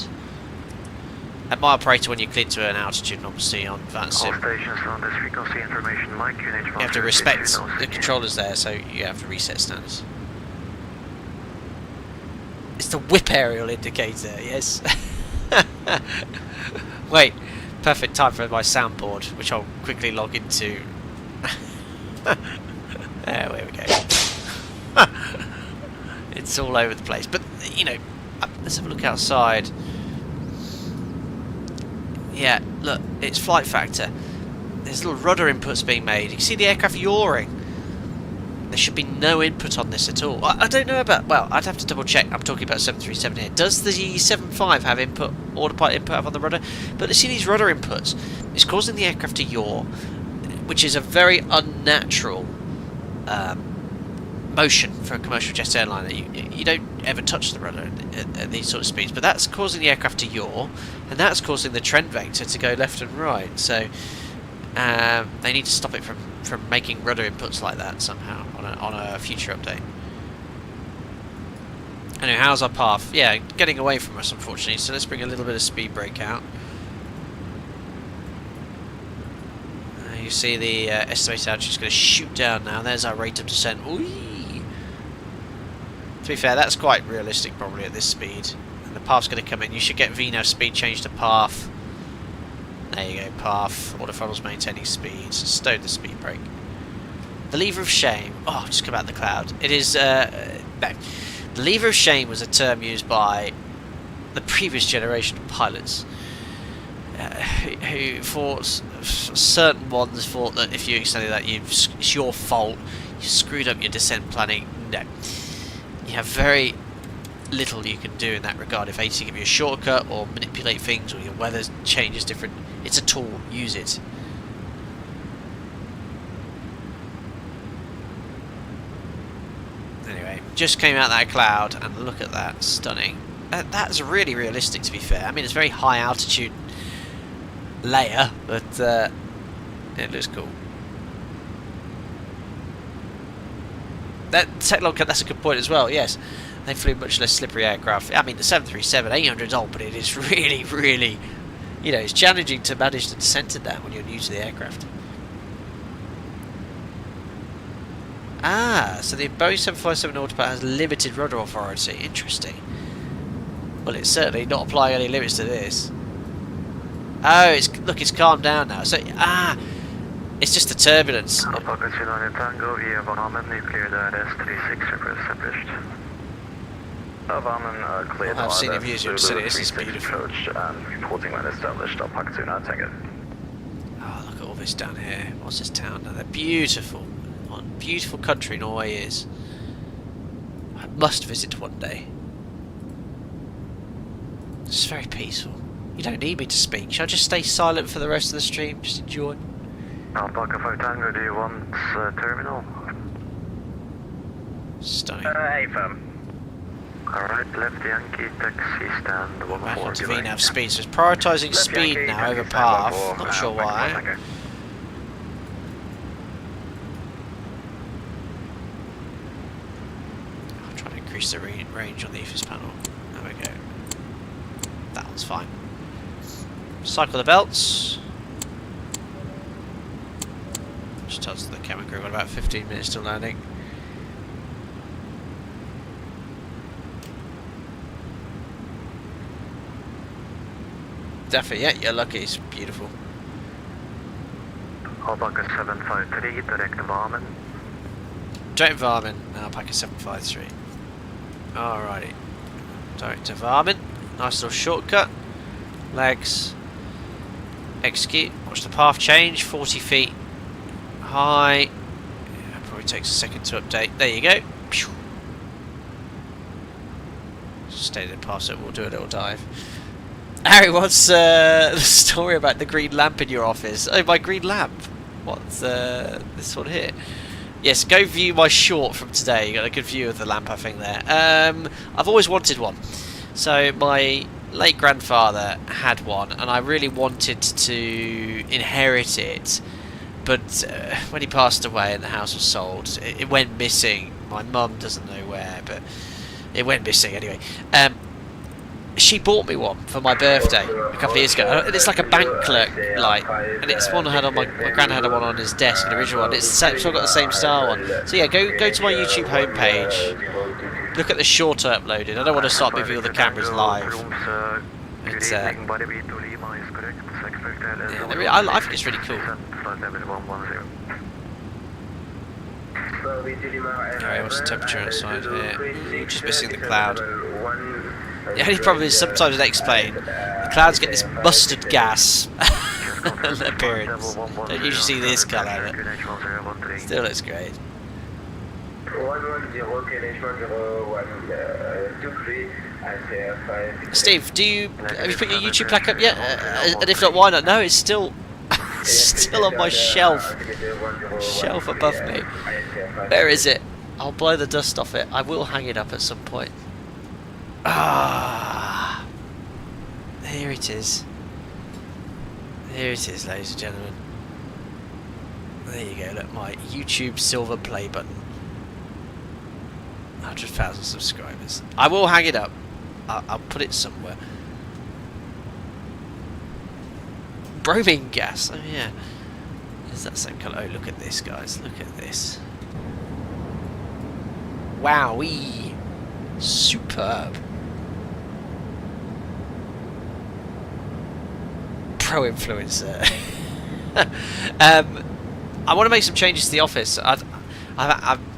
At my operator, when you clear to an altitude, obviously on that All stations on this frequency information, Mike, QNH you have to respect the controllers there, so you have to reset standards. It's the whip aerial indicator, yes. Wait, perfect time for my soundboard, which I'll quickly log into. There we go. It's all over the place, but you know, let's have a look outside. Yeah, look, it's FlightFactor. There's little rudder inputs being made. You can see the aircraft yawing. There should be no input on this at all. I don't know about, well, I'd have to double check. I'm talking about 737 here. Does the 75 have input, autopilot input on the rudder? But you see these rudder inputs. It's causing the aircraft to yaw, which is a very unnatural motion for a commercial jet airliner. You don't ever touch the rudder at these sort of speeds, but that's causing the aircraft to yaw, and that's causing the trend vector to go left and right. So they need to stop it from making rudder inputs like that somehow on a future update. Anyway, how's our path? Yeah, getting away from us, unfortunately. So let's bring a little bit of speed brake out. You see the estimated altitude is going to shoot down now. There's our rate of descent. Whee! To be fair, that's quite realistic probably at this speed. And the path's going to come in. You should get VNAV speed change to path. There you go, path. Autothrottle's maintaining speed. Stowed the speed brake. The lever of shame. Oh, just come out of the cloud. It is, no. The lever of shame was a term used by the previous generation of pilots. Who thought, certain ones thought that if you extended that, it's your fault. You screwed up your descent planning. No. You have very little you can do in that regard. If ATC give you a shortcut or manipulate things or your weather changes different, it's a tool. Use it. Anyway, just came out that cloud and look at that. Stunning. That's really realistic, to be fair. I mean, it's a very high altitude layer, but it looks cool. That's a good point as well, yes. They flew much less slippery aircraft. I mean, the 737-800 is old, but it is really, really, you know, it's challenging to manage the descent in that when you're new to the aircraft. Ah, so the Boeing 757 autopilot has limited rudder authority. Interesting. Well, it's certainly not applying any limits to this. Oh, look, it's calmed down now. So, it's just the turbulence. I've seen the views of city. This is beautiful. Oh, look at all this down here. What's this town? They're beautiful. What a beautiful country Norway is. I must visit one day. It's very peaceful. You don't need me to speak. Shall I just stay silent for the rest of the stream? Just enjoy. Alpaca 5 Tango, do you want terminal? Stunning. Affirm. Alright, left Yankee, taxi stand Back 140. onto VNAV speed, so it's prioritising speed now over path. Not sure why. I'll try to increase the range on the EFIS panel. There we go. That one's fine. Cycle the belts. Just tells the cabin crew got about 15 minutes till landing. Definitely, yeah, you're lucky, it's beautiful. Alpaca 753, direct Varmen. Direct to Varmen, Alpaca 753. Alrighty. Direct to Varmen. Nice little shortcut. Legs. Execute. Watch the path change. 40 feet high. Yeah, probably takes a second to update. There you go. Stay there past it, we'll do a little dive. Harry, what's the story about the green lamp in your office? Oh, my green lamp. What's this one here? Yes, go view my short from today. You got a good view of the lamp, I think, there. I've always wanted one. So my late grandfather had one, and I really wanted to inherit it. But when he passed away and the house was sold, it went missing. My mum doesn't know where, but it went missing anyway. She bought me one for my birthday a couple of years ago, and it's like a bank clerk light, and it's one I had on my gran had one on his desk, an original one. It's still got the same style one. So yeah, go to my YouTube homepage, look at the short I uploaded. I don't want to start moving all the cameras live. It's, yeah, I think it's really cool. Alright, what's the temperature outside here? Just missing the cloud. The only problem is sometimes they explain the clouds get this mustard gas appearance. Don't usually see this colour, but still looks great. Steve, have you put your YouTube plaque up yet? And if not, why not? No, it's still still on my shelf above me. Where is it? I'll blow the dust off it. I will hang it up at some point. Ah, here it is. Here it is, ladies and gentlemen. There you go. Look, my YouTube silver play button. 100,000 subscribers. I will hang it up. I'll put it somewhere. Bromine gas. Oh yeah. Is that the same colour? Oh, look at this, guys. Look at this. Wowee. Superb. Pro influencer. I want to make some changes to the office. I've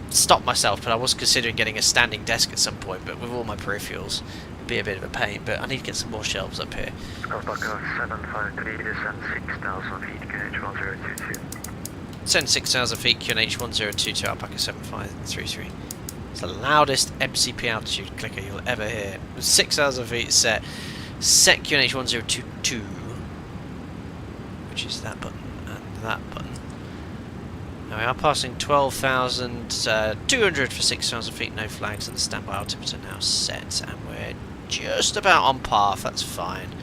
stopped myself, but I was considering getting a standing desk at some point, but with all my peripherals it'd be a bit of a pain. But I need to get some more shelves up here. Send 6,000 feet QNH 1022 Alpaca 7533. It's the loudest MCP altitude clicker you'll ever hear. 6,000 feet set QNH 1022, which is that button and that button. Now we are passing 12,200 for 6,000 feet, no flags, and the standby altimeter now set, and we're just about on path. That's fine.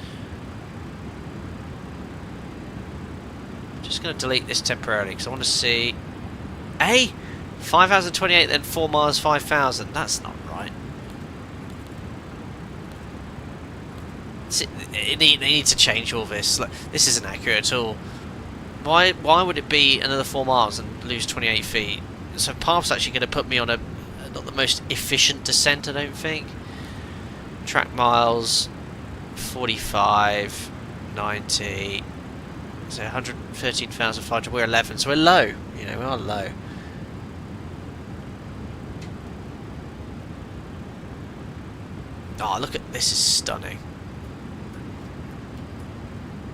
Just going to delete this temporarily because I want to see. Hey, 5,028, then 4 miles, 5,000. That's not right. They need to change all this. Like, this isn't accurate at all. Why would it be another 4 miles and lose 28 feet? So path's actually going to put me on a not the most efficient descent, I don't think. Track miles 45, 90. So 113,500. We're 11, so we're low. You know, we are low. Oh, look at this! Is stunning.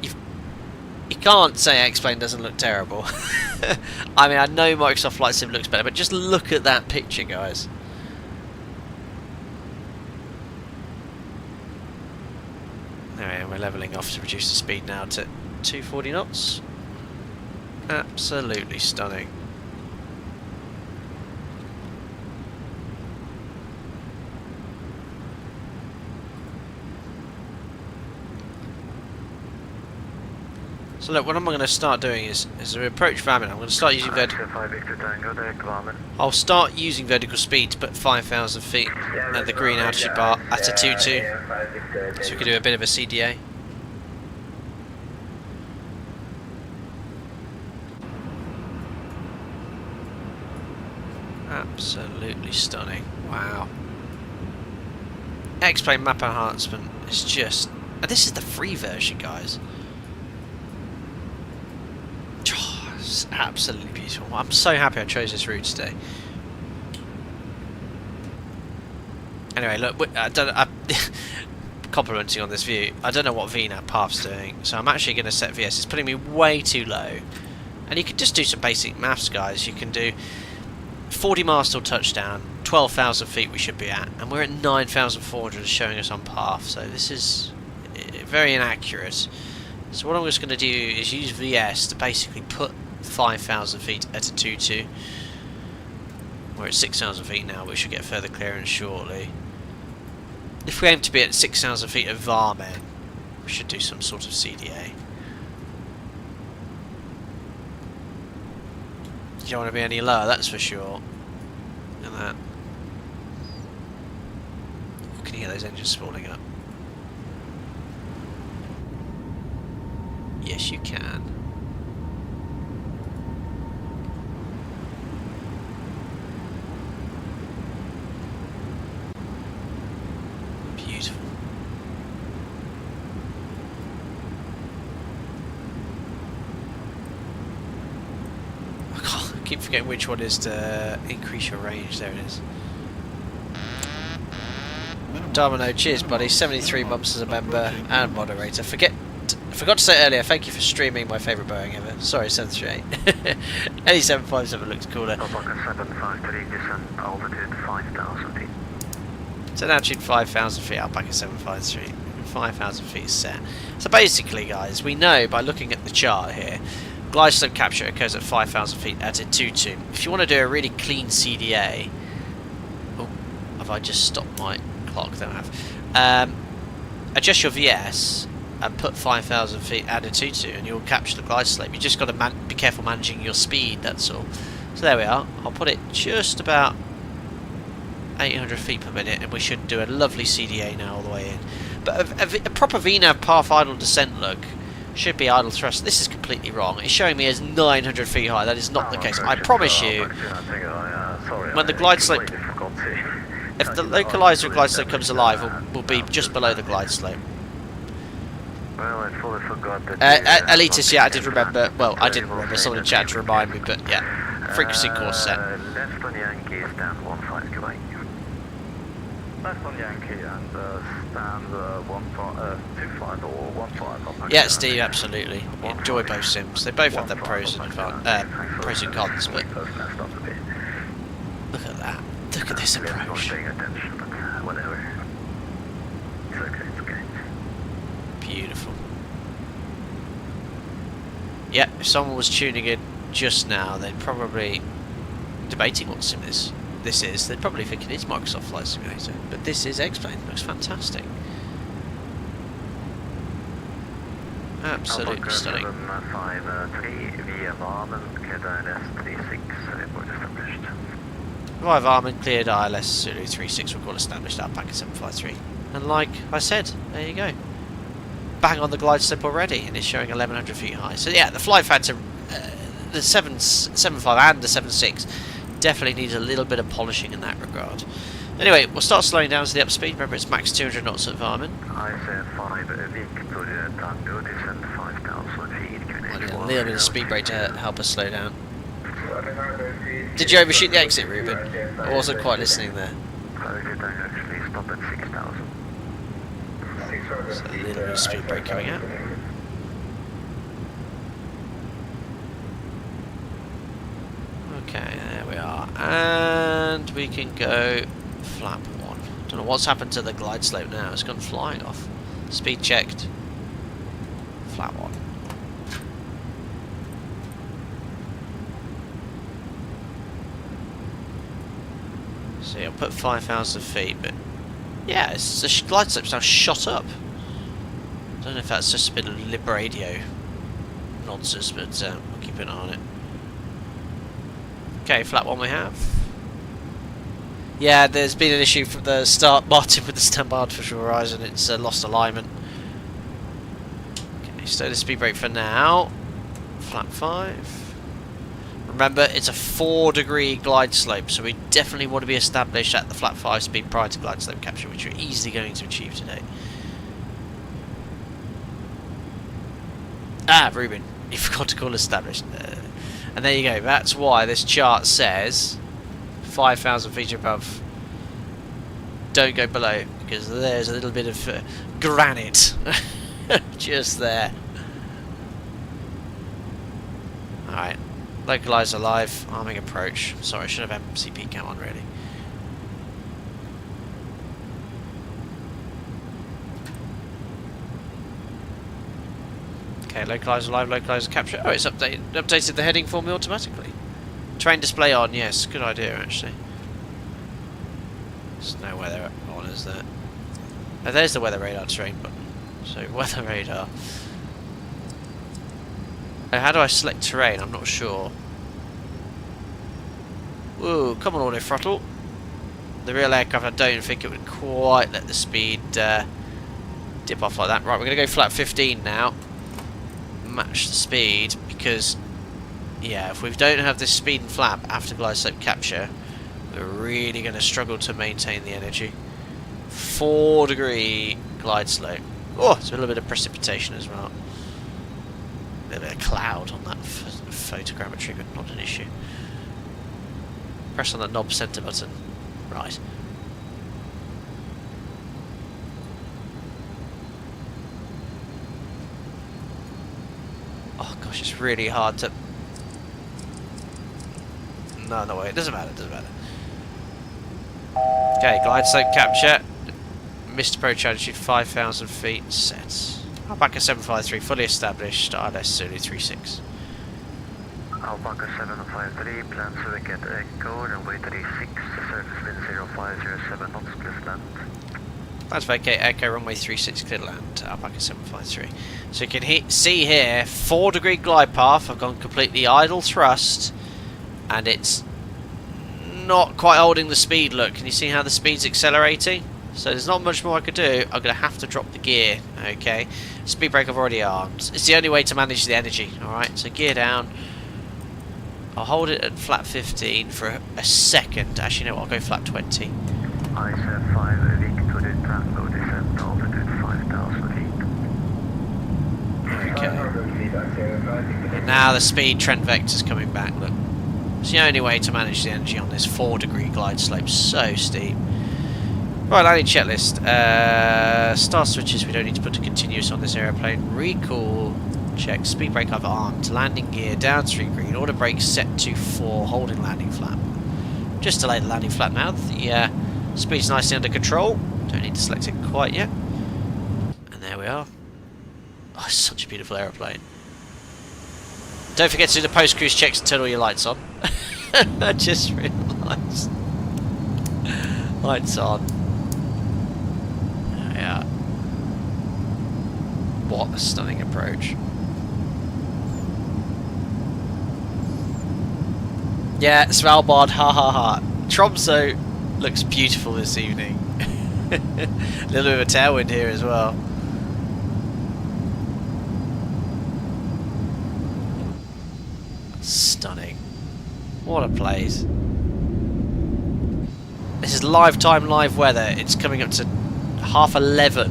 You can't say X-Plane doesn't look terrible. I mean, I know Microsoft Flight Sim looks better, but just look at that picture, guys. Anyway, we're levelling off to reduce the speed now to 240 knots. Absolutely stunning. So look, what I'm going to start doing is as we approach Vamin, I'm going to start using I'll start using vertical speed to put 5,000 feet at the green altitude bar at a 2-2, so we can do a bit of a CDA. Absolutely stunning. Wow. X-Plane map enhancement is just... And this is the free version, guys. It's absolutely beautiful. I'm so happy I chose this route today. Anyway, look, I'm complimenting on this view. I don't know what VNAV path's doing, so I'm actually going to set VS. It's putting me way too low. And you can just do some basic maths, guys. You can do 40 miles till touchdown, 12,000 feet we should be at, and we're at 9,400 showing us on path, so this is very inaccurate. So what I'm just going to do is use VS to basically put 5,000 feet at a 2-2. We're at 6,000 feet now, we should get further clearance shortly. If we aim to be at 6,000 feet of Varmen, we should do some sort of CDA. You don't want to be any lower, that's for sure. Look at that. You can hear those engines spooling up. Yes, you can. Beautiful. I keep forgetting which one is to increase your range. There it is. Domino, cheers buddy. 73 months as a member and moderator. I forgot to say earlier, thank you for streaming my favourite Boeing ever. Sorry, 738. Any 757 looks cooler. 753, descent altitude 5,000 feet. So altitude 5,000 feet, Alpaca 753. 5,000 feet is set. So basically, guys, we know by looking at the chart here, glide slope capture occurs at 5,000 feet at a 2-2. If you want to do a really clean CDA... Oh, have I just stopped my clock? Then I have. Adjust your VS... and put 5,000 feet at a 2-2 and you'll capture the glide slope. You just got to be careful managing your speed, that's all. So there we are. I'll put it just about 800 feet per minute and we should do a lovely CDA now all the way in. But a proper VNAV path idle descent look should be idle thrust. This is completely wrong. It's showing me as 900 feet high. That is not the case. I promise you, when the glide slope... If the localizer glide slope comes alive, we'll be just below the glide slope. Well, I fully forgot that. Elitis, yeah, I did remember. Well, I didn't remember. Someone in chat to remind me, but yeah. Frequency course set. Left on Yankee, stand 15 goodbye. Left on Yankee and stand 25 or 15. Yeah, Steve, absolutely. Enjoy both sims. They both have their pros and cons, but look at that. Look at this approach. Not paying attention, but whatever. It's okay, it's okay. Beautiful. Yeah, if someone was tuning in just now, they'd probably debating what sim is. this is, they'd probably think it is Microsoft Flight Simulator. But this is X-Plane. It looks fantastic. Absolutely stunning. 753 via Varmen, cleared ILS 36, report established. Via Varmen, cleared ILS Zulu 36, we'll call established Alpaca 753. And like I said, there you go. Bang on the glide slope already, and it's showing 1100 feet high. So yeah, the FlightFactor, the 7.5 and the 7.6 definitely needs a little bit of polishing in that regard. Anyway, we'll start slowing down to the upspeed. Remember, it's max 200 knots at Varmen. IC5 Victoria Tango, descend 5,000 feet. I need a little bit of speed brake to help us slow down. Did you overshoot the exit, Ruben? I wasn't quite listening there. Actually stop at 6,000. So a little bit of speed brake coming out. Okay, there we are. And we can go flap 1. Don't know what's happened to the glide slope now. It's gone flying off. Speed checked. Flap 1. See, I'll put 5,000 feet, but yeah, the glide slope's now shot up. I don't know if that's just a bit of lib radio nonsense, but we'll keep an eye on it. Okay, flat 1 we have. Yeah, there's been an issue from the start, Martin, with the standby artificial horizon. It's lost alignment. Okay, slow the speed brake for now. Flat 5. Remember, it's a 4-degree glide slope, so we definitely want to be established at the flat 5 speed prior to glide slope capture, which we're easily going to achieve today. Ah, Ruben, you forgot to call established. And there you go, that's why this chart says 5,000 feet above. Don't go below, because there's a little bit of granite just there. Alright, localizer live, arming approach. Sorry, I should have MCP cam on really. Okay, localizer live, localizer capture. Oh, it's updated the heading for me automatically. Terrain display on, yes, good idea actually. There's no weather on, is there? Oh, there's the weather radar terrain button. So, weather radar. Oh, how do I select terrain? I'm not sure. Ooh, come on, auto throttle. The real aircraft, I don't think it would quite let the speed dip off like that. Right, we're going to go flat 15 now. Match the speed, because yeah, if we don't have this speed and flap after glide slope capture, we're really going to struggle to maintain the energy. 4-degree glide slope. Oh, there's a little bit of precipitation as well. A little bit of cloud on that photogrammetry, but not an issue. Press on the knob center button. Right. Oh gosh, it's really hard to... No way, it doesn't matter, Okay, glide slope capture. Missed approach altitude 5,000 feet set. Alpaca 753 fully established, ILS Zulu 36. Alpaca 753, plans to get echo, runway 36, surface wind 0507 knots, please land. Plans vacate echo, runway 36, clear to land, Alpaca 753. So you can see here, 4-degree glide path, I've gone completely idle thrust, and it's not quite holding the speed. Look, can you see how the speed's accelerating? So there's not much more I could do. I'm going to have to drop the gear, okay? Speed brake I've already armed. It's the only way to manage the energy, alright? So gear down. I'll hold it at flat 15 for a second. Actually, no, I'll go flat 20. IC5 Victoria Tango, descent altitude 5,000 feet. Okay. And now the speed trend vector's coming back, look. It's the only way to manage the energy on this 4-degree glide slope. So steep. Right, landing checklist. Star switches we don't need to put to continuous on this aeroplane. Recall check. Speed brake I've armed. Landing gear downstream green. Auto brake set to 4. Holding landing flap. Just delay the landing flap now. The speed's nicely under control. Don't need to select it quite yet. And there we are. Oh, it's such a beautiful aeroplane. Don't forget to do the post-cruise checks and turn all your lights on. I just realised. Lights on. Yeah. What a stunning approach. Yeah, Svalbard, ha ha ha. Tromso looks beautiful this evening. A little bit of a tailwind here as well. Stunning. What a place. This is live time, live weather. It's coming up to 11:30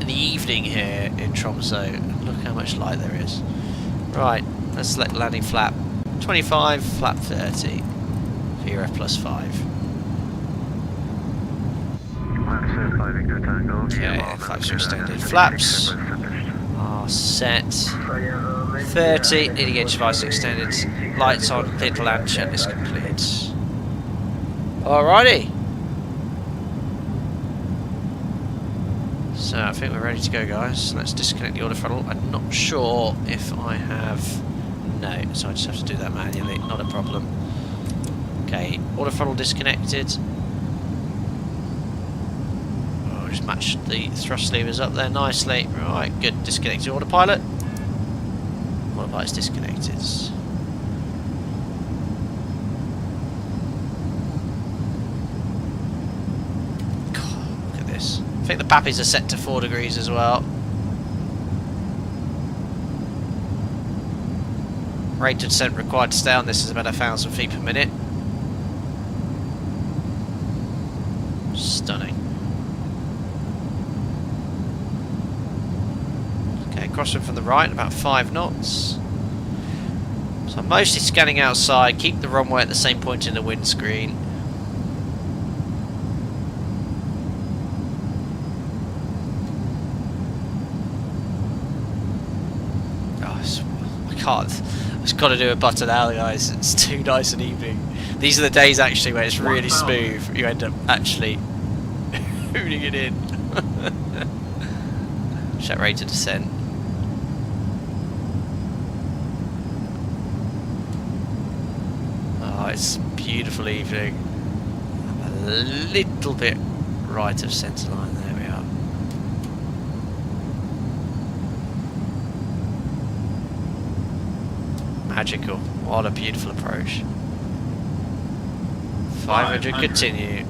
in the evening here in Tromso. Look how much light there is. Right, let's select landing flap 25, flap 30. VRF plus 5. Okay, flaps are extended. Flaps are set. 30, leading edge device extended. Lights on, clear to land, checklist complete. Alrighty. So I think we're ready to go, guys. Let's disconnect the autothrottle. I'm not sure if I have... No, so I just have to do that manually, not a problem. Okay, autothrottle disconnected. Oh, just match the thrust levers up there nicely. Right, good. Disconnected autopilot. Autopilot's disconnected. God, look at this. I think the pappies are set to 4 degrees as well. Rate of descent required to stay on this is about 1,000 feet per minute. Stunning. Okay, crossing from the right, about 5 knots. So I'm mostly scanning outside, keep the runway at the same point in the windscreen. Oh, I can't. I've got to do a butter now, guys. It's too nice an evening. These are the days actually where it's really smooth. You end up actually hooning it in. Check rate of descent. Oh, it's a beautiful evening. I'm a little bit right of centre line. There we are. Magical. What a beautiful approach. 500, continue.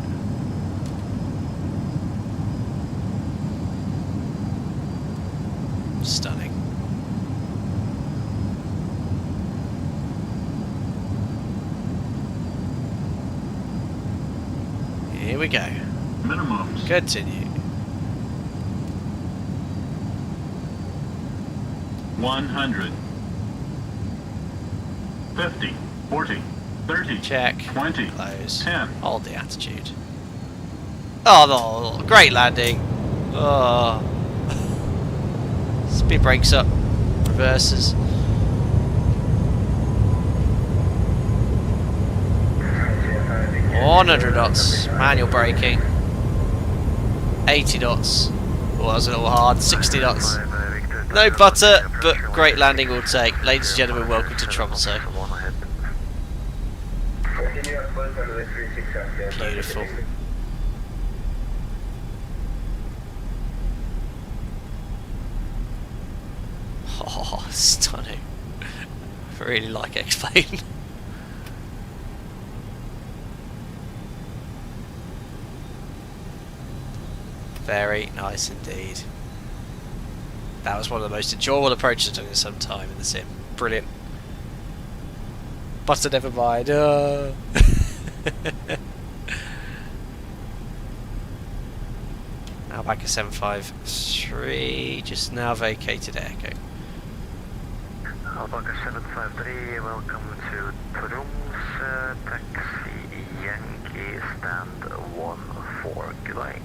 Stunning. Here we go. Minimums. Continue. 100. 50. 40. 30. Check. 20. Close. 10. Hold the attitude. Oh, no. Great landing. Oh. Speed brakes up. Reverses. Oh, 100 knots. Manual braking. 80 knots. Oh, that was a little hard. 60 knots. No butter, but great landing will take. Ladies and gentlemen, welcome to Tromso. Beautiful. Oh, stunning. I really like X-Plane. Very nice indeed. That was one of the most enjoyable approaches I've done in some time in the sim. Brilliant. Butter, never mind. Now back at 753, just now vacated Echo. Alpaca 753, welcome to Tromsø, taxi Yankee stand 14, goodbye.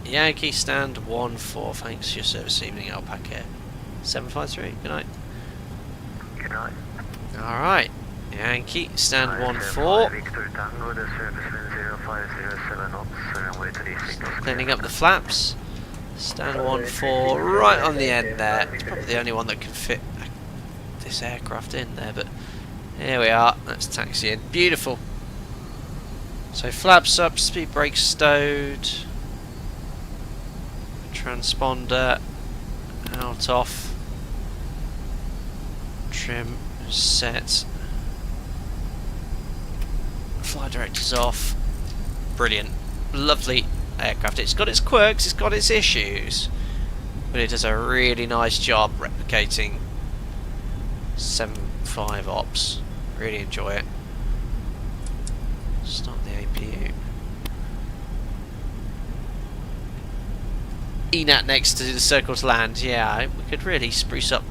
Yankee stand 14, thanks for your service this evening, Alpaca 753, good night. Good night. Alright, Yankee stand 14. Victor Tango, the service wind 0507 knots, runway 36. Cleaning up the flaps. Stand 14 right on the end there. It's probably the only one that can fit this aircraft in there, but here we are. Let's taxi in. Beautiful. So flaps up, speed brakes stowed, transponder out off, trim set, flight directors off. Brilliant, lovely aircraft. It's got its quirks, it's got its issues, but it does a really nice job replicating 7.5 ops. Really enjoy it. Start the APU. ENAT next to do the circle to land. Yeah, we could really spruce up.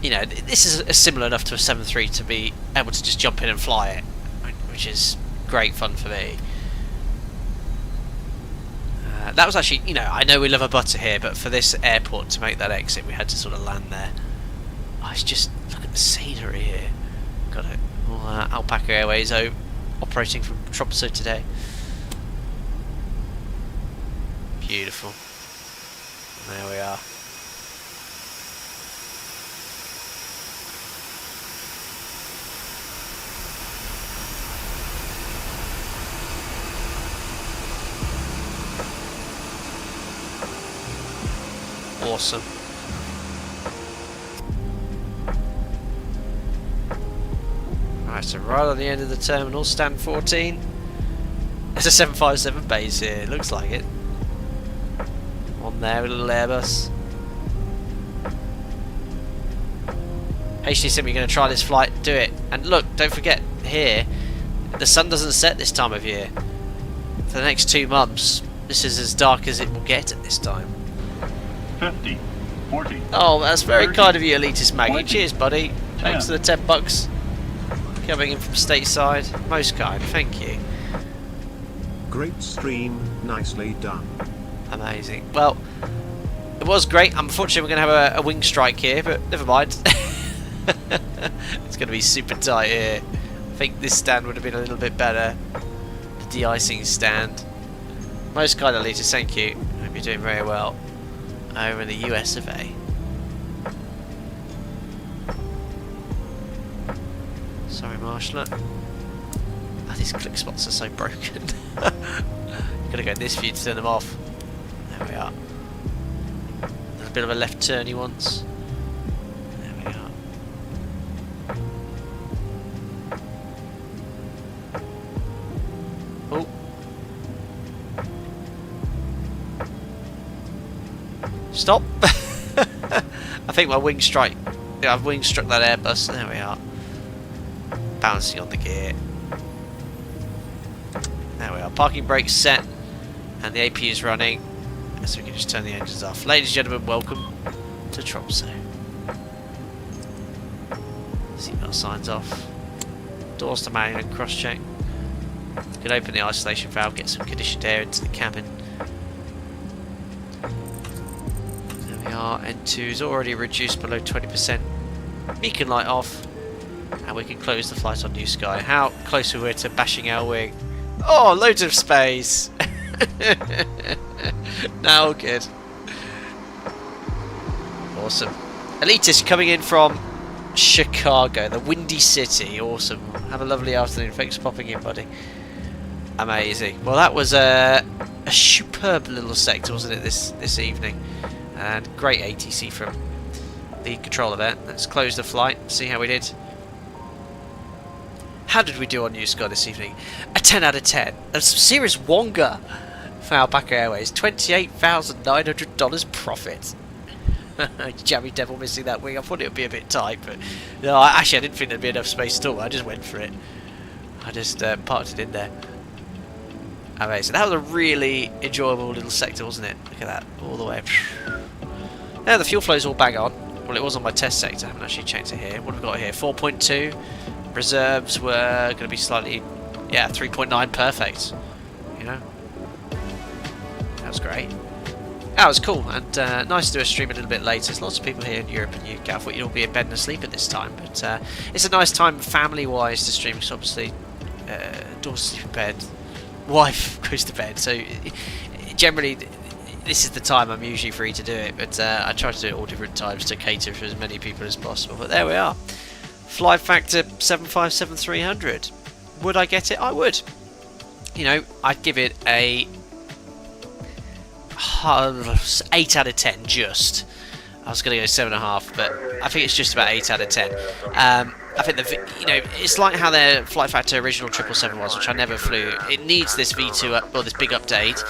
You know, this is similar enough to a 7.3 to be able to just jump in and fly it, which is great fun for me. That was actually, you know, I know we love a butter here, but for this airport to make that exit, we had to sort of land there. Oh, it's just, look at the scenery here. Got it. All Alpaca Airways operating from Tromso today. Beautiful. And there we are. Awesome. Right, so right on the end of the terminal, stand 14. There's a 757 base here, it looks like it. On there, a little Airbus. HT, you're going to try this flight, do it. And look, don't forget, here, the sun doesn't set this time of year. For the next 2 months, this is as dark as it will get at this time. 50, 40. Oh, that's very 30, kind of you, Elitist Maggie. 20, Cheers, buddy. Thanks for the 10 bucks. Coming in from stateside. Most kind, thank you. Great stream, nicely done. Amazing. Well, it was great. Unfortunately, we're going to have a wing strike here, but never mind. It's going to be super tight here. I think this stand would have been a little bit better. The de-icing stand. Most kind, Elitist, thank you. Hope you're doing very well. Over in the US of A. Sorry, Marshallet. Oh, these click spots are so broken. Gotta go in this view to turn them off. There we are. There's a bit of a left turny once. There we are. Oh. Stop! I think my wing strike. Yeah, I've wing struck that Airbus. There we are. Bouncing on the gear. There we are. Parking brakes set, and the AP is running. So we can just turn the engines off. Ladies and gentlemen, welcome to Tromso. Seatbelt signs off. Doors to manual and cross check. You can open the isolation valve, get some conditioned air into the cabin. Our N2 is already reduced below 20%. Beacon light off, and we can close the flight on New Sky. How close are we to bashing our wing? Oh, loads of space! Now good. Awesome. Elitist coming in from Chicago, the Windy City. Awesome. Have a lovely afternoon. Thanks for popping in, buddy. Amazing. Well, that was a superb little sector, wasn't it, this evening? And great ATC from the controller there. Let's close the flight and see how we did. How did we do on New Sky this evening? A 10 out of 10. That's some serious wonga for Alpaca Airways. $28,900 profit. Jammy Devil missing that wing. I thought it would be a bit tight, but no, actually I didn't think there'd be enough space at all. I just went for it. I just parked it in there. Amazing. That was a really enjoyable little sector, wasn't it? Look at that, all the way. Now the fuel flow's all bang on. Well, it was on my test sector. I haven't actually checked it here. What have we got here? 4.2. Reserves were going to be slightly, yeah, 3.9. Perfect. You know, that was great. That was cool, and nice to do a stream a little bit later. There's lots of people here in Europe and UK. I thought you'd all be in bed and asleep at this time, but it's a nice time family-wise to stream. Because obviously, daughter's sleeping in bed, wife goes to bed, so generally this is the time I'm usually free to do it, but I try to do it all different times to cater for as many people as possible. But there we are, FlightFactor 757-300. Would I get it? I would. You know, I'd give it a 8 out of 10 just. I was going to go 7.5, but I think it's just about 8 out of 10. I think it's like how their FlightFactor original 777 was, which I never flew. It needs this V2 or this big update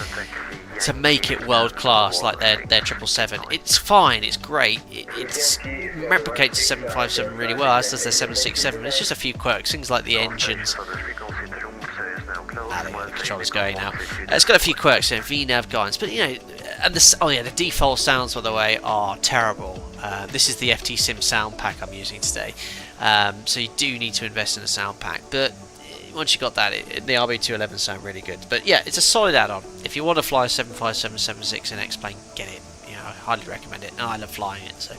to make it world class, like their 777. It's fine, it's great. It replicates the 757 really well, as does their 767. There's just a few quirks, things like the engines. The controller's going now. It's got a few quirks, VNAV guidance, but you know, and the default sounds, by the way, are terrible. This is the FT Sim sound pack I'm using today, so you do need to invest in a sound pack. But once you got that, the RB211 sound really good. But yeah, it's a solid add-on. If you want to fly a 757-76 in X-Plane, get it. You know, I highly recommend it, and I love flying it. So,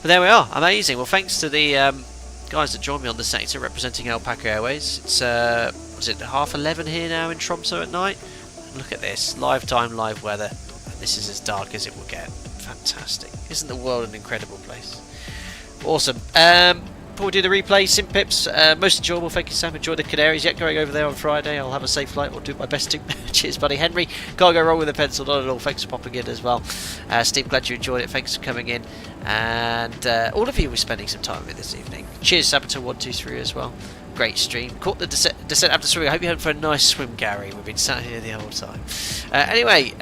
but there we are, amazing. Well, thanks to the guys that joined me on the sector representing Alpaca Airways. It's was it 11:30 here now in Tromso at night? Look at this, live time, live weather. And this is as dark as it will get. Fantastic. Isn't the world an incredible place? Awesome. Before we do the replay, Sim Pips, most enjoyable. Thank you, Sam. Enjoy the Canaries. Yet going over there on Friday. I'll have a safe flight. I'll do my best to. Cheers, buddy. Henry, can't go wrong with a pencil. Not at all. Thanks for popping in as well. Steve, glad you enjoyed it. Thanks for coming in. And all of you were spending some time with me this evening. Cheers, Saboteur123 as well. Great stream. Caught the descent after swimming. I hope you had for a nice swim, Gary. We've been sat here the whole time. Anyway,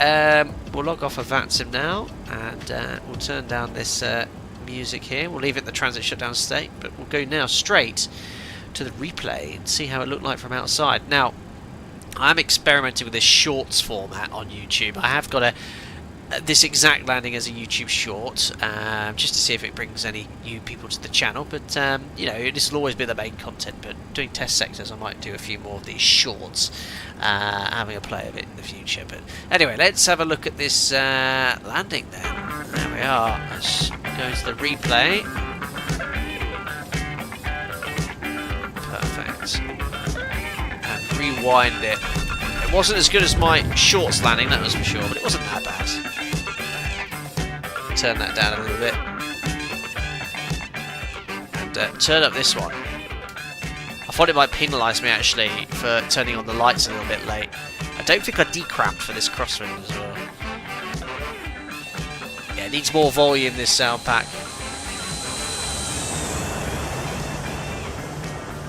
we'll log off of VATSIM now, and we'll turn down this music here. We'll leave it in the transit shutdown state, but we'll go now straight to the replay and see how it looked like from outside. Now, I'm experimenting with this shorts format on YouTube. I have got this exact landing as a YouTube short, just to see if it brings any new people to the channel. But you know, this will always be the main content. But doing test sectors, I might do a few more of these shorts, having a play of it in the future. But anyway, let's have a look at this landing then. There we are. Let's go to the replay. Perfect. And rewind it. It wasn't as good as my shorts landing, that was for sure, but it wasn't that bad. Turn that down a little bit. And turn up this one. I thought it might penalise me actually for turning on the lights a little bit late. I don't think I decramped for this crosswind as well. Yeah, it needs more volume, this sound pack.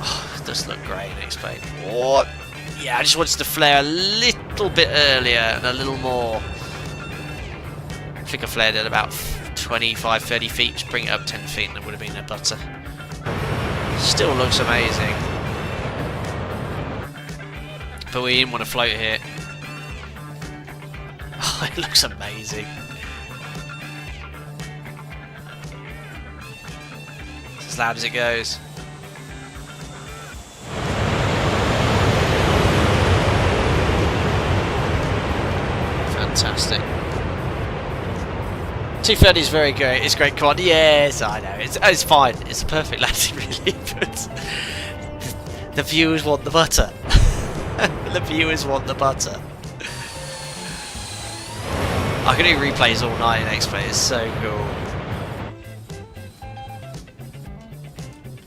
Oh, it does look great, X-Plane. What? Yeah, I just wanted to flare a little bit earlier and a little more. I think I flared at about 25-30 feet to bring it up 10 feet, and it would have been a butter. Still looks amazing. But we didn't want to float here. Oh, it looks amazing. It's as loud as it goes. Fantastic. 230 is very great. It's great. Come on. Yes, I know. It's fine. It's a perfect landing, really. But the viewers want the butter. The viewers want the butter. I can do replays all night in X-Plane. It's so cool.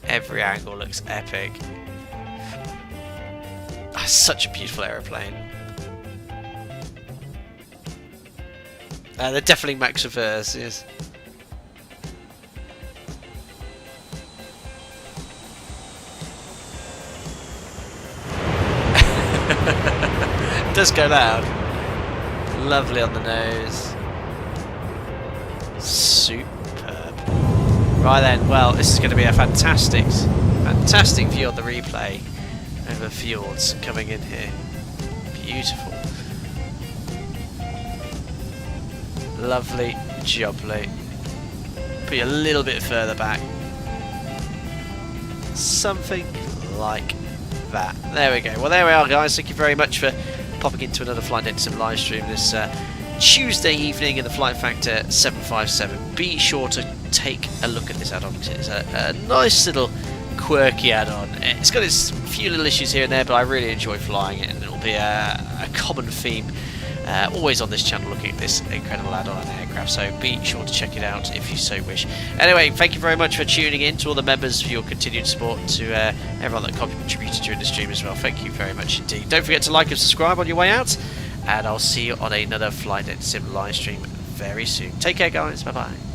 Every angle looks epic. Oh, such a beautiful aeroplane. They're definitely max reverse, yes. It does go loud. Lovely on the nose. Superb. Right then, well, this is going to be a fantastic view of the replay over fjords coming in here. Beautiful. Lovely, jubbly. Put you a little bit further back. Something like that. There we go. Well, there we are, guys. Thank you very much for popping into another Flight Data Sim live stream this Tuesday evening in the FlightFactor 757. Be sure to take a look at this add-on because it's a nice little quirky add-on. It's got its few little issues here and there, but I really enjoy flying it, and it'll be a common theme always on this channel looking at this incredible add-on aircraft, so be sure to check it out if you so wish. Anyway, thank you very much for tuning in, to all the members for your continued support, to everyone that contributed during the stream as well. Thank you very much indeed. Don't forget to like and subscribe on your way out, and I'll see you on another Flight Sim live stream very soon. Take care, guys. Bye bye.